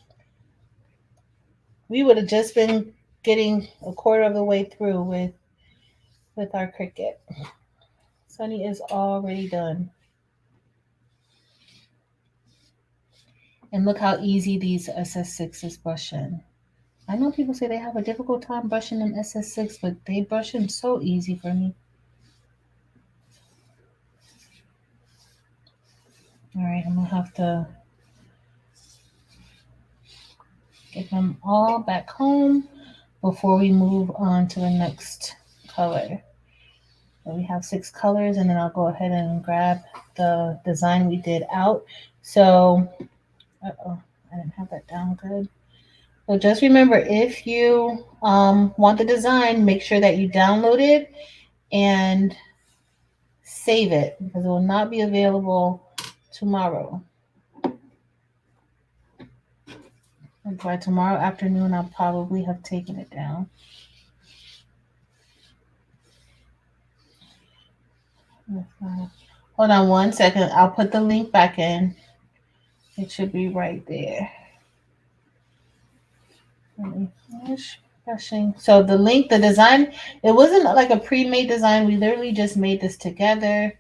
We would have just been getting a quarter of the way through with our Cricut. Sunny is already done. And look how easy these SS6s brush in. I know people say they have a difficult time brushing in SS6, but they brush in so easy for me. All right, I'm gonna have to get them all back home before we move on to the next color. So we have 6 colors, and then I'll go ahead and grab the design we did out. So, I didn't have that down good. So just remember, if you want the design, make sure that you download it and save it because it will not be available tomorrow. And by tomorrow afternoon, I'll probably have taken it down. Hold on 1 second. I'll put the link back in. It should be right there. Let me finish brushing. So the link, the design, it wasn't like a pre-made design. We literally just made this together,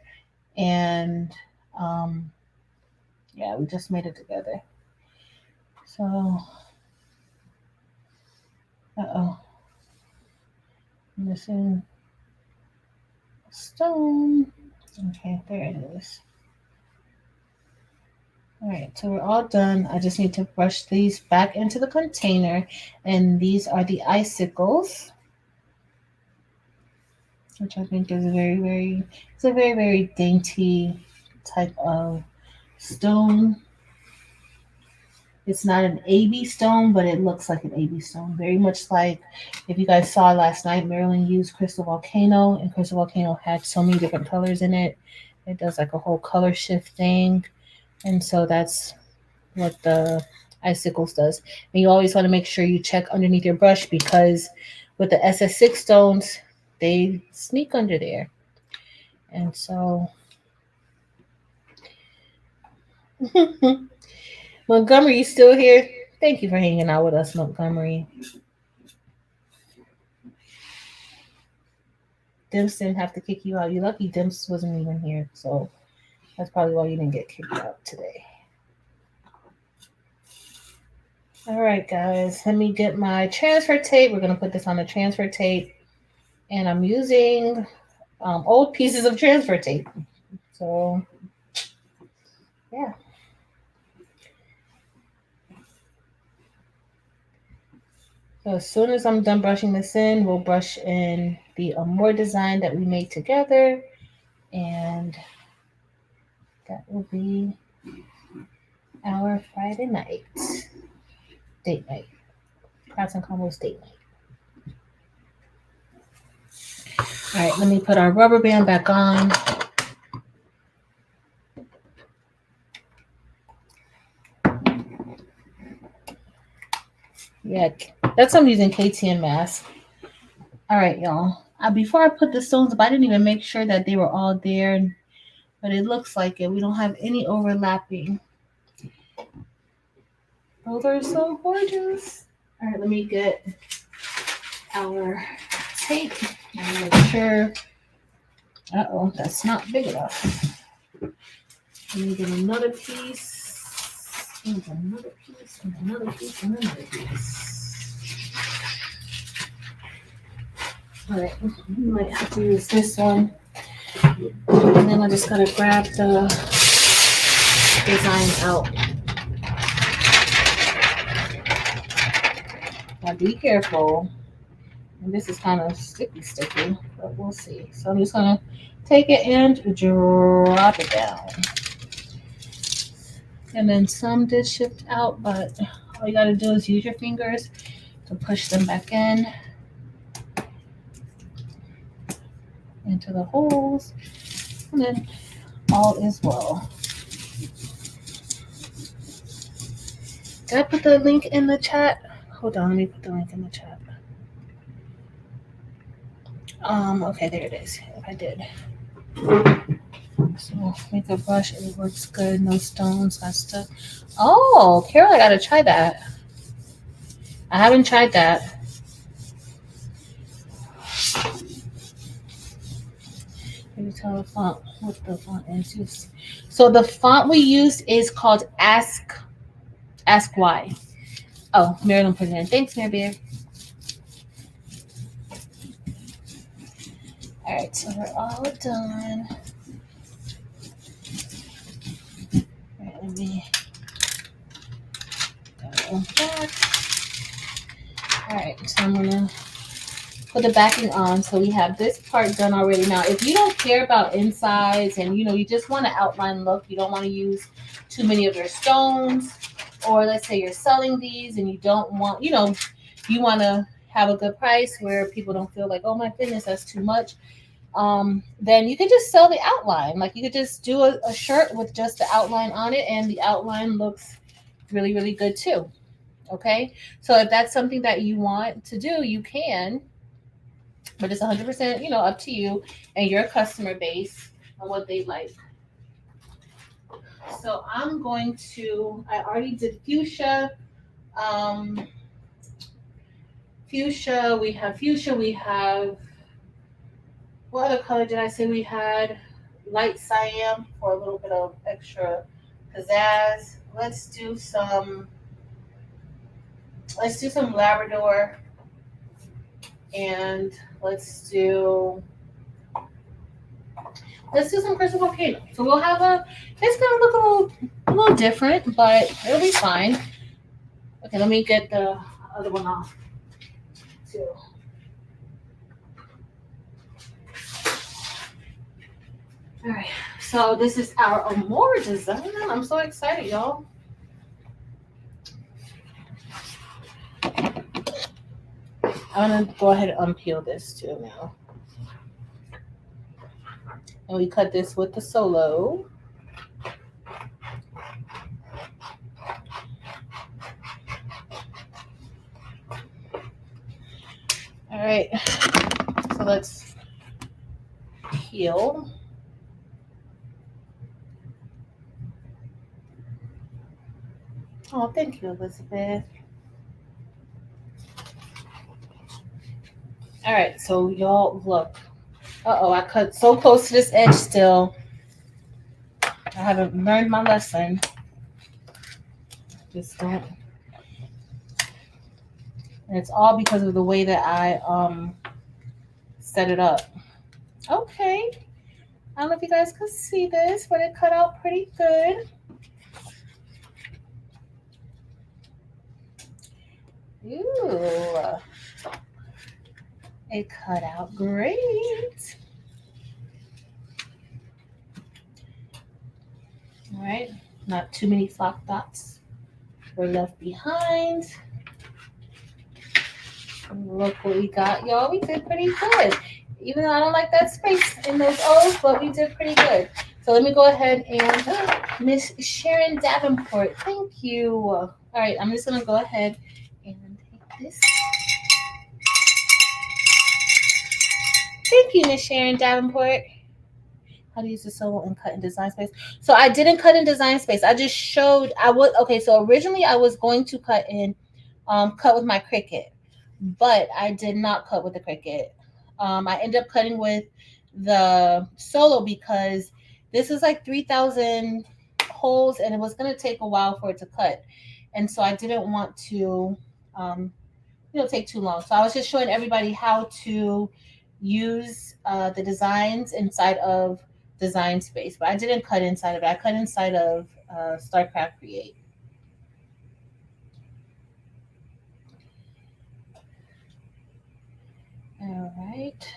and um, yeah, we just made it together. So, uh-oh, missing stone. Okay, there it is. All right, so we're all done. I just need to brush these back into the container, and these are the icicles, which I think is it's a very dainty type of stone. It's not an AB stone, but it looks like an AB stone. Very much like if you guys saw last night, Marilyn used Crystal Volcano, and Crystal Volcano had so many different colors in it. It does like a whole color shift thing. And so that's what the icicles does. And you always want to make sure you check underneath your brush because with the SS6 stones, they sneak under there. And so Montgomery, you still here? Thank you for hanging out with us, Montgomery. Dimps didn't have to kick you out. You're lucky Dimps wasn't even here. So that's probably why you didn't get kicked out today. All right, guys. Let me get my transfer tape. We're going to put this on the transfer tape. And I'm using old pieces of transfer tape. So, yeah. So as soon as I'm done brushing this in, we'll brush in the Amore design that we made together. And that will be our Friday night. Date night. Crafts and Convos date night. All right, let me put our rubber band back on. Yeah, that's I'm using KTM mask. All right, y'all. Before I put the stones up, I didn't even make sure that they were all there, but it looks like it. We don't have any overlapping. Those are so gorgeous. All right, let me get our tape and make sure. Uh-oh, that's not big enough. Let me get another piece, and another piece, and another piece, and another piece. All right, we might have to use this one. And then I just gotta grab the design out. Now be careful. And this is kind of sticky, but we'll see. So I'm just gonna take it and drop it down. And then some did shift out, but all you gotta do is use your fingers to push them back in into the holes, and then all is well. Did I put the link in the chat? Hold on, let me put the link in the chat. Okay, there it is. If I did. So make a brush, it works good. No stones, not stuck. Oh, Carol, I gotta try that. I haven't tried that. Can you tell the font what the font is? So the font we used is called Ask Why. Oh, Marilyn put it in. Thanks, Mary Bear. All right, so we're all done. All right, let me go back. All right, so I'm gonna put the backing on. So we have this part done already. Now, if you don't care about insides and you just want an outline look, you don't want to use too many of your stones, or let's say you're selling these and you don't want, you want to have a good price where people don't feel like, oh my goodness, that's too much. then you can just sell the outline. Like you could just do a shirt with just the outline on it, and the outline looks really, really good too. Okay, so if that's something that you want to do, you can, but it's 100%, up to you and your customer base and what they like. So I already did fuchsia. Um, fuchsia, we have, what other color did I say we had? Light cyan for a little bit of extra pizzazz. Let's do some Labrador, and let's do let's do some crystal volcano. So we'll have it's gonna look a little different, but it'll be fine. Okay, let me get the other one off too. All right, so this is our Amore design. I'm so excited, y'all. I'm gonna go ahead and unpeel this too now. And we cut this with the solo. All right, so let's peel. Oh, thank you, Elizabeth. All right, so y'all look. Uh-oh, I cut so close to this edge still. I haven't learned my lesson. Just don't. And it's all because of the way that I set it up. Okay. I don't know if you guys can see this, but it cut out pretty good. Ooh. It cut out great. All right. Not too many flock dots were left behind. Look what we got, y'all. We did pretty good. Even though I don't like that space in those O's, but we did pretty good. So let me go ahead and Miss Sharon Davenport, thank you. All right, I'm just gonna go ahead and take this. Thank you, Miss Sharon Davenport. How to use the solo and cut in design space. So I didn't cut in design space. I just showed I was okay. So originally I was going to cut with my Cricut, but I did not cut with the Cricut. I ended up cutting with the solo because this is like 3,000 holes, and it was going to take a while for it to cut, and so I didn't want to take too long. So I was just showing everybody how to use the designs inside of Design Space, but I didn't cut inside of it. I cut inside of StarCraft Create. All right.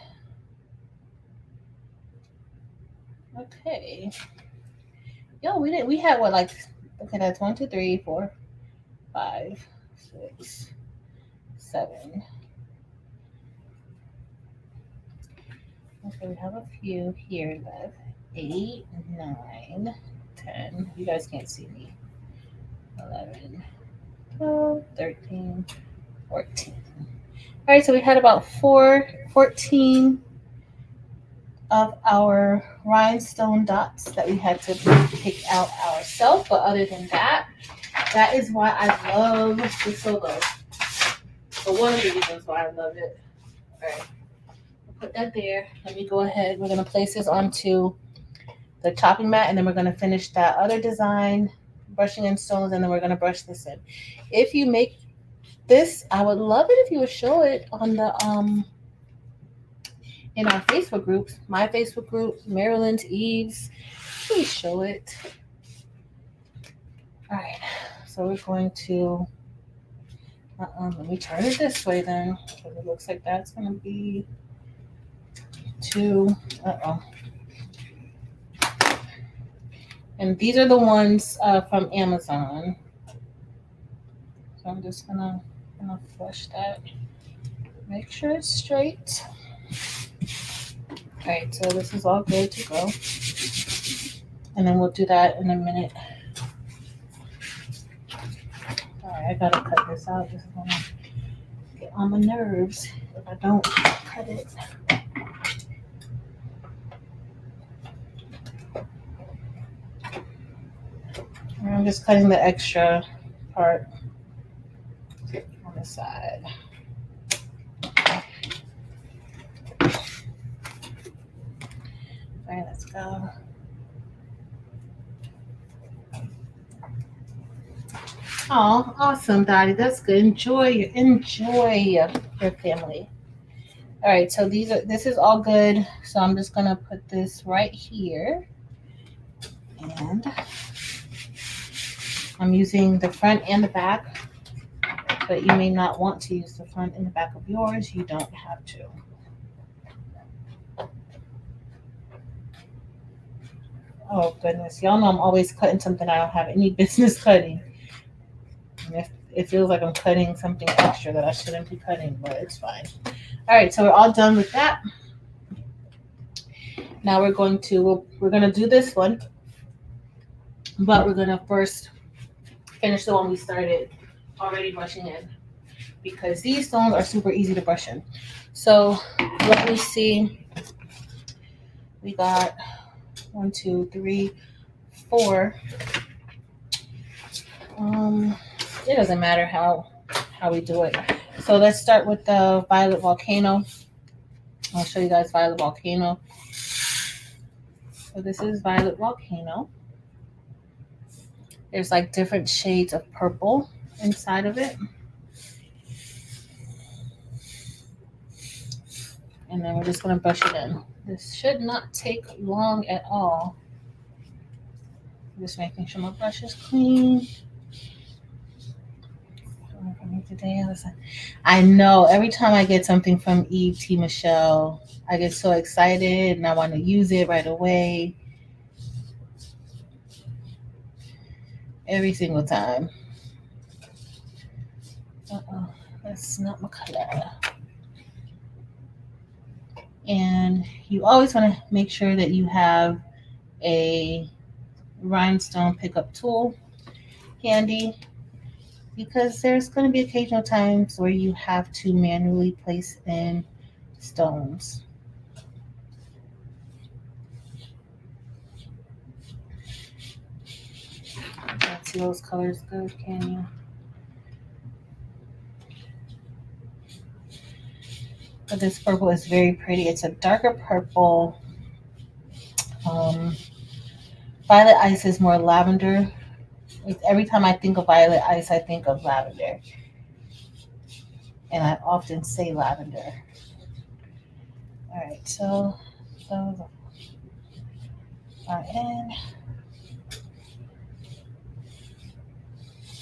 Okay. Yo, we had what, like, okay, that's 1, 2, 3, 4, 5, 6, 7. Okay, we have a few here left. 8, 9, 10. You guys can't see me. 11, 12, 13, 14. All right, so we had about 14 of our rhinestone dots that we had to pick out ourselves. But other than that, that is why I love the solo. So one of the reasons why I love it. All right, I'll put that there. Let me go ahead. We're gonna place this onto the chopping mat, and then we're gonna finish that other design, brushing in stones, and then we're gonna brush this in. If you make this, I would love it if you would show it on the in our Facebook groups, my Facebook group, Maryland's Eves. Please show it. All right, so we're going to let me turn it this way then, because it looks like that's going to be too. And these are the ones from Amazon. So I'm just gonna flush that. Make sure it's straight. All right, so this is all good to go. And then we'll do that in a minute. All right, I gotta cut this out. This is gonna get on my nerves if I don't cut it. And I'm just cutting the extra part on the side. All right, let's go. Oh, awesome, Dottie. That's good. Enjoy your family. All right, so this is all good. So I'm just gonna put this right here, and I'm using the front and the back, but you may not want to use the front and the back of yours. You don't have to. Oh goodness, y'all know I'm always cutting something I don't have any business cutting. And it feels like I'm cutting something extra that I shouldn't be cutting, but it's fine. All right, so we're all done with that. Now we're going to do this one, but we're gonna first finish the one we started already brushing in, because these stones are super easy to brush in. So let me see. We got 1, 2, 3, 4. It doesn't matter how we do it. So let's start with the Violet Volcano. I'll show you guys Violet Volcano. So this is Violet Volcano. There's like different shades of purple inside of it. And then we're just going to brush it in. This should not take long at all. Just making sure my brush is clean. I know every time I get something from Eve T. Michelle, I get so excited and I want to use it right away. Every single time. That's not my color. And you always want to make sure that you have a rhinestone pickup tool handy, because there's going to be occasional times where you have to manually place in stones. You can't see those colors good, can you? But this purple is very pretty. It's a darker purple. Violet ice is more lavender. Every time I think of violet ice, I think of lavender. And I often say lavender. All right, so those are in.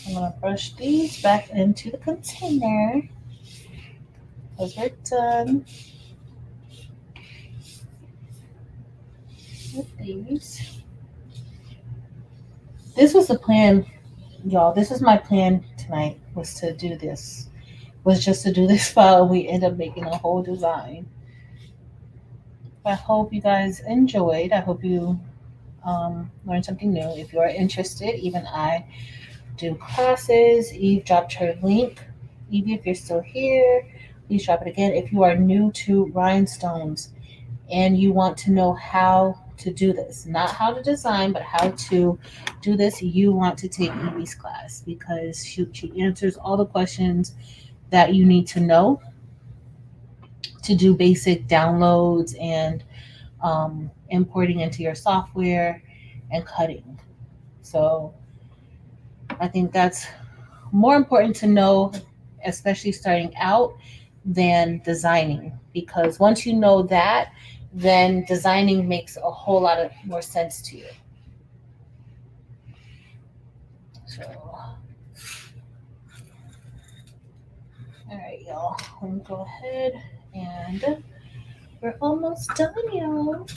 I'm going to brush these back into the container because we're done with these. This was the plan, y'all. This is my plan tonight, was just to do this file. We end up making a whole design. I hope you guys enjoyed. I hope you learned something new. If you are interested, even I do classes. Eve dropped her link. Eve, if you're still here, please drop it again. If you are new to rhinestones and you want to know how to do this, not how to design, but how to do this, you want to take Evie's class, because she answers all the questions that you need to know to do basic downloads and importing into your software and cutting. So I think that's more important to know, especially starting out, than designing, because once you know that, then designing makes a whole lot of more sense to you. So, all right, y'all. Let me go ahead, and we're almost done, y'all.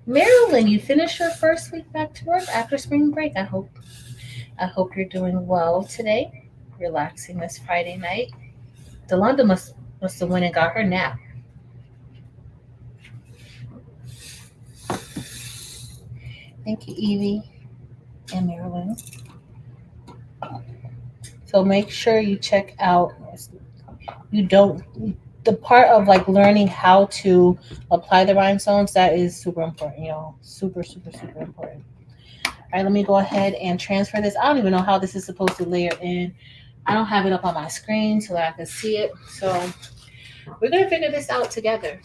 Marilyn, you finished your first week back to work after spring break. I hope you're doing well today. Relaxing this Friday night. Delonda must have went and got her nap. Thank you, Evie and Marilyn. So make sure you check out. You don't the part of like learning how to apply the rhinestones, that is super important, y'all. Super, super, super important. All right, let me go ahead and transfer this. I don't even know how this is supposed to layer in. I don't have it up on my screen so that I can see it. So we're gonna figure this out together.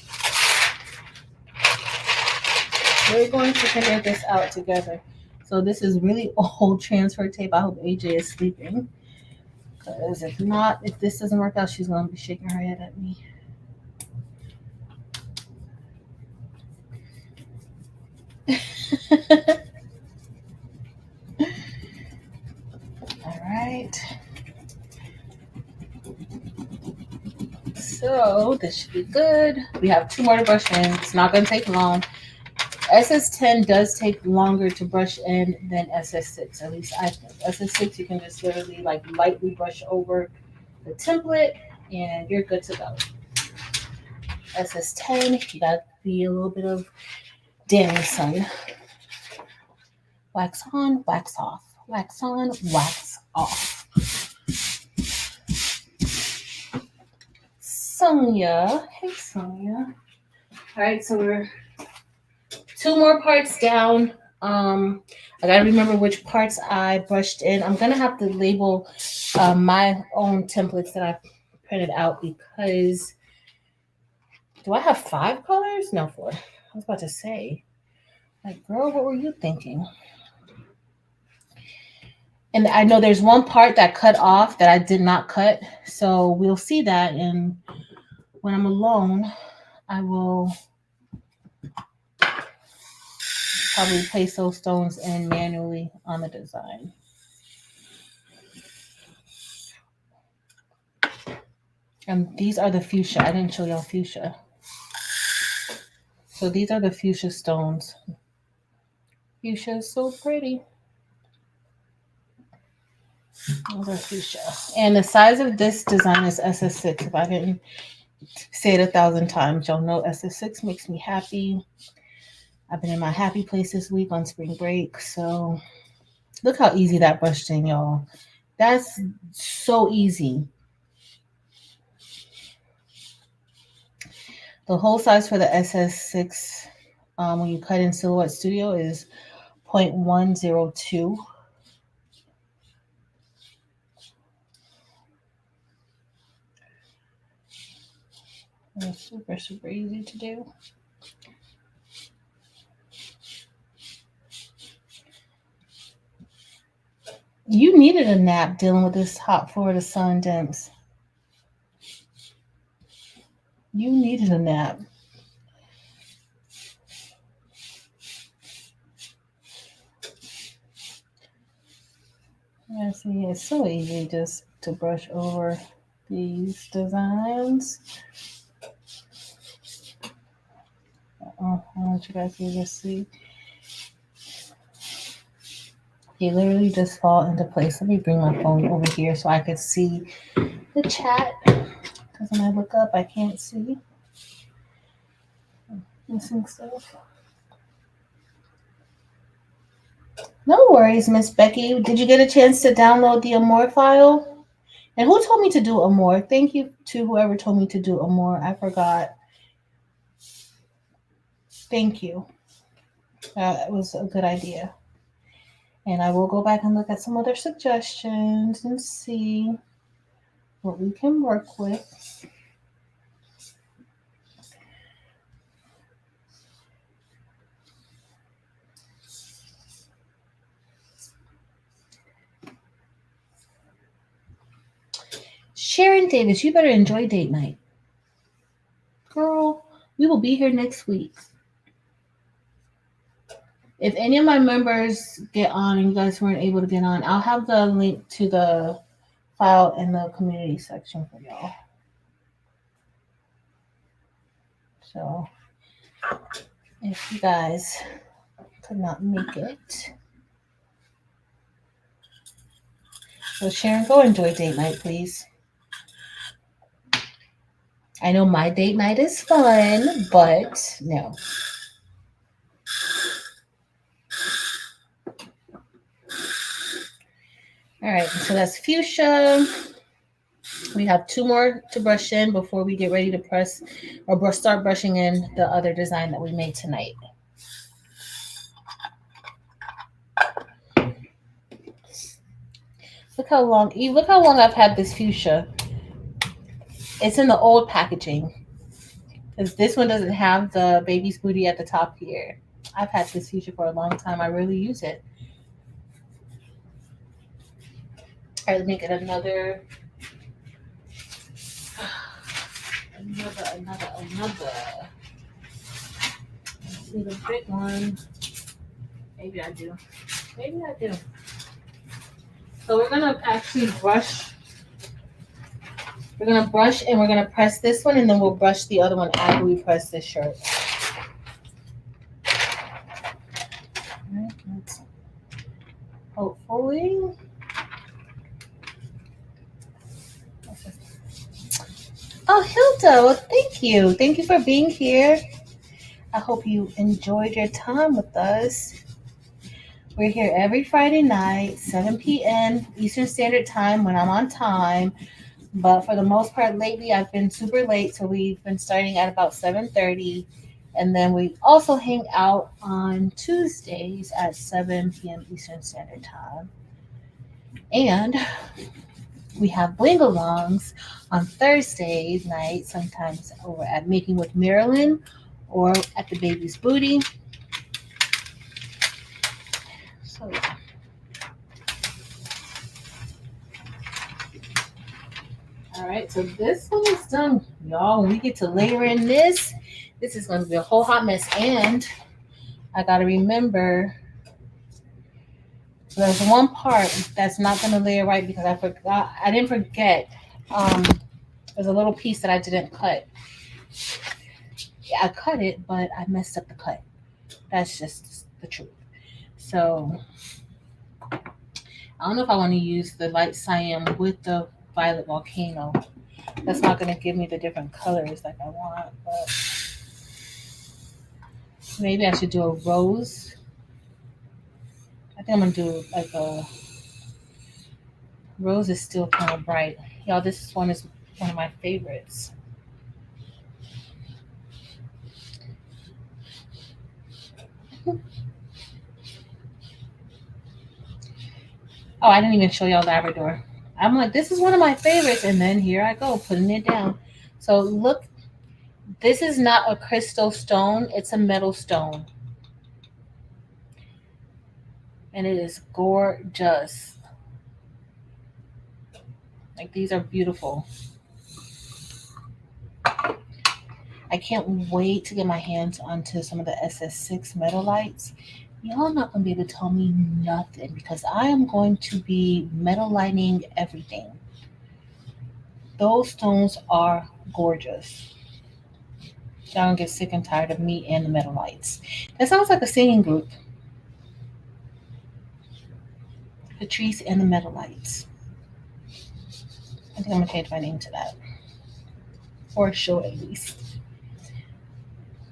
We're going to figure this out together. So this is really old transfer tape. I hope AJ is sleeping. Because if not, if this doesn't work out, she's gonna be shaking her head at me. All right. So this should be good. We have two more to brush in. It's not going to take long. SS10 does take longer to brush in than SS6, at least I think. SS6, you can just literally like lightly brush over the template and you're good to go. SS10, you got to be a little bit of Danny son. Wax on, wax off. Wax on, wax off. Sonia. Hey, Sonia. All right, so we're two more parts down. I gotta remember which parts I brushed in. I'm gonna have to label my own templates that I printed out because do I have 5 colors? No, 4. I was about to say, like, girl, what were you thinking? And I know there's one part that cut off that I did not cut, so we'll see that. And when I'm alone, I will probably place those stones in manually on the design. And these are the fuchsia. I didn't show y'all fuchsia. So these are the fuchsia stones. Fuchsia is so pretty. Those are fuchsia. And the size of this design is SS6. If I didn't say it 1,000 times, y'all know SS6 makes me happy. I've been in my happy place this week on spring break. So look how easy that brushed in, y'all. That's so easy. The whole size for the SS6 when you cut in Silhouette Studio is 0.102. It's super, super easy to do. You needed a nap dealing with this hot Florida sun, Demps. You needed a nap. Yeah, see, it's so easy just to brush over these designs. I want you guys to just see. They literally just fall into place. Let me bring my phone over here so I could see the chat. Because when I look up, I can't see. Missing stuff. No worries, Miss Becky. Did you get a chance to download the Amore file? And who told me to do Amore? Thank you to whoever told me to do Amore. I forgot. Thank you. That was a good idea. And I will go back and look at some other suggestions and see what we can work with. Sharon Davis, you better enjoy date night. Girl, we will be here next week. If any of my members get on and you guys weren't able to get on, I'll have the link to the file in the community section for y'all. So if you guys could not make it, so Sharon, go enjoy date night, please. I know my date night is fun, but no. All right, so that's fuchsia. We have two more to brush in before we get ready to press or start brushing in the other design that we made tonight. Look how long I've had this fuchsia. It's in the old packaging because this one doesn't have the baby's booty at the top here. I've had this fuchsia for a long time. I really use it. All right, let me get another. Another. Let's see the big one. Maybe I do. Maybe I do. So we're gonna actually brush. We're gonna brush and we're gonna press this one, and then we'll brush the other one after we press this shirt. Right, hopefully. Oh, Hilda, well, thank you. Thank you for being here. I hope you enjoyed your time with us. We're here every Friday night, 7 p.m. Eastern Standard Time when I'm on time. But for the most part lately, I've been super late, so we've been starting at about 7:30. And then we also hang out on Tuesdays at 7 p.m. Eastern Standard Time. And we have bling alongs on Thursday night, sometimes over at Making with Marilyn or at the Baby's Booty. So, all right, so this one is done, y'all. When we get to layer in this is going to be a whole hot mess. And I got to remember there's one part that's not going to layer right because I didn't forget. There's a little piece that I didn't cut. Yeah, I cut it, but I messed up the cut. That's just the truth. So I don't know if I want to use the light cyan with the violet volcano. That's not going to give me the different colors like I want, but maybe I should do a rose. I think I'm going to do like a rose is still kind of bright. Y'all, this one is one of my favorites. Oh, I didn't even show y'all Labrador. I'm like, this is one of my favorites. And then here I go, putting it down. So look, this is not a crystal stone. It's a metal stone. And it is gorgeous. Like, these are beautiful. I can't wait to get my hands onto some of the SS6 metal lights. Y'all not going to be able to tell me nothing because I am going to be metal lighting everything. Those stones are gorgeous. Y'all gonna get sick and tired of me and the metal lights. That sounds like a singing group. Patrice and the Metal Lights. I think I'm gonna change my name to that. For a show at least.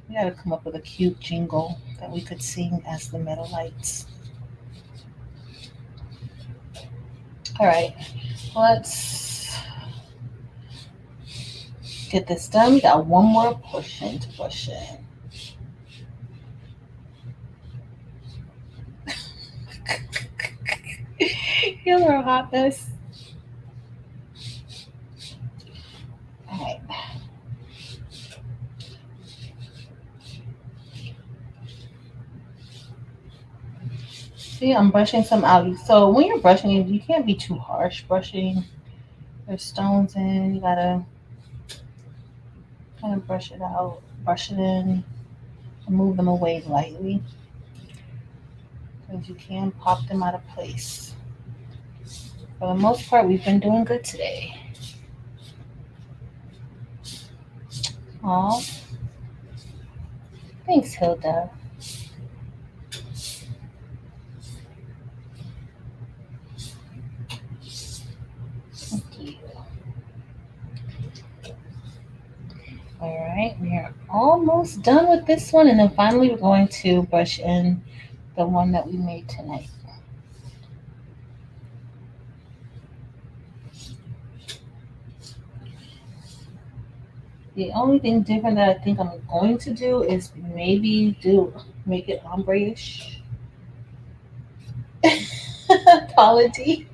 We gotta come up with a cute jingle that we could sing as the Metal Lights. Alright, let's get this done. We got one more portion to push in. You're a hot mess. Alright. See, I'm brushing some out. So when you're brushing, you can't be too harsh brushing. There's stones in. You gotta kind of brush it out, brush it in, and move them away lightly. Because you can pop them out of place. For the most part, we've been doing good today. Aw. Thanks, Hilda. Thank you. Alright, we are almost done with this one. And then finally, we're going to brush in the one that we made tonight. The only thing different that I think I'm going to do is maybe do make it ombre-ish. Apology.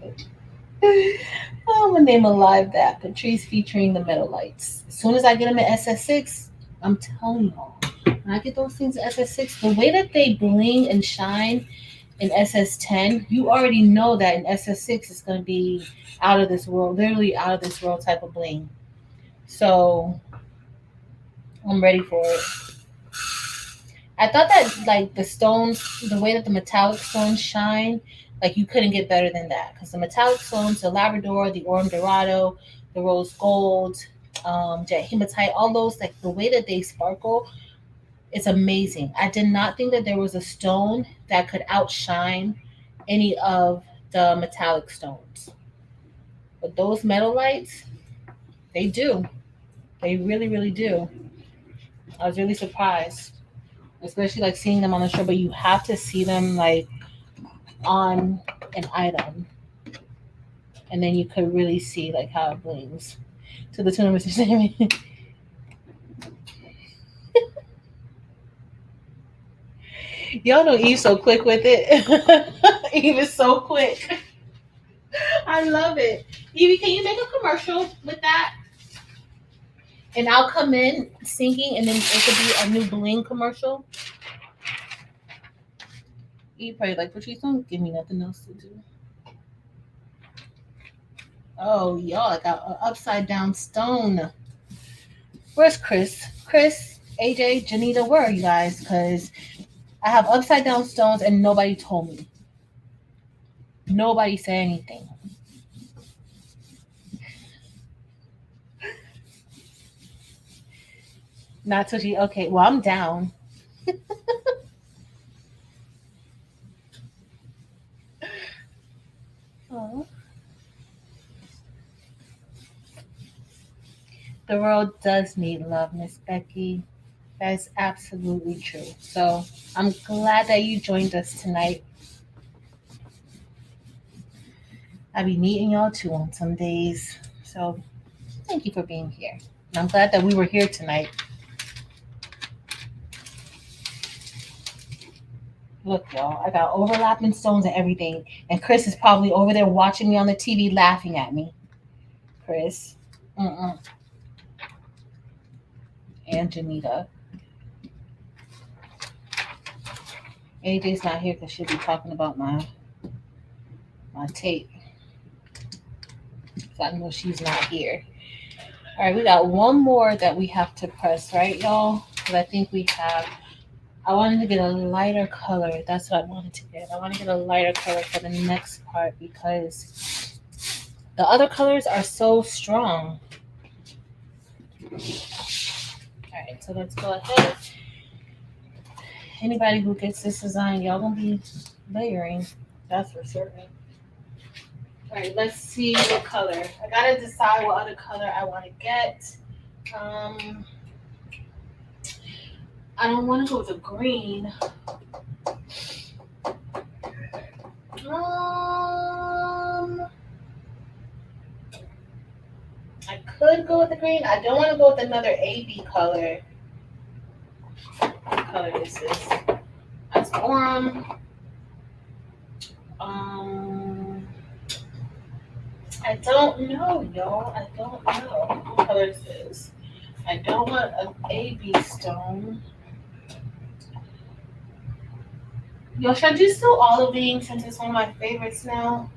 I'm gonna name a live that Patrice featuring the metal lights. As soon as I get them in SS6, I'm telling y'all, when I get those things in SS6, the way that they bling and shine in SS10, you already know that in SS6 it's gonna be out of this world, literally out of this world type of bling. So I'm ready for it. I thought that like the stones, the way that the metallic stones shine, like you couldn't get better than that because the metallic stones, the Labrador, the Orm Dorado, the Rose Gold, Jet Hematite, all those like the way that they sparkle, it's amazing. I did not think that there was a stone that could outshine any of the metallic stones, but those metal lights, they do. They really, really do. I was really surprised, especially like seeing them on the show. But you have to see them like on an item, and then you could really see like how it blings. To the tune of Mr. Sammy. Y'all know Eve's so quick with it. Eve is so quick. I love it. Evie, can you make a commercial with that? And I'll come in singing, and then it could be a new bling commercial. Eve probably like, Patrice, don't give me nothing else to do. Oh, y'all, I got an upside down stone. Where's Chris? Chris, AJ, Janita, where are you guys? Because I have upside down stones and nobody told me. Nobody said anything. Not till she, okay, well, I'm down. Oh. The world does need love, Miss Becky. That is absolutely true. So I'm glad that you joined us tonight. I be needing y'all too on some days. So thank you for being here. And I'm glad that we were here tonight. Look, y'all, I got overlapping stones and everything. And Chris is probably over there watching me on the TV laughing at me. Chris. Mm-mm. And Janita. AJ's not here because she'll be talking about my tape. So I know she's not here. All right, we got one more that we have to press, right, y'all? Because I think we have. I wanted to get a lighter color. That's what I wanted to get. I want to get a lighter color for the next part because the other colors are so strong. All right, so let's go ahead. Anybody who gets this design, y'all gonna be layering. That's for certain. All right, let's see what color. I gotta decide what other color I want to get. I don't want to go with the green. I could go with the green. I don't want to go with another AB color. What color is this? That's orange. I don't know, y'all. I don't know what color is this. I don't want an AB stone. Yo, should I just do olivine since it's one of my favorites now?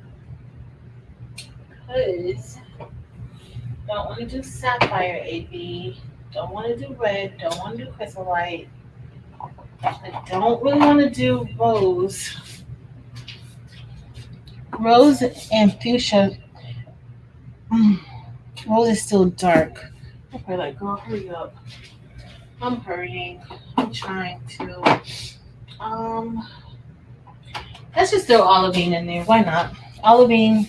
Because don't want to do sapphire AB. Don't want to do red. Don't want to do chrysolite. I don't really want to do rose. Rose and fuchsia. Rose is still dark. Okay, like, girl, hurry up. I'm hurrying. I'm trying to. Let's just throw olivine in there. Why not? Olivine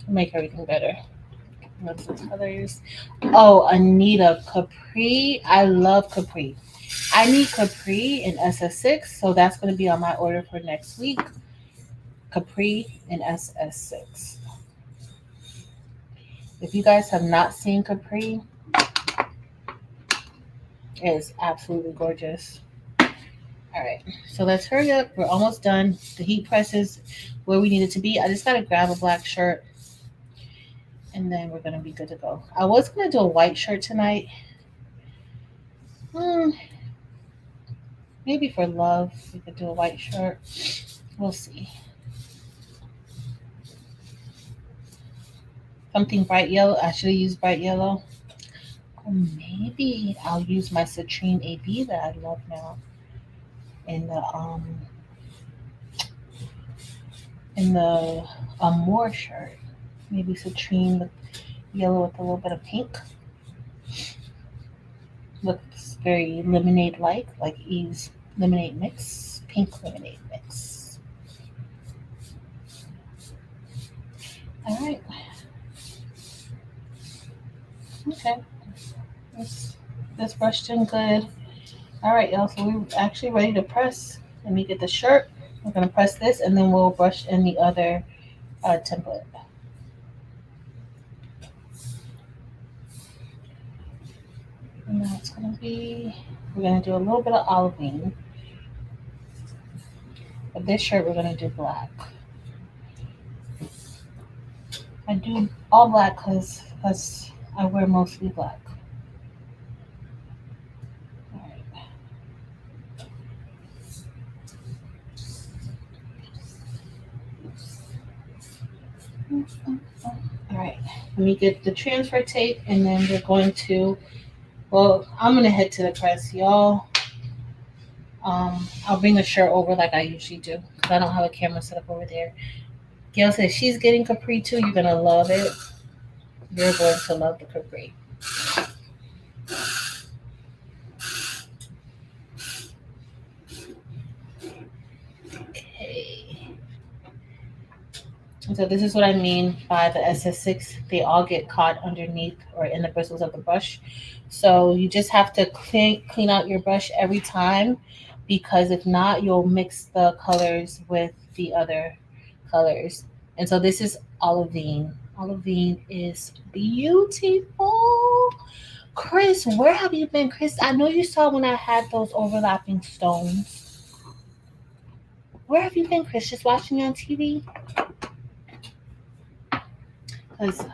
make everything better. What's the colors? Oh, Anita, Capri. I love Capri. I need Capri in SS6, so that's going to be on my order for next week. Capri in SS6. If you guys have not seen Capri, It is absolutely gorgeous. All right, so let's hurry up. We're almost done. The heat press is where we need it to be. I just gotta grab a black shirt, and then we're gonna be good to go. I was gonna do a white shirt tonight. Hmm, maybe for love we could do a white shirt. We'll see. Something bright yellow. I should have used bright yellow. Or maybe I'll use my citrine AB that I love now in the Moore shirt. Maybe citrine with yellow with a little bit of pink. Looks very lemonade like Eve's lemonade mix, pink lemonade mix. All right, okay, this brushed in good. All right, y'all. So we're actually ready to press. Let me get the shirt. We're gonna press this, and then we'll brush in the other template. And now it's gonna be. We're gonna do a little bit of olivine. But this shirt we're gonna do black. I do all black because I wear mostly black. All right, let me get the transfer tape, and then we're going to. Well, I'm gonna head to the press, y'all. I'll bring the shirt over like I usually do because I don't have a camera set up over there. Gail says she's getting Capri too. You're gonna love it. You're going to love the Capri. Okay. And so this is what I mean by the SS6. They all get caught underneath or in the bristles of the brush. So you just have to clean out your brush every time because if not, you'll mix the colors with the other colors. And so this is olivine. Olivine is beautiful. Chris, where have you been? Chris, I know you saw when I had those overlapping stones. Where have you been, Chris? Just watching me on TV? Because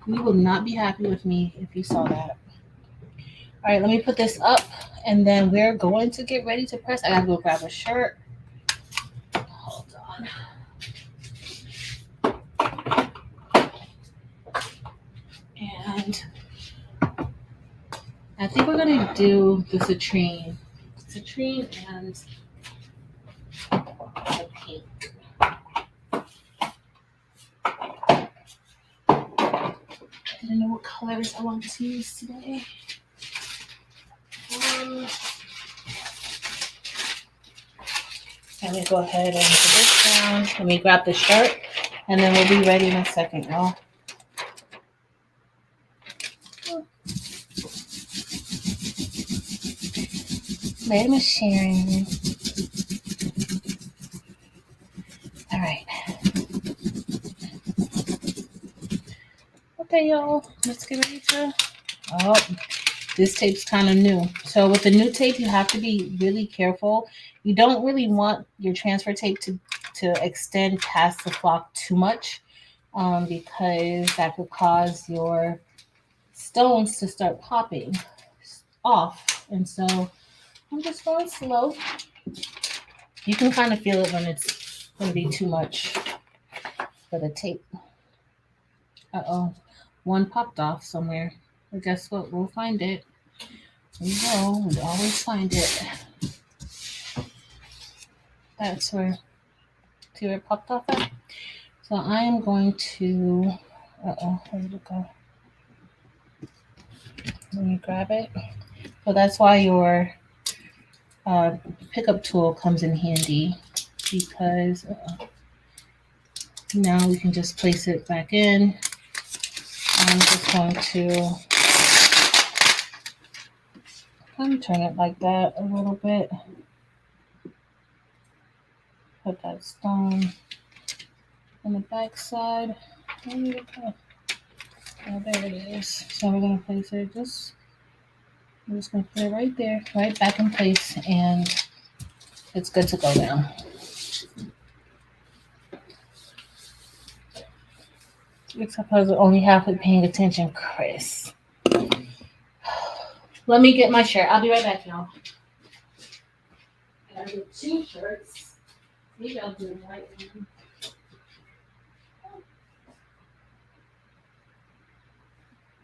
you will not be happy with me if you saw that. All right, let me put this up, and then we're going to get ready to press. I gotta go grab a shirt. Hold on. And I think we're gonna do the citrine and the pink. I don't know what colors I want to use today. Let me go ahead and put this down. Let me grab the shirt, and then we'll be ready in a second, y'all. Wait, Miss Sharon. All right. Okay, y'all. Let's get ready to. Oh, this tape's kind of new. So with the new tape, you have to be really careful. You don't really want your transfer tape to extend past the flock too much because that could cause your stones to start popping off. And so I'm just going slow. You can kind of feel it when it's going to be too much for the tape. Uh-oh. One popped off somewhere. But guess what? We'll find it. We will. We always find it. That's where. See where it popped off at? So I am going to. Uh-oh. Where did it go? Let me grab it. So that's why your pickup tool comes in handy because now we can just place it back in. I'm just going to turn it like that a little bit. Put that stone on the back side. Where did it go? Oh, there it is. So we're going to place it just I'm just gonna put it right there, right back in place, and it's good to go now. Except I was only halfway paying attention, Chris. Let me get my shirt. I'll be right back, y'all. I gotta get two shirts. Maybe I'll do the white one.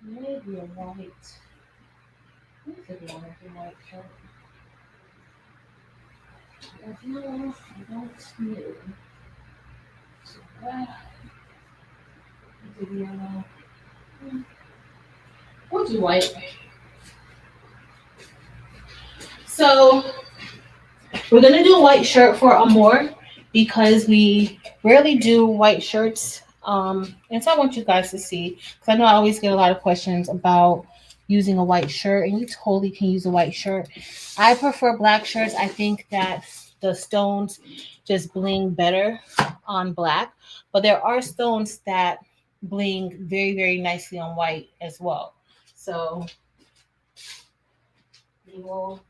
Maybe a white. This is one of the white shirt. If you know, I don't need it. So that is the yellow. We'll do white. So we're gonna do a white shirt for Amore because we rarely do white shirts. And so I want you guys to see because I know I always get a lot of questions about using a white shirt, and you totally can use a white shirt. I prefer black shirts. I think that the stones just bling better on black, but there are stones that bling very, very nicely on white as well. So we will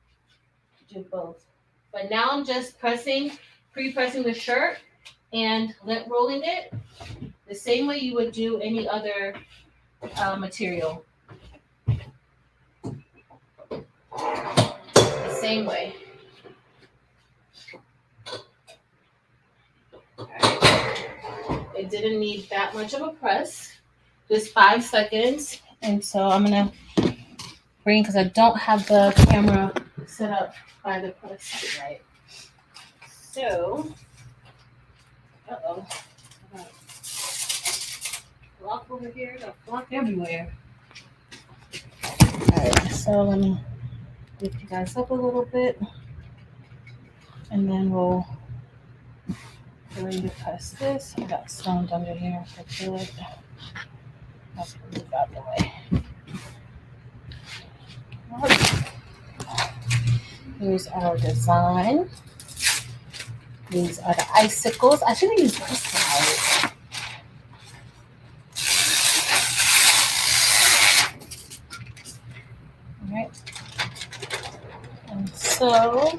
do both. But now I'm just pre-pressing the shirt and lint rolling it the same way you would do any other material. The same way. It didn't need that much of a press, just 5 seconds. And so I'm gonna bring because I don't have the camera set up by the press right. So, uh-oh. I got block over here, got block everywhere. Alright, so let me lift you guys up a little bit. And then we'll going to press this. I got stones under here. I feel it. I'll move out the way. Here's our design. These are the icicles. I should have used crystals. Alright. And so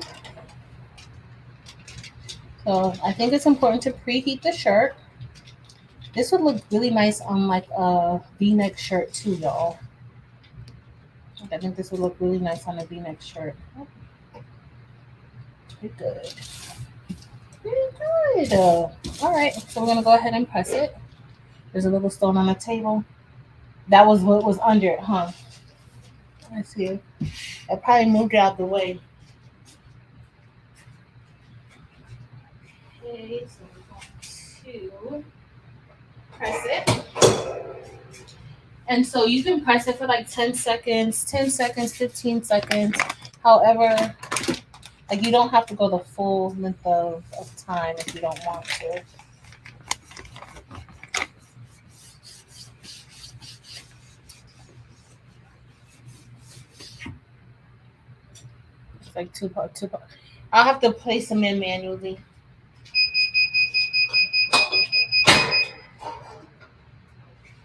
I think it's important to preheat the shirt. This would look really nice on like a V-neck shirt too, y'all. I think this would look really nice on a V-neck shirt. Pretty good. Pretty good. All right, so we're gonna go ahead and press it. There's a little stone on the table. That was what was under it, huh? Let's see. I probably moved it out the way. Okay, so we're going to press it. And so you can press it for like 10 seconds, 15 seconds. However, like you don't have to go the full length of time if you don't want to. It's like two part. I'll have to place them in manually.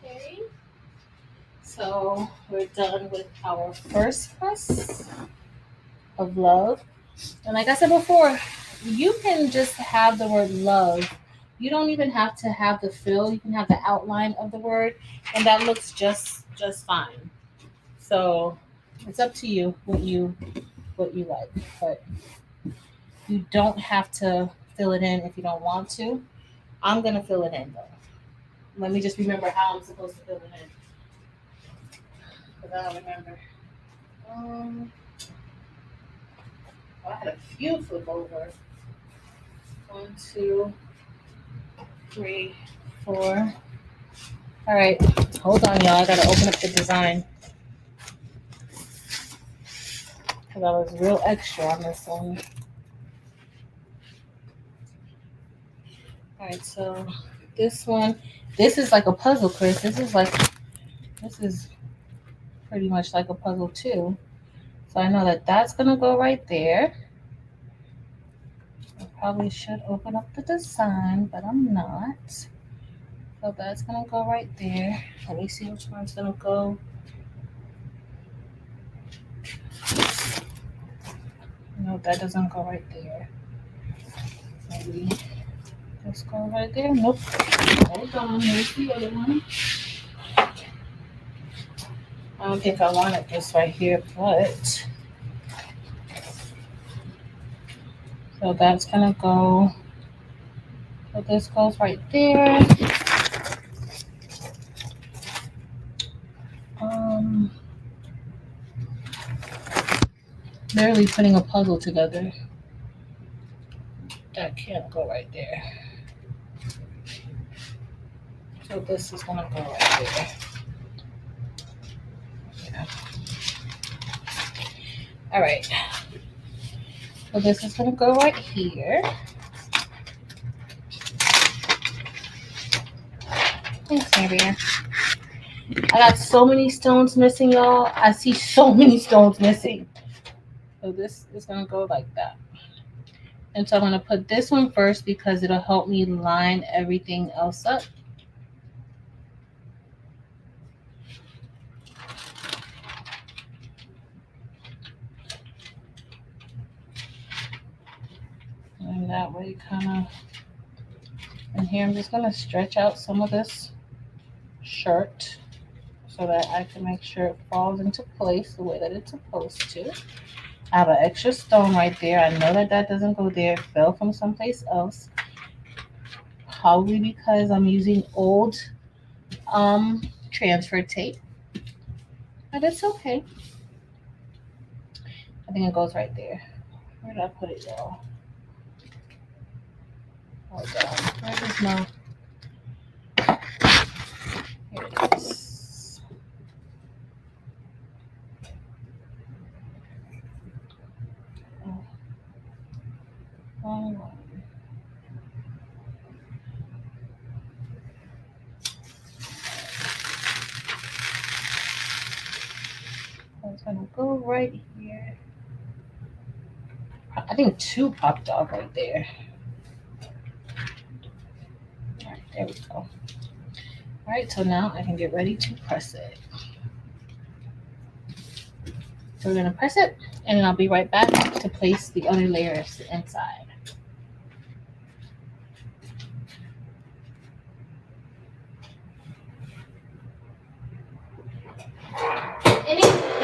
Okay. So we're done with our first press of love. And like I said before, you can just have the word love. You don't even have to have the fill. You can have the outline of the word, and that looks just fine. So it's up to you what you like, but you don't have to fill it in if you don't want to. I'm gonna fill it in though. Let me just remember how I'm supposed to fill it in, because I don't remember. I had a few flip over. 1, 2, 3, 4. All right, hold on, y'all. I gotta open up the design because I was real extra on this one. All right, so this one, this is like a puzzle, Chris. This is pretty much like a puzzle too. So I know that that's gonna go right there. I probably should open up the design, but I'm not. So that's gonna go right there. Let me see which one's gonna go No, that doesn't go right there. Maybe this go right there. Nope. Hold on. Here's the other one. I don't think I wanted this right here, but so that's gonna go. So this goes right there. Um, Literally putting a puzzle together. That can't go right there. So this is gonna go right there. Yeah. All right. So this is gonna go right here. Thanks, Marianne. I got so many stones missing, y'all. I see so many stones missing. So this is gonna go like that. And so I'm gonna put this one first because it'll help me line everything else up. And that way kind of, and here I'm just gonna stretch out some of this shirt so that I can make sure it falls into place the way that it's supposed to. I have an extra stone right there. I know that that doesn't go there. It fell from someplace else. Probably because I'm using old transfer tape. But it's okay. I think it goes right there. Where did I put it, y'all? Hold on. Where is my... Here it is. Oh. It's gonna go right here. I think two popped off right there. All right, there we go. All right, so now I can get ready to press it. So we're gonna press it, and then I'll be right back to place the other layers inside.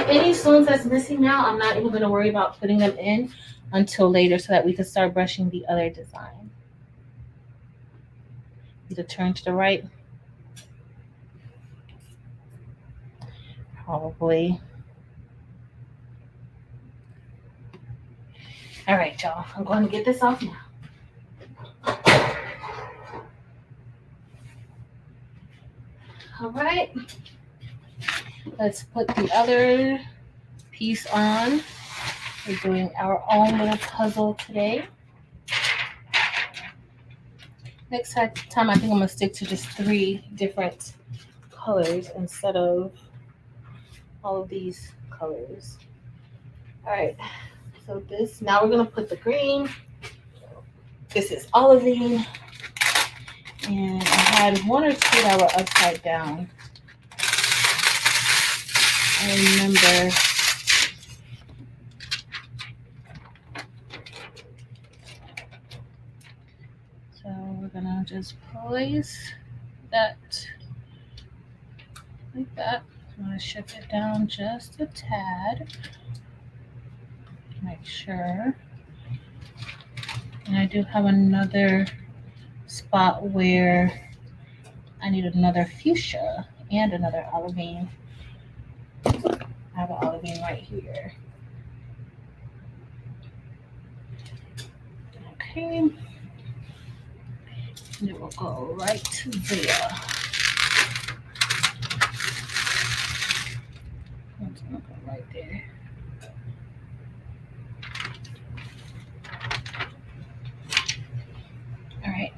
Any stones that's missing now, I'm not even gonna worry about putting them in until later so that we can start brushing the other design. Either turn to the right. Probably. All right, y'all. I'm going to get this off now. All right. Let's put the other piece on. We're doing our own little puzzle today. Next time, I think I'm going to stick to just 3 different colors instead of all of these colors. All right. So this, now we're going to put the green. This is olivine. And I had 1 or 2 that were upside down. I remember. So we're gonna just place that like that. I'm gonna shift it down just a tad. Make sure. And I do have another spot where I need another fuchsia and another olivine. I have an olivine right here. Okay. And it will go right to there. It's gonna go right there. All right.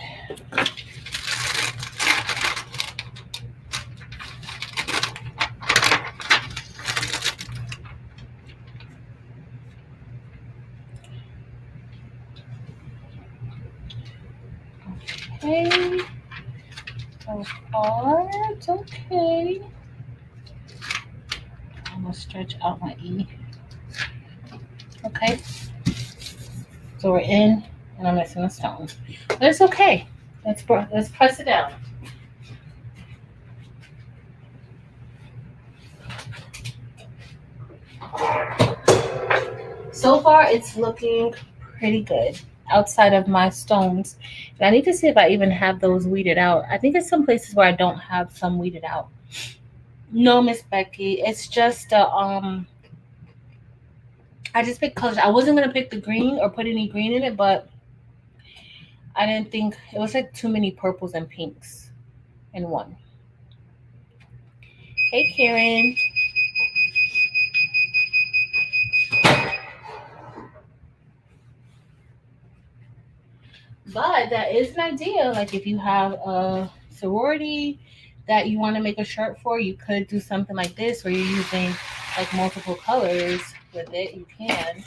Okay. So far, it's okay. I'm gonna stretch out my E. Okay. So we're in, and I'm missing a stone. But it's okay. Let's press it down. So far, it's looking pretty good outside of my stones. And I need to see if I even have those weeded out. I think there's some places where I don't have some weeded out. No, Miss Becky, it's just I just picked colors. I wasn't gonna pick the green or put any green in it, but I didn't think it was like too many purples and pinks in one. Hey, Karen. But that is an idea. Like if you have a sorority that you want to make a shirt for, you could do something like this where you're using like multiple colors with it. You can.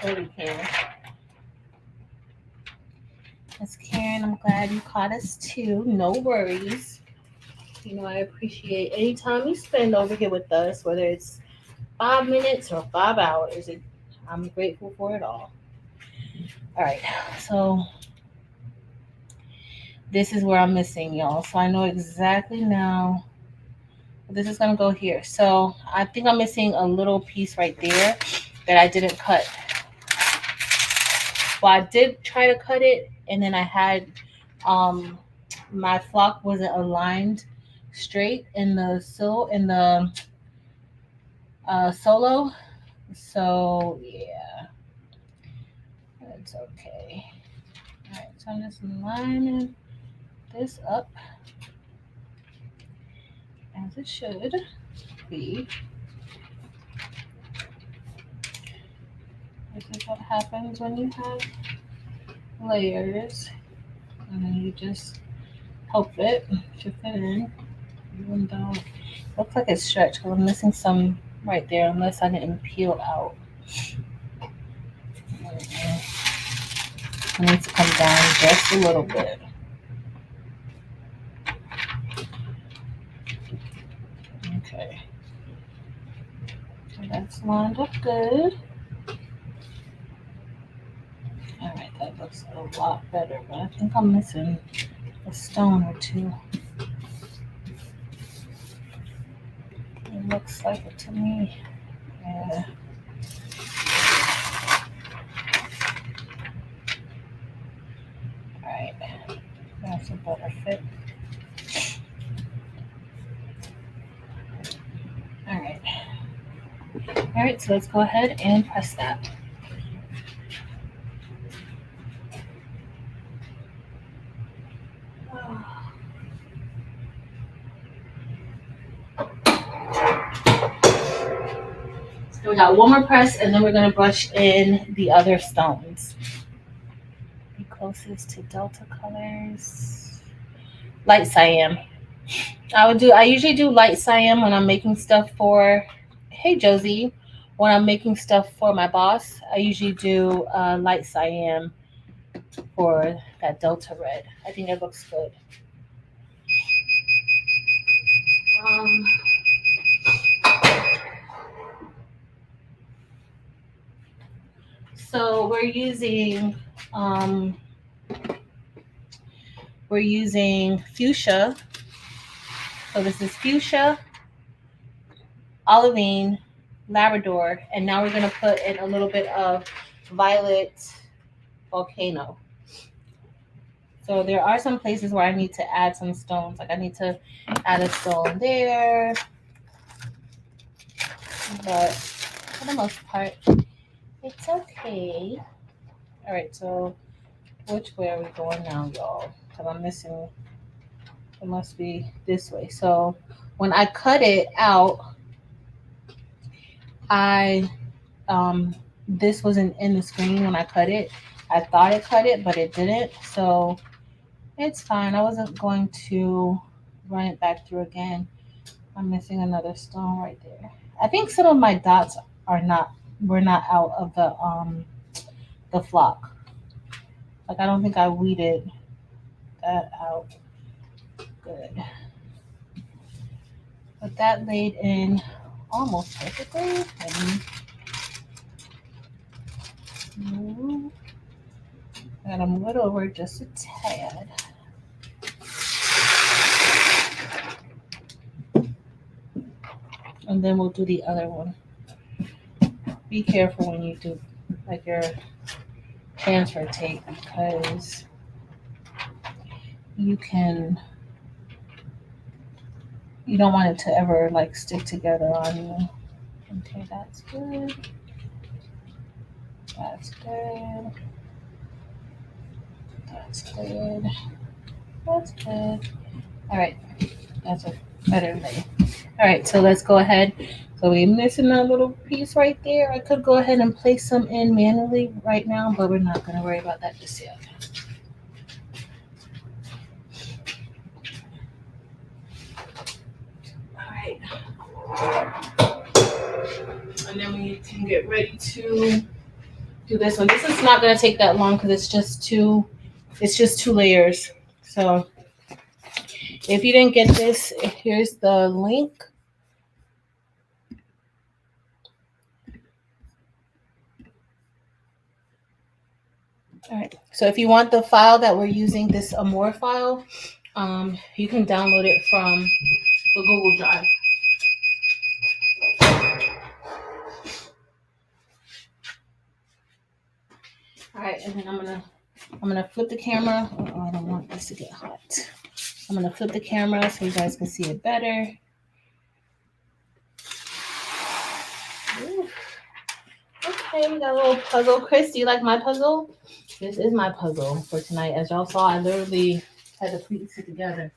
Totally can. Miss Karen, I'm glad you caught us too. No worries. You know, I appreciate any time you spend over here with us, whether it's 5 minutes or 5 hours. I'm grateful for it all. All right, so this is where I'm missing y'all. So I know exactly now. This is gonna go here. So I think I'm missing a little piece right there that I didn't cut. Well, I did try to cut it, and then I had my flock wasn't aligned straight in the solo. So yeah, it's okay. All right, so I'm just lining this up as it should be. This is what happens when you have layers, and then you just hope it to fit in, even though it looks like it's stretched because I'm missing some right there, unless I didn't peel out. It needs to come down just a little bit. Okay. So that's lined up good. Alright, that looks a lot better, but I think I'm missing a stone or two. It looks like it to me. Yeah. Alright. That's a better fit. Alright. Alright, so let's go ahead and press that. So we got one more press, and then we're going to brush in the other stones. Be closest to Delta colors. Light cyan. I usually do light cyan when I'm making stuff for, hey Josie, when I'm making stuff for my boss, I usually do light cyan for that Delta red. I think it looks good. Um, so we're using fuchsia. So this is fuchsia, olivine, Labrador, and now we're going to put in a little bit of violet volcano. So there are some places where I need to add some stones. Like I need to add a stone there. But for the most part, it's okay. All right, so which way are we going now, y'all? Because I'm missing, it must be this way. So when I cut it out, this wasn't in the screen when I cut it. I thought it cut it, but it didn't. So it's fine. I wasn't going to run it back through again. I'm missing another stone right there. I think some of my dots were not out of the flock. Like I don't think I weeded that out good. But that laid in almost perfectly. Gotta move it over just a tad. And then we'll do the other one. Be careful when you do like your transfer tape because you don't want it to ever like stick together on you. Okay, that's good. That's good. That's good. That's good. All right, that's a better lay. All right, so let's go ahead. So we're missing that little piece right there. I could go ahead and place some in manually right now, but we're not gonna worry about that just yet. All right. And then we can get ready to do this one. This is not gonna take that long because it's just two layers. So if you didn't get this, here's the link. All right. So if you want the file that we're using, this Amore file, you can download it from the Google Drive. All right, and then I'm gonna flip the camera. Oh, I don't want this to get hot. I'm gonna flip the camera so you guys can see it better. Ooh. Okay, we got a little puzzle. Chris, do you like my puzzle? This is my puzzle for tonight. As y'all saw, I literally had to piece it together.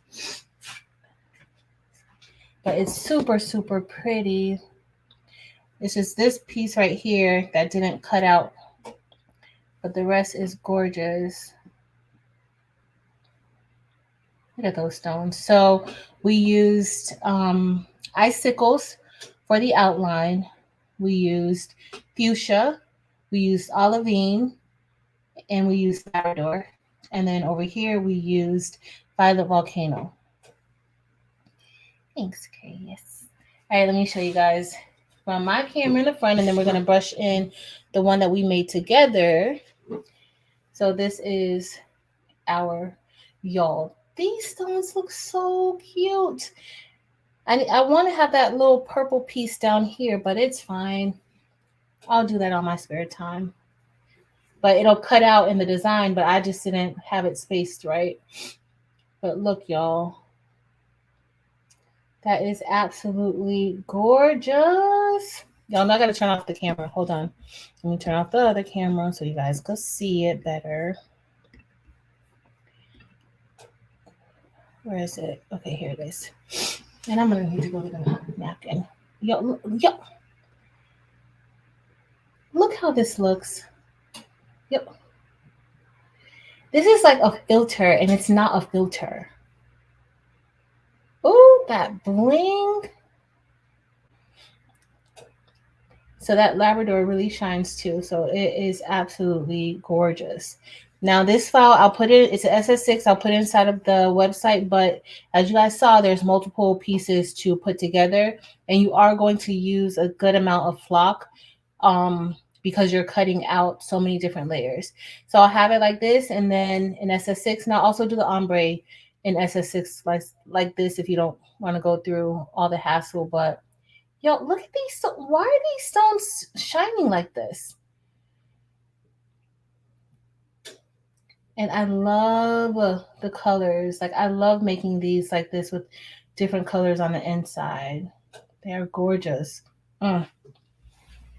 But it's super, super pretty. It's just this piece right here that didn't cut out, but the rest is gorgeous. Look at those stones. So we used icicles for the outline. We used fuchsia. We used olivine, and we used Labrador. And then over here we used violet volcano. Thanks, Chris. All right, let me show you guys from my camera in the front, and then we're gonna brush in the one that we made together. So this is our y'all. These stones look so cute. I want to have that little purple piece down here, but it's fine. I'll do that on my spare time. But it'll cut out in the design, but I just didn't have it spaced right. But look, y'all. That is absolutely gorgeous. Y'all, I'm not going to turn off the camera. Hold on. Let me turn off the other camera so you guys can see it better. Where is it? Okay, here it is. And I'm going to need to go to the napkin. Yo, look how this looks. Yep. This is like a filter, and it's not a filter. Oh, that bling. So that Labrador really shines too. So it is absolutely gorgeous. Now this file, I'll put it, it's an SS6, I'll put it inside of the website, but as you guys saw, there's multiple pieces to put together, and you are going to use a good amount of flock because you're cutting out so many different layers. So I'll have it like this, and then in SS6, and I'll also do the ombre in SS6 like this if you don't want to go through all the hassle. But yo, look at these. Why are these stones shining like this? And I love the colors. Like I love making these like this with different colors on the inside. They are gorgeous.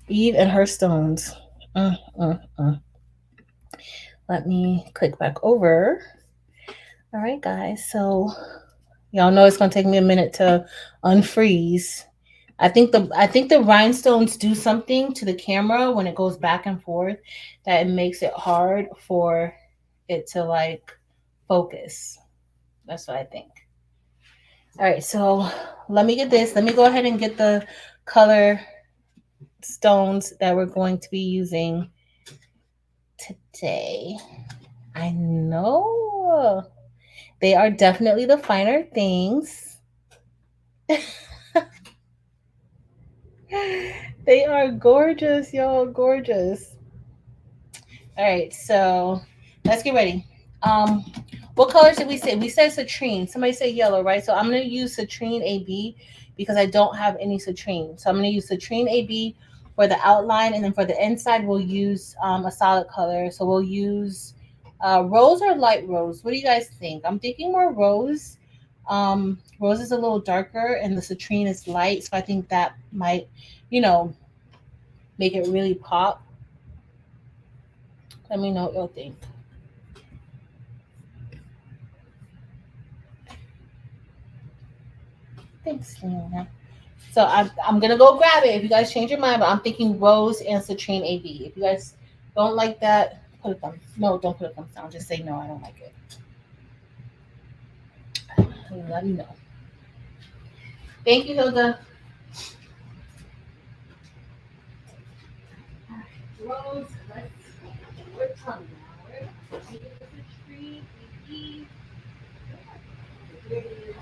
Eve and her stones. Let me click back over. All right, guys. So y'all know it's gonna take me a minute to unfreeze. I think the rhinestones do something to the camera when it goes back and forth that it makes it hard for it to like focus. That's what I think. All right, so let me get this. Let me go ahead and get the color stones that we're going to be using today. I know they are definitely the finer things. They are gorgeous, y'all, gorgeous. All right, so let's get ready. Um, what colors did we say? We said citrine. Somebody said yellow, right? So I'm gonna use citrine AB because I don't have any citrine. So I'm gonna use citrine AB for the outline, and then for the inside, we'll use a solid color. So we'll use rose or light rose. What do you guys think? I'm thinking more rose. Rose is a little darker, and the citrine is light, so I think that might, you know, make it really pop. Let me know what you'll think. Thanks, Leona. So I'm gonna go grab it. If you guys change your mind, but I'm thinking rose and citrine AB. If you guys don't like that, put a thumbs. No, don't put a thumbs down. Just say no. I don't like it. Let me know. Thank you, Hilda. Rose. Let's. We're tongue now. We're citrine AB. Here it is.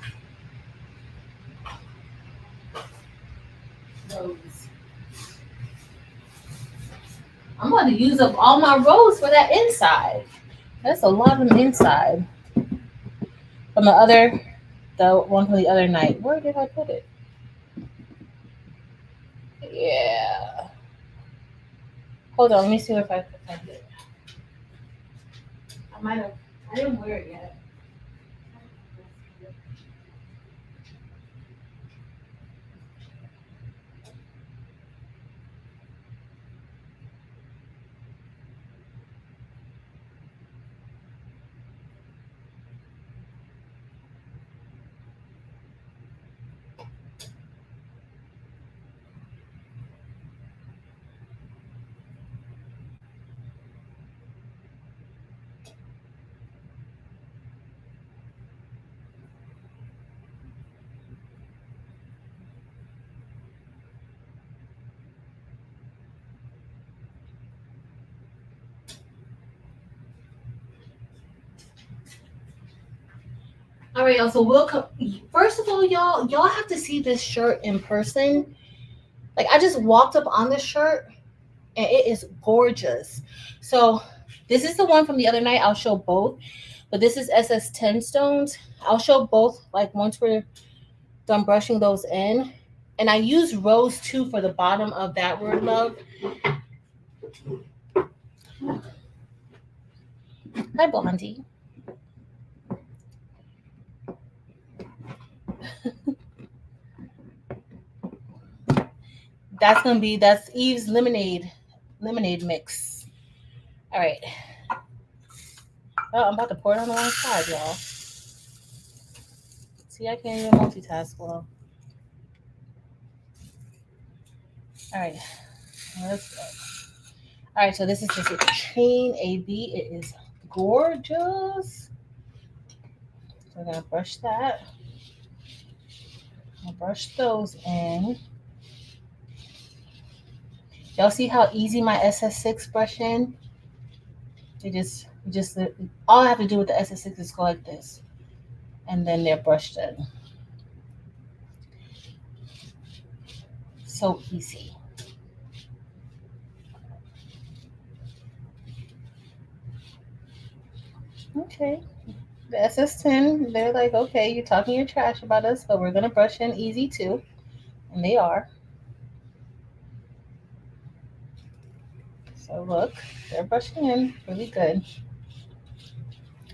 Rose. I'm going to use up all my rose for that inside. That's a lot of them inside. From the one from the other night. Where did I put it? Yeah. Hold on, let me see if I can find it. I might have. I didn't wear it yet. All right, y'all. So we'll come. First of all, y'all have to see this shirt in person. Like I just walked up on this shirt, and it is gorgeous. So this is the one from the other night. I'll show both, but this is SS10 stones. I'll show both like once we're done brushing those in. And I use rose too for the bottom of that word love. Hi, Blondie. That's Eve's lemonade mix. All right. Oh, I'm about to pour it on the wrong side, y'all. See, I can't even multitask well. All right, let's go. All right, so this is the citrine AB. It is gorgeous. So we're gonna brush that. I'll brush those in. Y'all see how easy my SS6 brush in? Just all I have to do with the SS6 is go like this, and then they're brushed in. So easy. Okay. The SS10, they're like, okay, you're talking your trash about us, but we're gonna brush in easy too. And they are. So look, they're brushing in really good.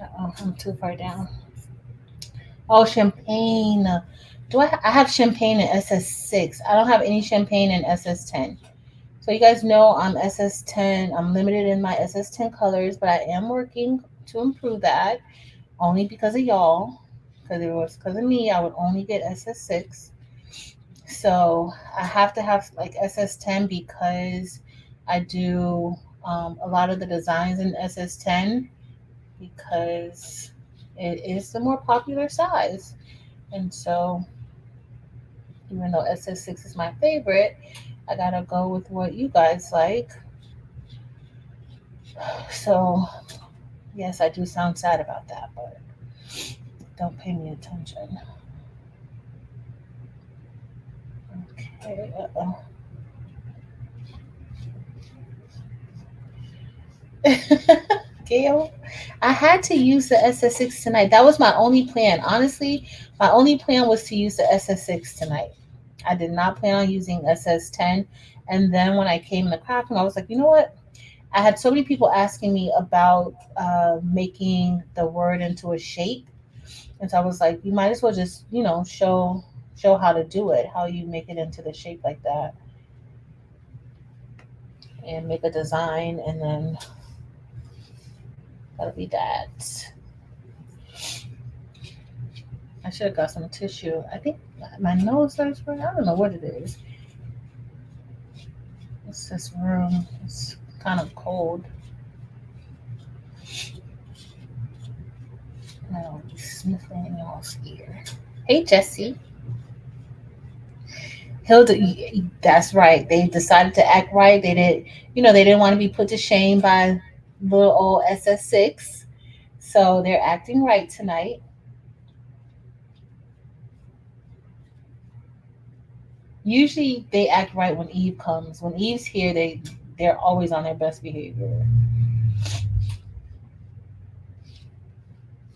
Oh, I'm too far down. Oh, champagne. I have champagne in SS6. I don't have any champagne in SS10. So you guys know I'm SS10. I'm limited in my SS10 colors, but I am working to improve that only because of y'all. Because it was because of me, I would only get SS6. So I have to have like SS10 because I do a lot of the designs in SS10 because it is the more popular size. And so, even though SS6 is my favorite, I gotta go with what you guys like. So, yes, I do sound sad about that, but don't pay me attention. Okay, Gail, I had to use the SS6 tonight. That was my only plan. Honestly, my only plan was to use the SS6 tonight. I did not plan on using SS10. And then when I came in the crafting, I was like, you know what? I had so many people asking me about making the word into a shape, and so I was like, you might as well just show how to do it, how you make it into the shape like that, and make a design, and then that'll be that. I should have got some tissue. I think my nose starts burning. I don't know what it is. It's this room. It's kind of cold. I don't be sniffling in y'all's ear. Hey, Jesse. Hilda, that's right. They decided to act right. They didn't want to be put to shame by little old SS6. So they're acting right tonight. Usually they act right when Eve comes. When Eve's here, they're always on their best behavior.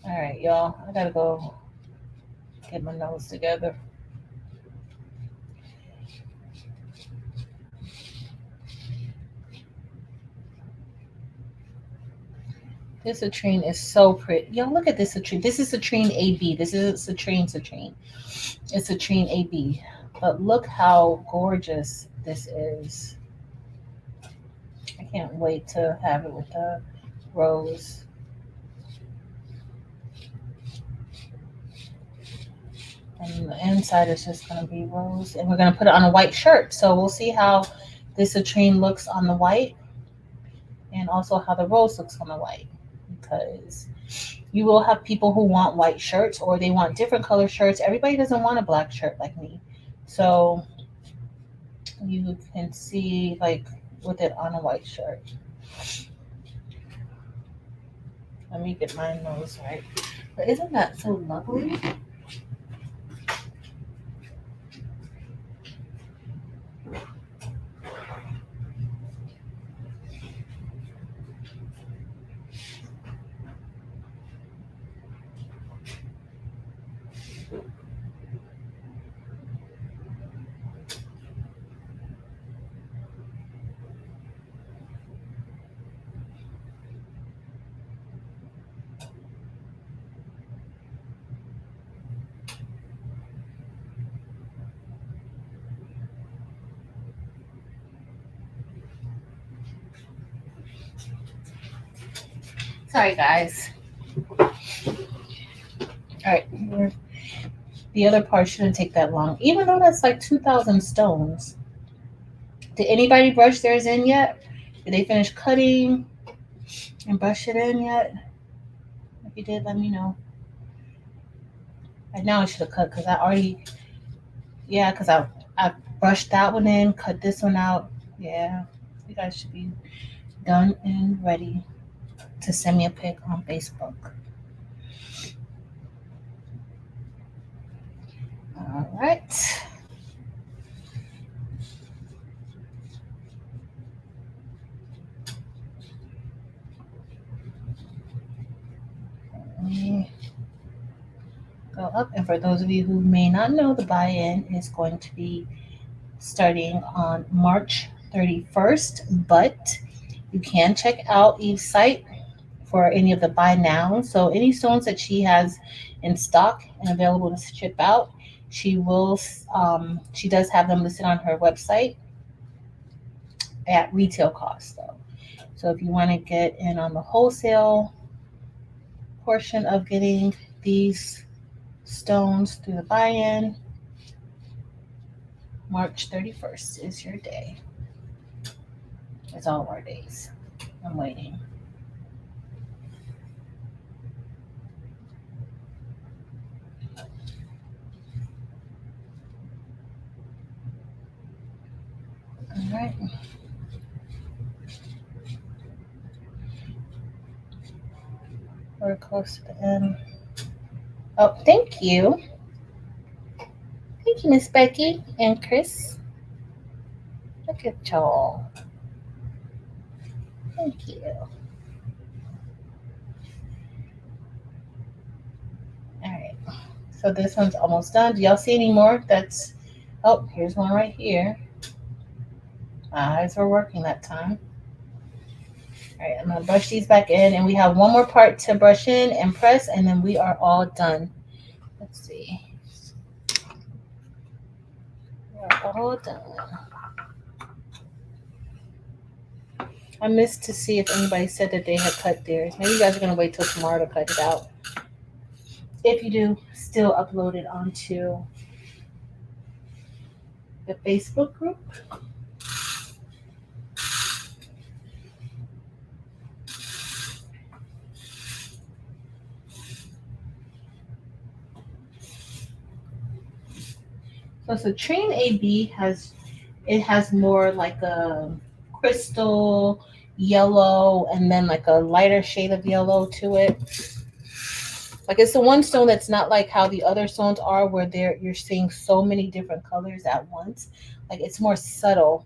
All right, y'all. I gotta go get my nose together. This citrine is so pretty. Y'all look at this citrine. This is citrine AB. This isn't citrine. It's citrine AB. But look how gorgeous this is. I can't wait to have it with the rose. And the inside is just going to be rose. And we're going to put it on a white shirt. So we'll see how this citrine looks on the white, and also how the rose looks on the white. Because you will have people who want white shirts, or they want different color shirts. Everybody doesn't want a black shirt like me. So you can see like with it on a white shirt. Let me get my nose right. But isn't that so lovely? Sorry, guys. All right, the other part shouldn't take that long, even though that's like 2,000 stones. Did anybody brush theirs in yet? Did they finish cutting and brush it in yet? If you did, let me know. Right now I should have cut because I already, yeah, because I brushed that one in, cut this one out. Yeah, you guys should be done and ready to send me a pic on Facebook. All right. Let me go up. And for those of you who may not know, the buy-in is going to be starting on March 31st, but you can check out Eve's site for any of the buy now. So any stones that she has in stock and available to ship out, she does have them listed on her website at retail cost though. So if you want to get in on the wholesale portion of getting these stones through the buy-in, March 31st is your day. It's all of our days. I'm waiting. All right. We're close to the end. Oh, thank you. Thank you, Miss Becky and Chris. Look at y'all. Thank you. So this one's almost done. Do y'all see any more? Oh, here's one right here. My eyes were working that time. All right, I'm gonna brush these back in, and we have one more part to brush in and press, and then we are all done. Let's see. We're all done. I missed to see if anybody said that they had cut theirs. Maybe you guys are gonna wait till tomorrow to cut it out. If you do, still upload it onto the Facebook group. So Train AB has more like a crystal yellow and then like a lighter shade of yellow to it. Like it's the one stone that's not like how the other stones are where you're seeing so many different colors at once. Like it's more subtle.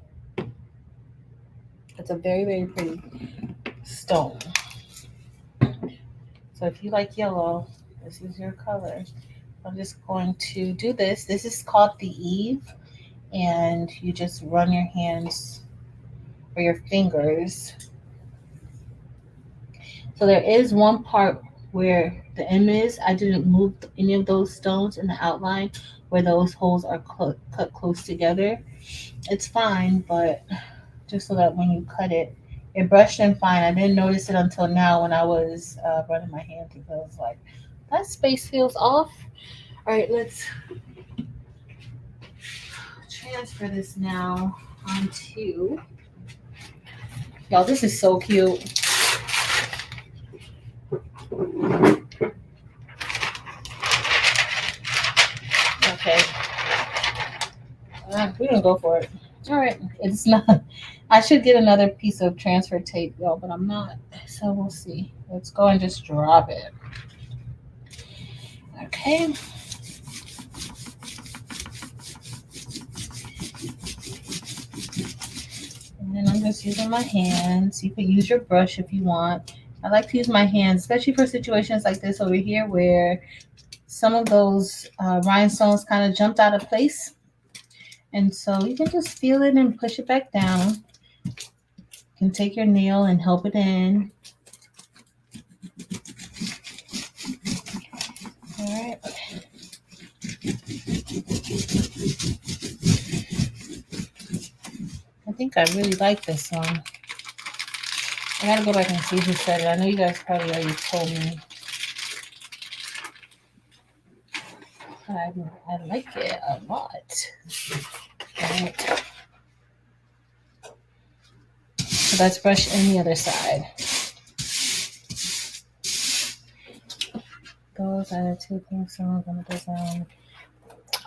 It's a very, very pretty stone. So if you like yellow, this is your color. I'm just going to do this. This is called the Eve, and you just run your hands or your fingers. So there is one part where the M is. I didn't move any of those stones in the outline where those holes are cut close together. It's fine, but just so that when you cut it, it brushed in fine. I didn't notice it until now when I was running my hand because I was like, that space feels off. All right, let's transfer this now onto. Y'all, this is so cute. Okay. We're gonna go for it. All right. It's not. I should get another piece of transfer tape, y'all, but I'm not. So we'll see. Let's go and just drop it. Okay. And then I'm just using my hands. You can use your brush if you want. I like to use my hands, especially for situations like this over here where some of those rhinestones kind of jumped out of place. And so you can just feel it and push it back down. You can take your nail and help it in. All right. I think I really like this one. I gotta go back and see who said it. I know you guys probably already told me. I like it a lot. Right. So let's brush in the other side. Those are the two things someone's gonna design.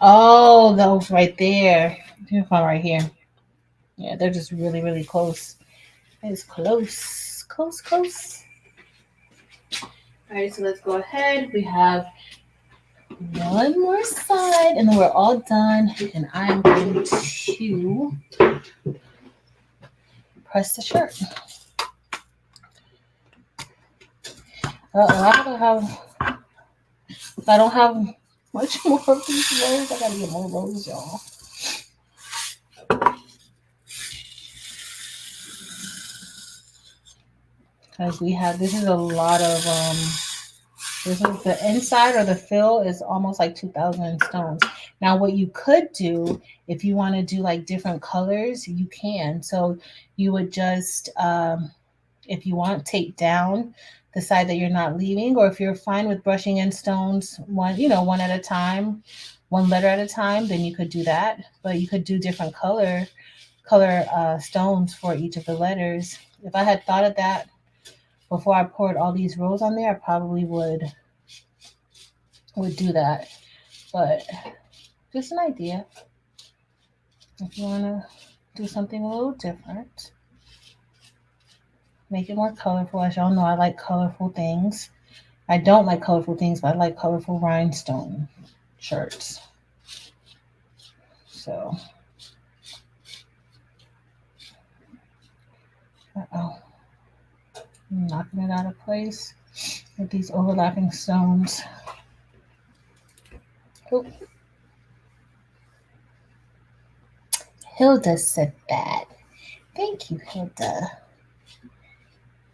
Oh, those right there. Here's one right here. Yeah, they're just really, really close. It's close. Close, close. All right, so let's go ahead. We have one more side and then we're all done. And I'm going to press the shirt. I don't have much more of these rolls. I gotta get more rolls, y'all. Because this is a lot of this is the inside or the fill is almost like 2,000 stones. Now, what you could do if you want to do like different colors, you can. So you would just, if you want, take down the side that you're not leaving, or if you're fine with brushing in stones one at a time, one letter at a time, then you could do that. But you could do different color stones for each of the letters. If I had thought of that before I poured all these rows on there, I probably would do that. But just an idea. If you want to do something a little different, make it more colorful. As y'all know, I like colorful things. I don't like colorful things, but I like colorful rhinestone shirts. So, I'm knocking it out of place with these overlapping stones. Oh, Hilda said that. Thank you, Hilda.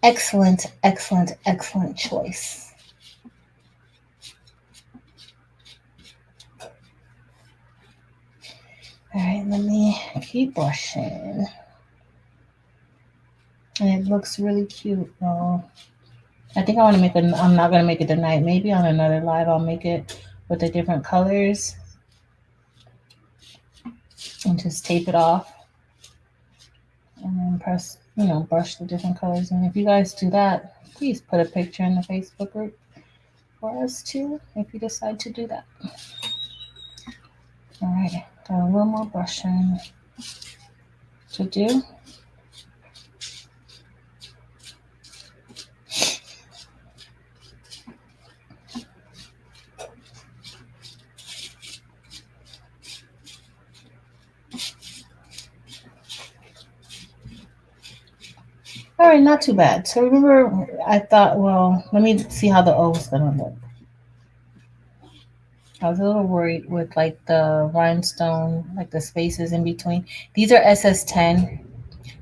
Excellent, excellent, excellent choice. All right, let me keep brushing. And it looks really cute. Oh, I think I want to make it. I'm not gonna make it tonight. Maybe on another live, I'll make it with the different colors and just tape it off and then press, brush the different colors. And if you guys do that, please put a picture in the Facebook group for us too, if you decide to do that. All right, got a little more brushing to do. All right, not too bad. So remember, I thought, well, let me see how the O is gonna look. I was a little worried with like the rhinestone, like the spaces in between. These are SS10.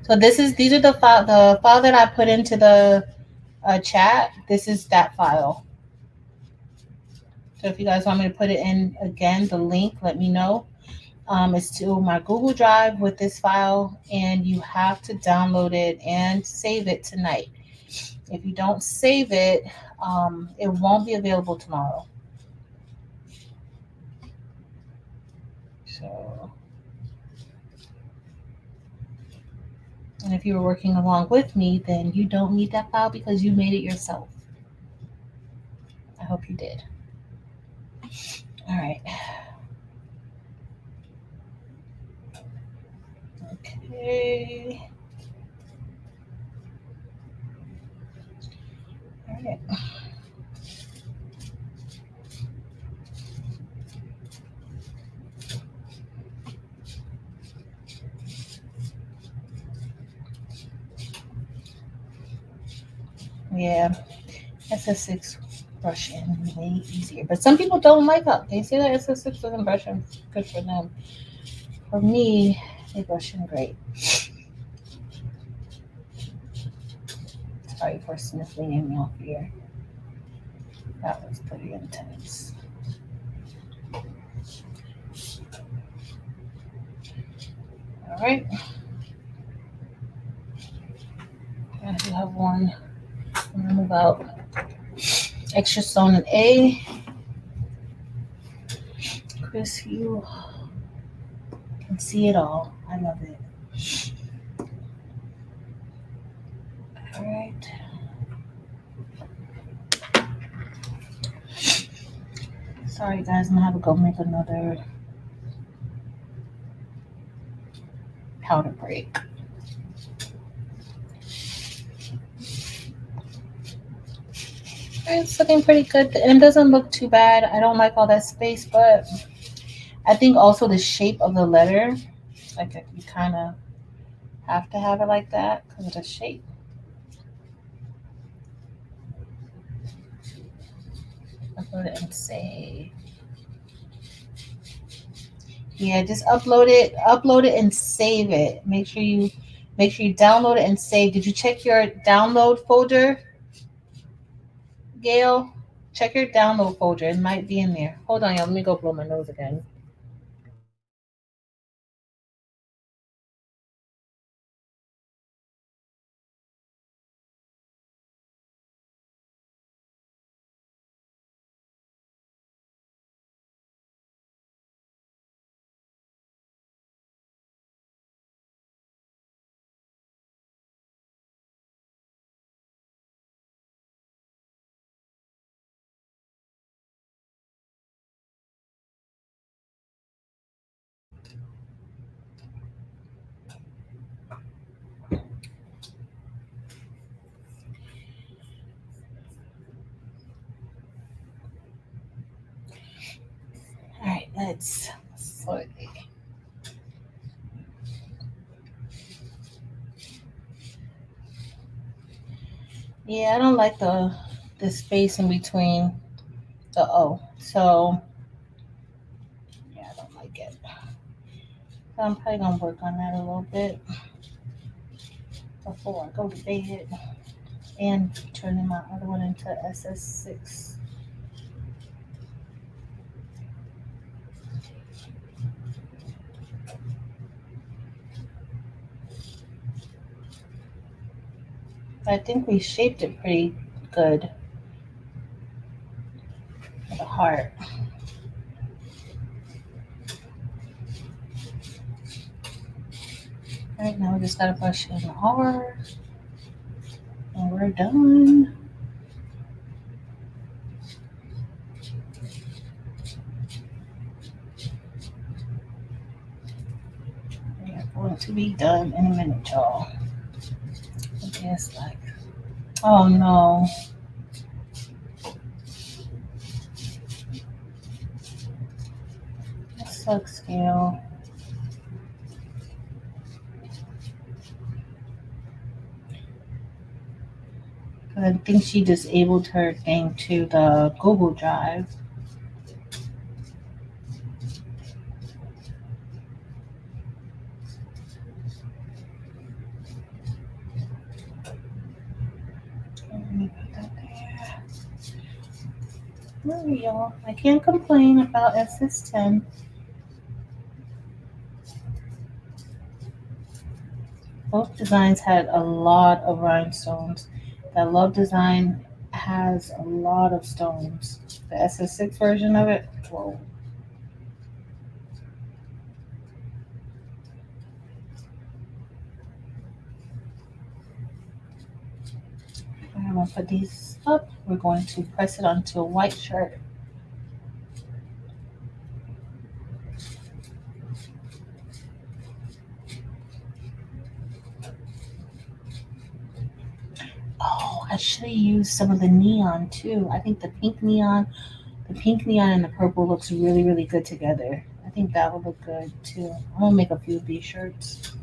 So these are the file that I put into the chat. This is that file. So if you guys want me to put it in again, the link, let me know. It's to my Google Drive with this file, and you have to download it and save it tonight. If you don't save it, it won't be available tomorrow. So, and if you were working along with me, then you don't need that file because you made it yourself. I hope you did. All right. Okay. All right. Yeah, SS6 brush in way easier. But some people don't like that. They say that SS6 doesn't brush in good for them. For me, they brush in great. Sorry for sniffling in your ear. That was pretty intense. All right. I do have one. I'm gonna move out. Extra stone and A. Chris, you can see it all. I love it. All right. Sorry, guys. I'm gonna have to go make another powder break. It's looking pretty good, and it doesn't look too bad. I don't like all that space, but I think also the shape of the letter, like you kind of have to have it like that because of the shape. Upload it and save. Yeah, just upload it and save it. Make sure you download it and save. Did you check your download folder, Gail? Check your download folder. It might be in there. Hold on, y'all. Let me go blow my nose again. All right, let's sort it. Yeah, I don't like the space in between the O. So I'm probably gonna work on that a little bit before I go to bed and turning my other one into SS6. I think we shaped it pretty good with a heart. Right now we just gotta brush in R and we're done. We are going to be done in a minute, y'all. I guess like, oh no. That sucks, Gail. I think she disabled her thing to the Google Drive. Let me put that there. There we go. I can't complain about SS10. Both designs had a lot of rhinestones. That Love design has a lot of stones. The SS6 version of it, whoa. I'm gonna put these up. We're going to press it onto a white shirt. Oh, I should have used some of the neon too. I think the pink neon and the purple looks really, really good together. I think that would look good too. I'm gonna make a few of these shirts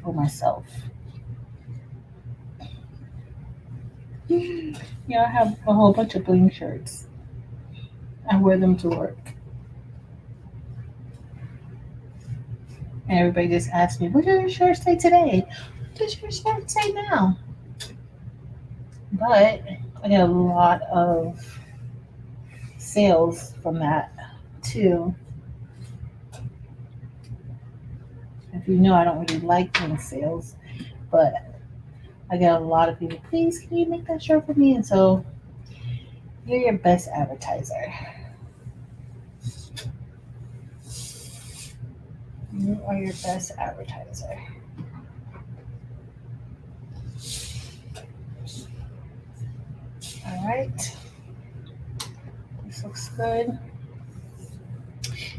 for myself. Yeah, I have a whole bunch of bling shirts. I wear them to work. And everybody just asks me, what does your shirt say today? What does your shirt say now? But I get a lot of sales from that too. If you know, I don't really like doing sales, but I get a lot of people, please, can you make that shirt for me? And so you're your best advertiser. You are your best advertiser. All right. This looks good.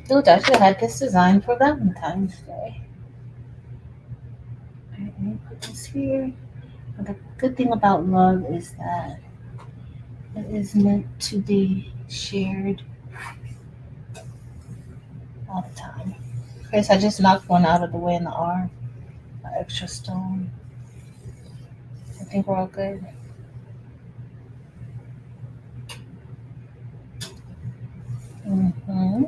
Dude, I should have had this design for Valentine's Day. Let me put this here. But the good thing about love is that it is meant to be shared all the time. Chris, I just knocked one out of the way in the R. An extra stone. I think we're all good. Mm-hmm.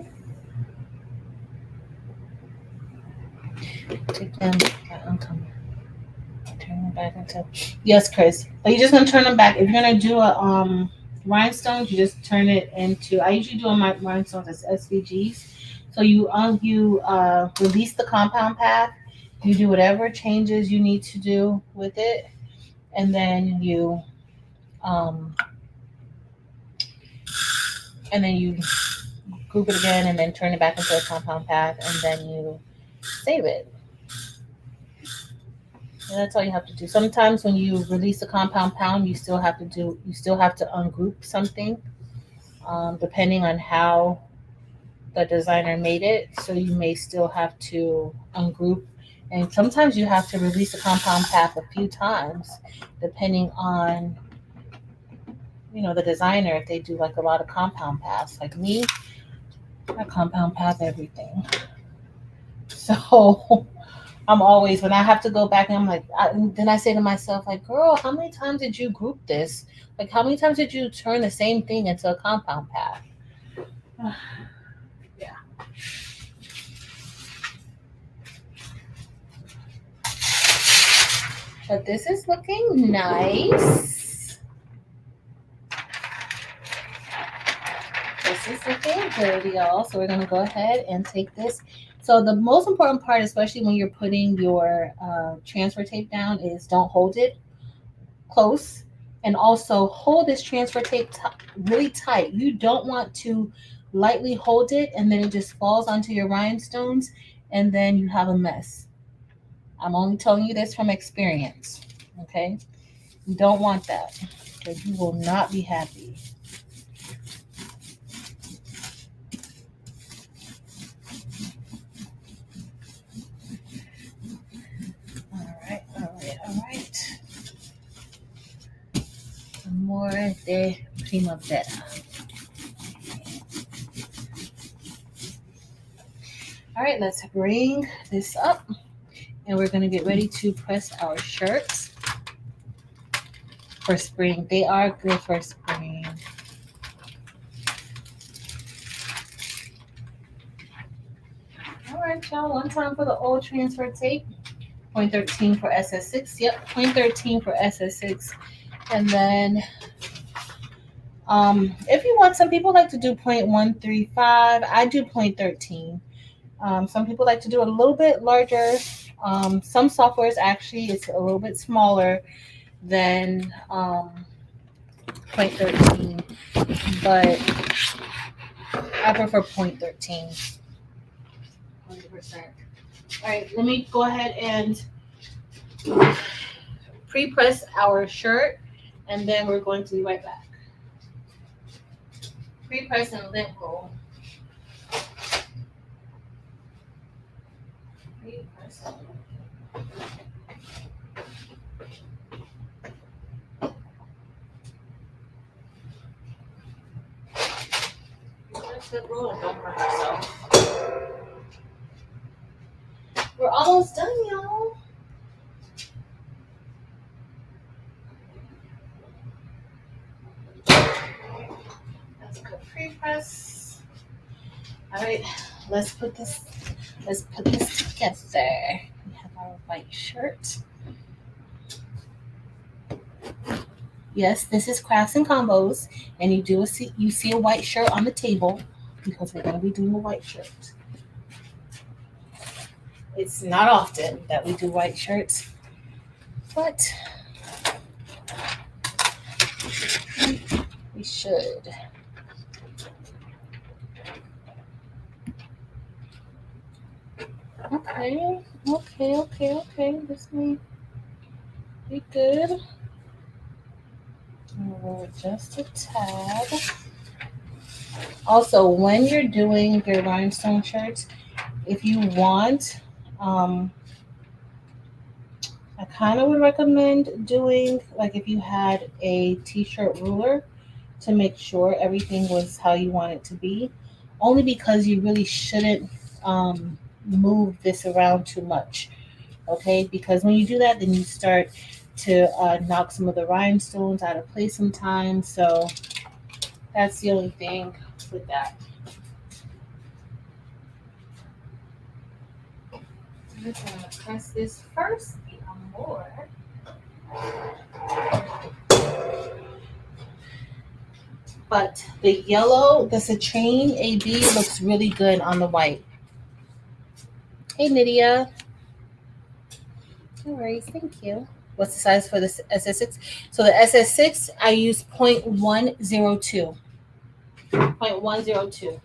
Take them. I'm coming. Turn them back into. Yes, Chris. Are you just gonna turn them back? If you're gonna do a rhinestones, you just turn it into. I usually do my rhinestones as SVGs. So you release the compound path. You do whatever changes you need to do with it, and then um you group it again, and then turn it back into a compound path, and then you save it. And that's all you have to do. Sometimes when you release a compound pound, you still have to ungroup something, depending on how the designer made it. So you may still have to ungroup, and sometimes you have to release a compound path a few times, depending on the designer. If they do like a lot of compound paths, like me, I compound path everything. So I'm always when I have to go back and I'm like, then I say to myself, like, girl, how many times did you group this? Like, how many times did you turn the same thing into a compound path? Yeah. But this is looking nice. This is looking good, y'all. So we're gonna go ahead and take this. So the most important part, especially when you're putting your transfer tape down, is don't hold it close, and also hold this transfer tape really tight. You don't want to lightly hold it and then it just falls onto your rhinestones and then you have a mess. I'm only telling you this from experience. Okay, you don't want that because you will not be happy. All right, all right, all right. More de primavera. All right, let's bring this up and we're going to get ready to press our shirts for spring. They are good for spring. All right, y'all. One time for the old transfer tape. 0.13 for SS6. Yep, 0.13 for SS6. And then if you want, some people like to do 0.135. I do 0.13. Some people like to do it a little bit larger. Some softwares actually it's a little bit smaller than 0.13, but I prefer 0.13. 100%. All right, let me go ahead and pre-press our shirt, and then we're going to be right back. Pre-press and lint roll. Pre-press and roll and don't hurt yourself. We're almost done, y'all. That's a good pre-press. All right, let's put this together. We have our white shirt. Yes, this is Crafts and Combos, and you see a white shirt on the table because we're going to be doing a white shirt. It's not often that we do white shirts, but we should. Okay. This may be good. We'll adjust a tad. Also, when you're doing your rhinestone shirts, if you want, I kind of would recommend doing, like if you had a t-shirt ruler to make sure everything was how you want it to be, only because you really shouldn't move this around too much. Okay, because when you do that, then you start to knock some of the rhinestones out of place sometimes. So that's the only thing with that. I'm just gonna press this first, the more. But the yellow, the citrine AB looks really good on the white. Hey, Nydia. No worries, thank you. What's the size for this SS6? So the SS6, I use 0.102. 0.102.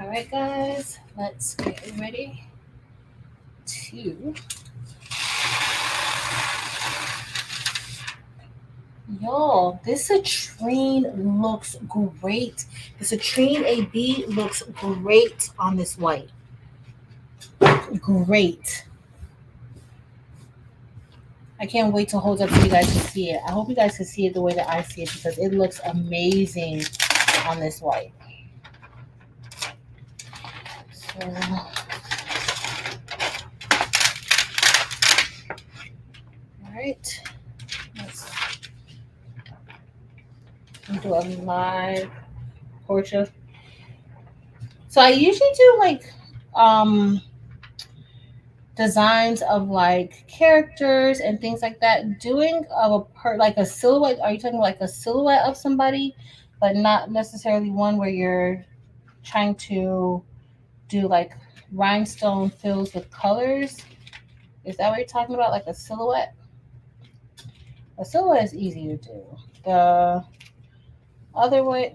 All right, guys, let's get ready to. Y'all, this citrine looks great. The citrine AB looks great on this white. Great. I can't wait to hold up so you guys can see it. I hope you guys can see it the way that I see it because it looks amazing on this white. So right, let's do a live portrait. So I usually do like um designs of like characters and things like that. Doing of like a silhouette. Are you talking like a silhouette of somebody, but not necessarily one where you're trying to do like rhinestone fills with colors? Is that what you're talking about? Like a silhouette? A silhouette is easy to do. The other way,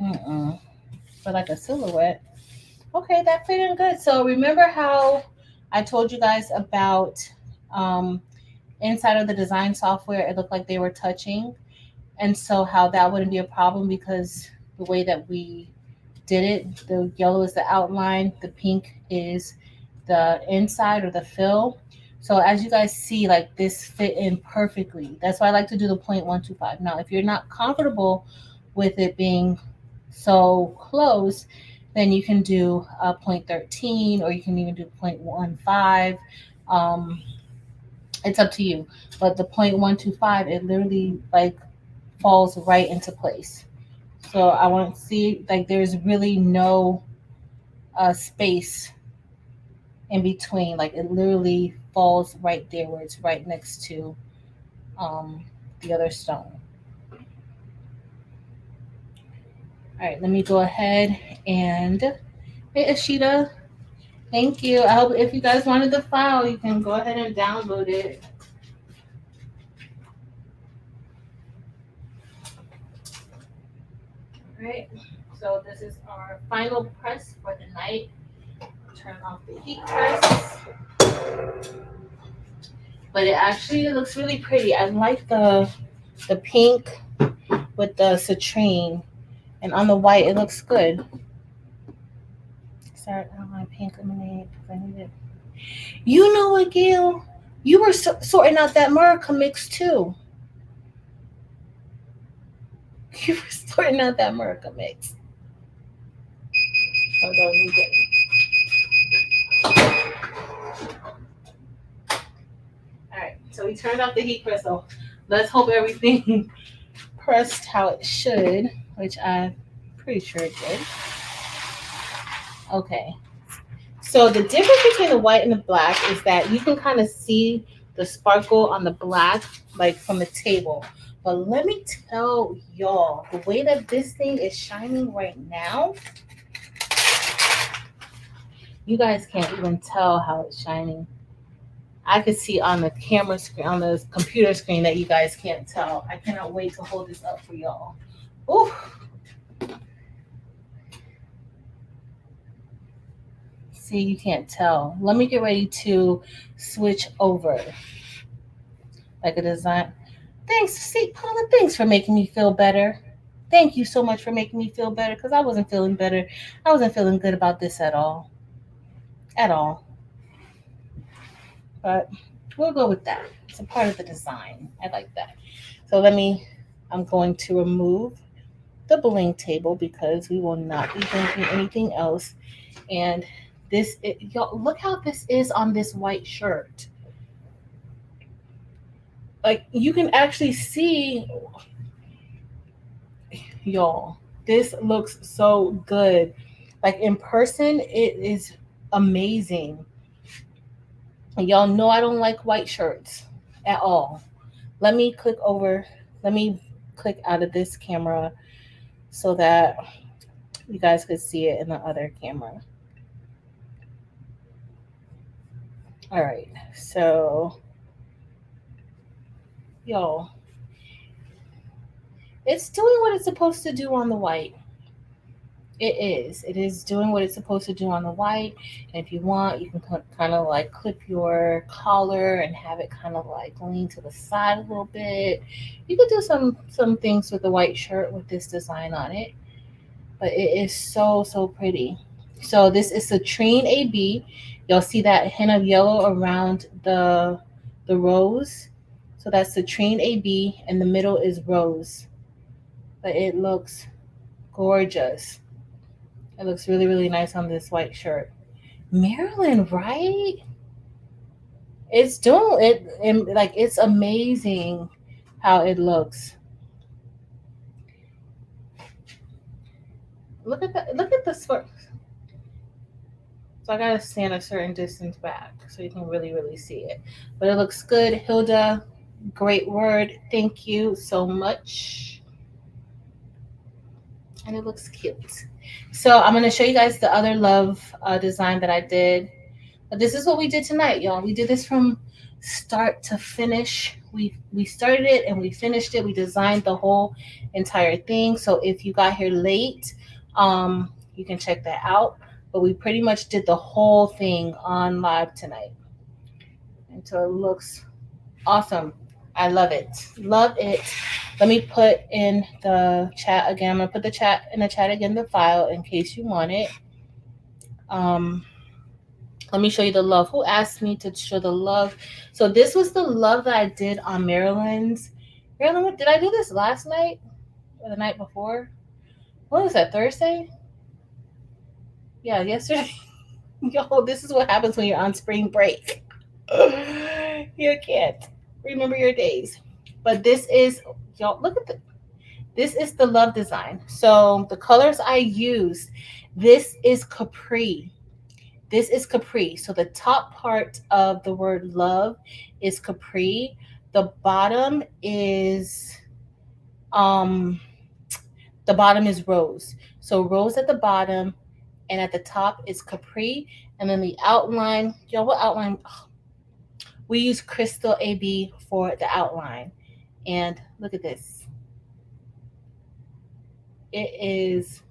but like a silhouette. Okay, that fit in good. So remember how I told you guys about um, inside of the design software, it looked like they were touching. And so how that wouldn't be a problem because the way that we did it, the yellow is the outline, the pink is the inside or the fill. So as you guys see, like this fit in perfectly. That's why I like to do the 0.125. Now, if you're not comfortable with it being so close, then you can do a 0.13 or you can even do 0.15. Um, it's up to you. But the 0.125, it literally like falls right into place. So I want to see like there's really no space in between. Like it literally falls right there where it's right next to um, the other stone. All right, let me go ahead and hey Ashita, thank you. I hope if you guys wanted the file, you can go ahead and download it. All right. So this is our final press for the night. Turn off the heat press. But it actually looks really pretty. I like the pink with the citrine, and on the white it looks good. Start on my pink lemonade because I need it. You know what, Gail? You were sorting out that Murica mix too. You were sorting out that Murica mix. Hold on, let me get All right, so we turned off the heat press. So let's hope everything pressed how it should, which I'm pretty sure it did. Okay. So the difference between the white and the black is that you can kind of see the sparkle on the black, like from the table. But let me tell y'all, the way that this thing is shining right now, you guys can't even tell how it's shining. I could see on the camera screen, on the computer screen, that you guys can't tell. I cannot wait to hold this up for y'all. Ooh. See, you can't tell. Let me get ready to switch over. Like a design. Thanks, see, Paula, thanks for making me feel better. Thank you so much for making me feel better because I wasn't feeling better. I wasn't feeling good about this at all. At all. But we'll go with that. It's a part of the design. I like that. So I'm going to remove the bling table because we will not be drinking anything else. And y'all, look how this is on this white shirt. Like you can actually see, y'all, this looks so good. Like in person, it is amazing. And y'all know I don't like white shirts at all. Let me click over, let me click out of this camera so that you guys could see it in the other camera. All right, so y'all, it's doing what it's supposed to do on the white. It is. It is doing what it's supposed to do on the white. And if you want, you can kind of like clip your collar and have it kind of like lean to the side a little bit. You could do some things with the white shirt with this design on it. But it is so pretty. So this is Citrine AB. You'll see that hint of yellow around the rose. So that's Citrine AB, and the middle is rose. But it looks gorgeous. It looks really nice on this white shirt. Maryland, right? It's doing it, and like it's amazing how it looks. Look at that. Look at the sort. So I gotta stand a certain distance back so you can really see it. But it looks good, Hilda. Great word. Thank you so much. And it looks cute. So I'm gonna show you guys the other love design that I did. But this is what we did tonight, y'all. We did this from start to finish. We started it and we finished it. We designed the whole entire thing. So if you got here late, you can check that out. But we pretty much did the whole thing on live tonight. And so it looks awesome. I love it. Love it. Let me put in the chat again. I'm gonna put the chat in the chat again, the file in case you want it. Um, let me show you the love. Who asked me to show the love? So this was the love that I did on Maryland's. Maryland, did I do this last night or the night before? What was that, Thursday? Yeah, yesterday. Yo, this is what happens when you're on spring break. You can't remember your days. But this is, y'all, look at this is the love design. So the colors I used, this is Capri. This is Capri. So the top part of the word love is Capri. The bottom is um the bottom is rose. So rose at the bottom and at the top is Capri. And then the outline, y'all, what outline? We use Crystal AB for the outline. And look at this. It is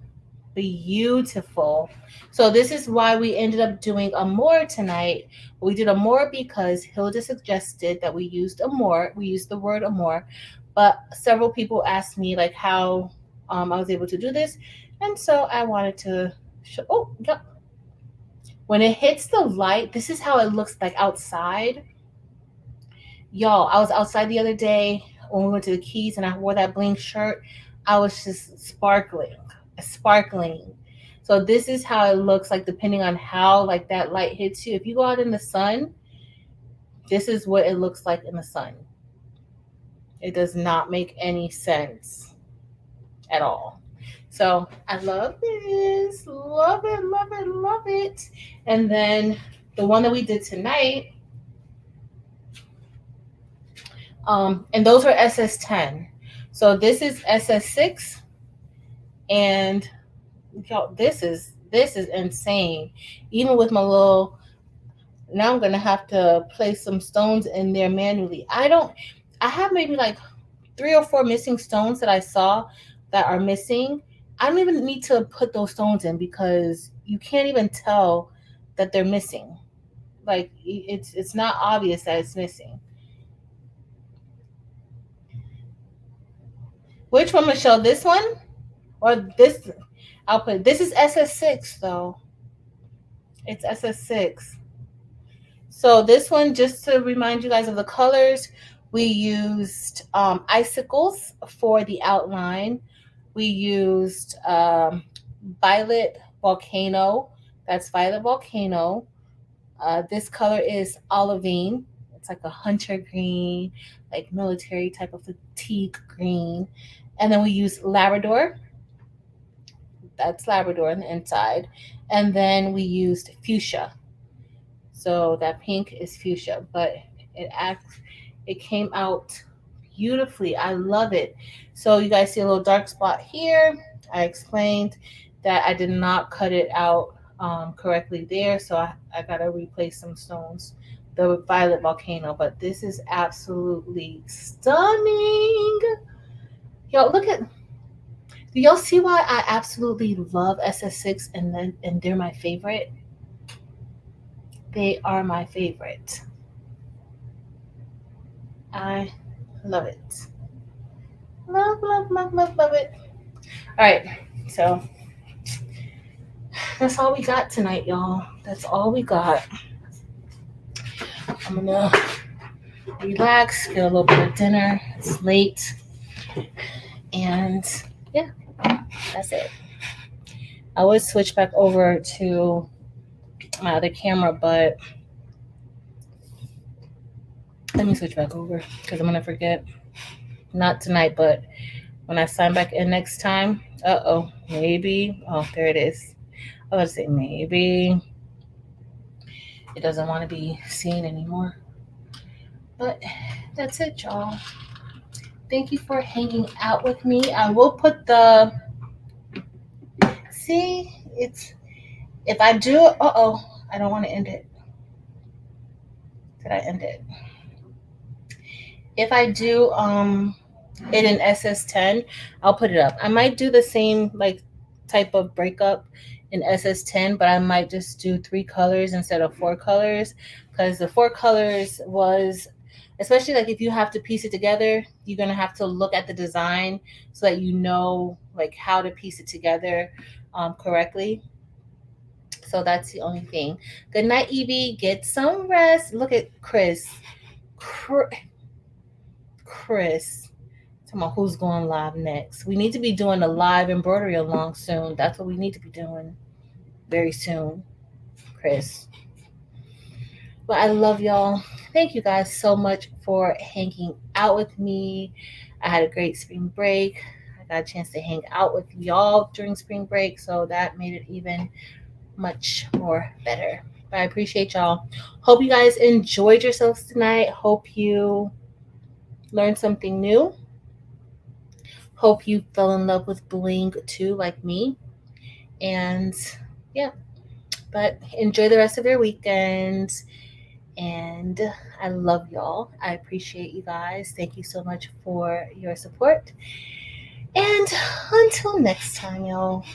beautiful. So this is why we ended up doing a more tonight. We did a more because Hilda suggested that we used a more. We used the word a more, but several people asked me like how I was able to do this, and so I wanted to show. Oh, yeah. When it hits the light, this is how it looks like outside. Y'all, I was outside the other day when we went to the Keys, and I wore that bling shirt. I was just sparkling. So this is how it looks like depending on how like that light hits you. If you go out in the sun, this is what it looks like in the sun. It does not make any sense at all. So I love this. Love it, love it, love it. And then the one that we did tonight, and those were SS10. So this is SS6, and y'all, this is insane. Even with my little, now I'm gonna have to place some stones in there manually. I have maybe like 3 or 4 missing stones that I saw that are missing. I don't even need to put those stones in because you can't even tell that they're missing. Like it's not obvious that it's missing. Which one, Michelle? This one or this? I'll put this is SS6 though. It's SS6. So this one, just to remind you guys of the colors, we used icicles for the outline. We used violet volcano. That's violet volcano. This color is olivine. It's like a hunter green, like military type of fatigue green. And then we use Labrador. That's Labrador on the inside. And then we used fuchsia. So that pink is fuchsia, but it came out beautifully. I love it. So you guys see a little dark spot here. I explained that I did not cut it out correctly there, so I gotta replace some stones. The violet volcano, but this is absolutely stunning. Y'all look at. Do y'all see why I absolutely love SS6 and they're my favorite? They are my favorite. I love it. Love, love, love, love, love it. All right, so that's all we got tonight, y'all. That's all we got. I'm gonna relax, get a little bit of dinner. It's late, and yeah, that's it. I would switch back over to my other camera, but Let me switch back over because I'm gonna forget. Not tonight, but when I sign back in next time. Oh, maybe. Oh, there it is. I was say maybe it doesn't want to be seen anymore. But that's it, y'all. Thank you for hanging out with me. I will put the see. It's if I do. I don't want to end it. Did I end it? If I do it in SS10, I'll put it up. I might do the same like type of breakup in SS10, but I might just do 3 colors instead of 4 colors because the 4 colors was, especially like if you have to piece it together, you're gonna have to look at the design so that you know like how to piece it together correctly. So that's the only thing. Good night, Evie. Get some rest. Look at Chris. Chris. Talking about who's going live next. We need to be doing a live embroidery along soon. That's what we need to be doing very soon, Chris. But I love y'all. Thank you guys so much for hanging out with me. I had a great spring break. I got a chance to hang out with y'all during spring break, so that made it even much more better. But I appreciate y'all. Hope you guys enjoyed yourselves tonight. Hope you learned something new. Hope you fell in love with Bling too, like me. And yeah, but enjoy the rest of your weekend. And I love y'all. I appreciate you guys. Thank you so much for your support. And until next time, y'all.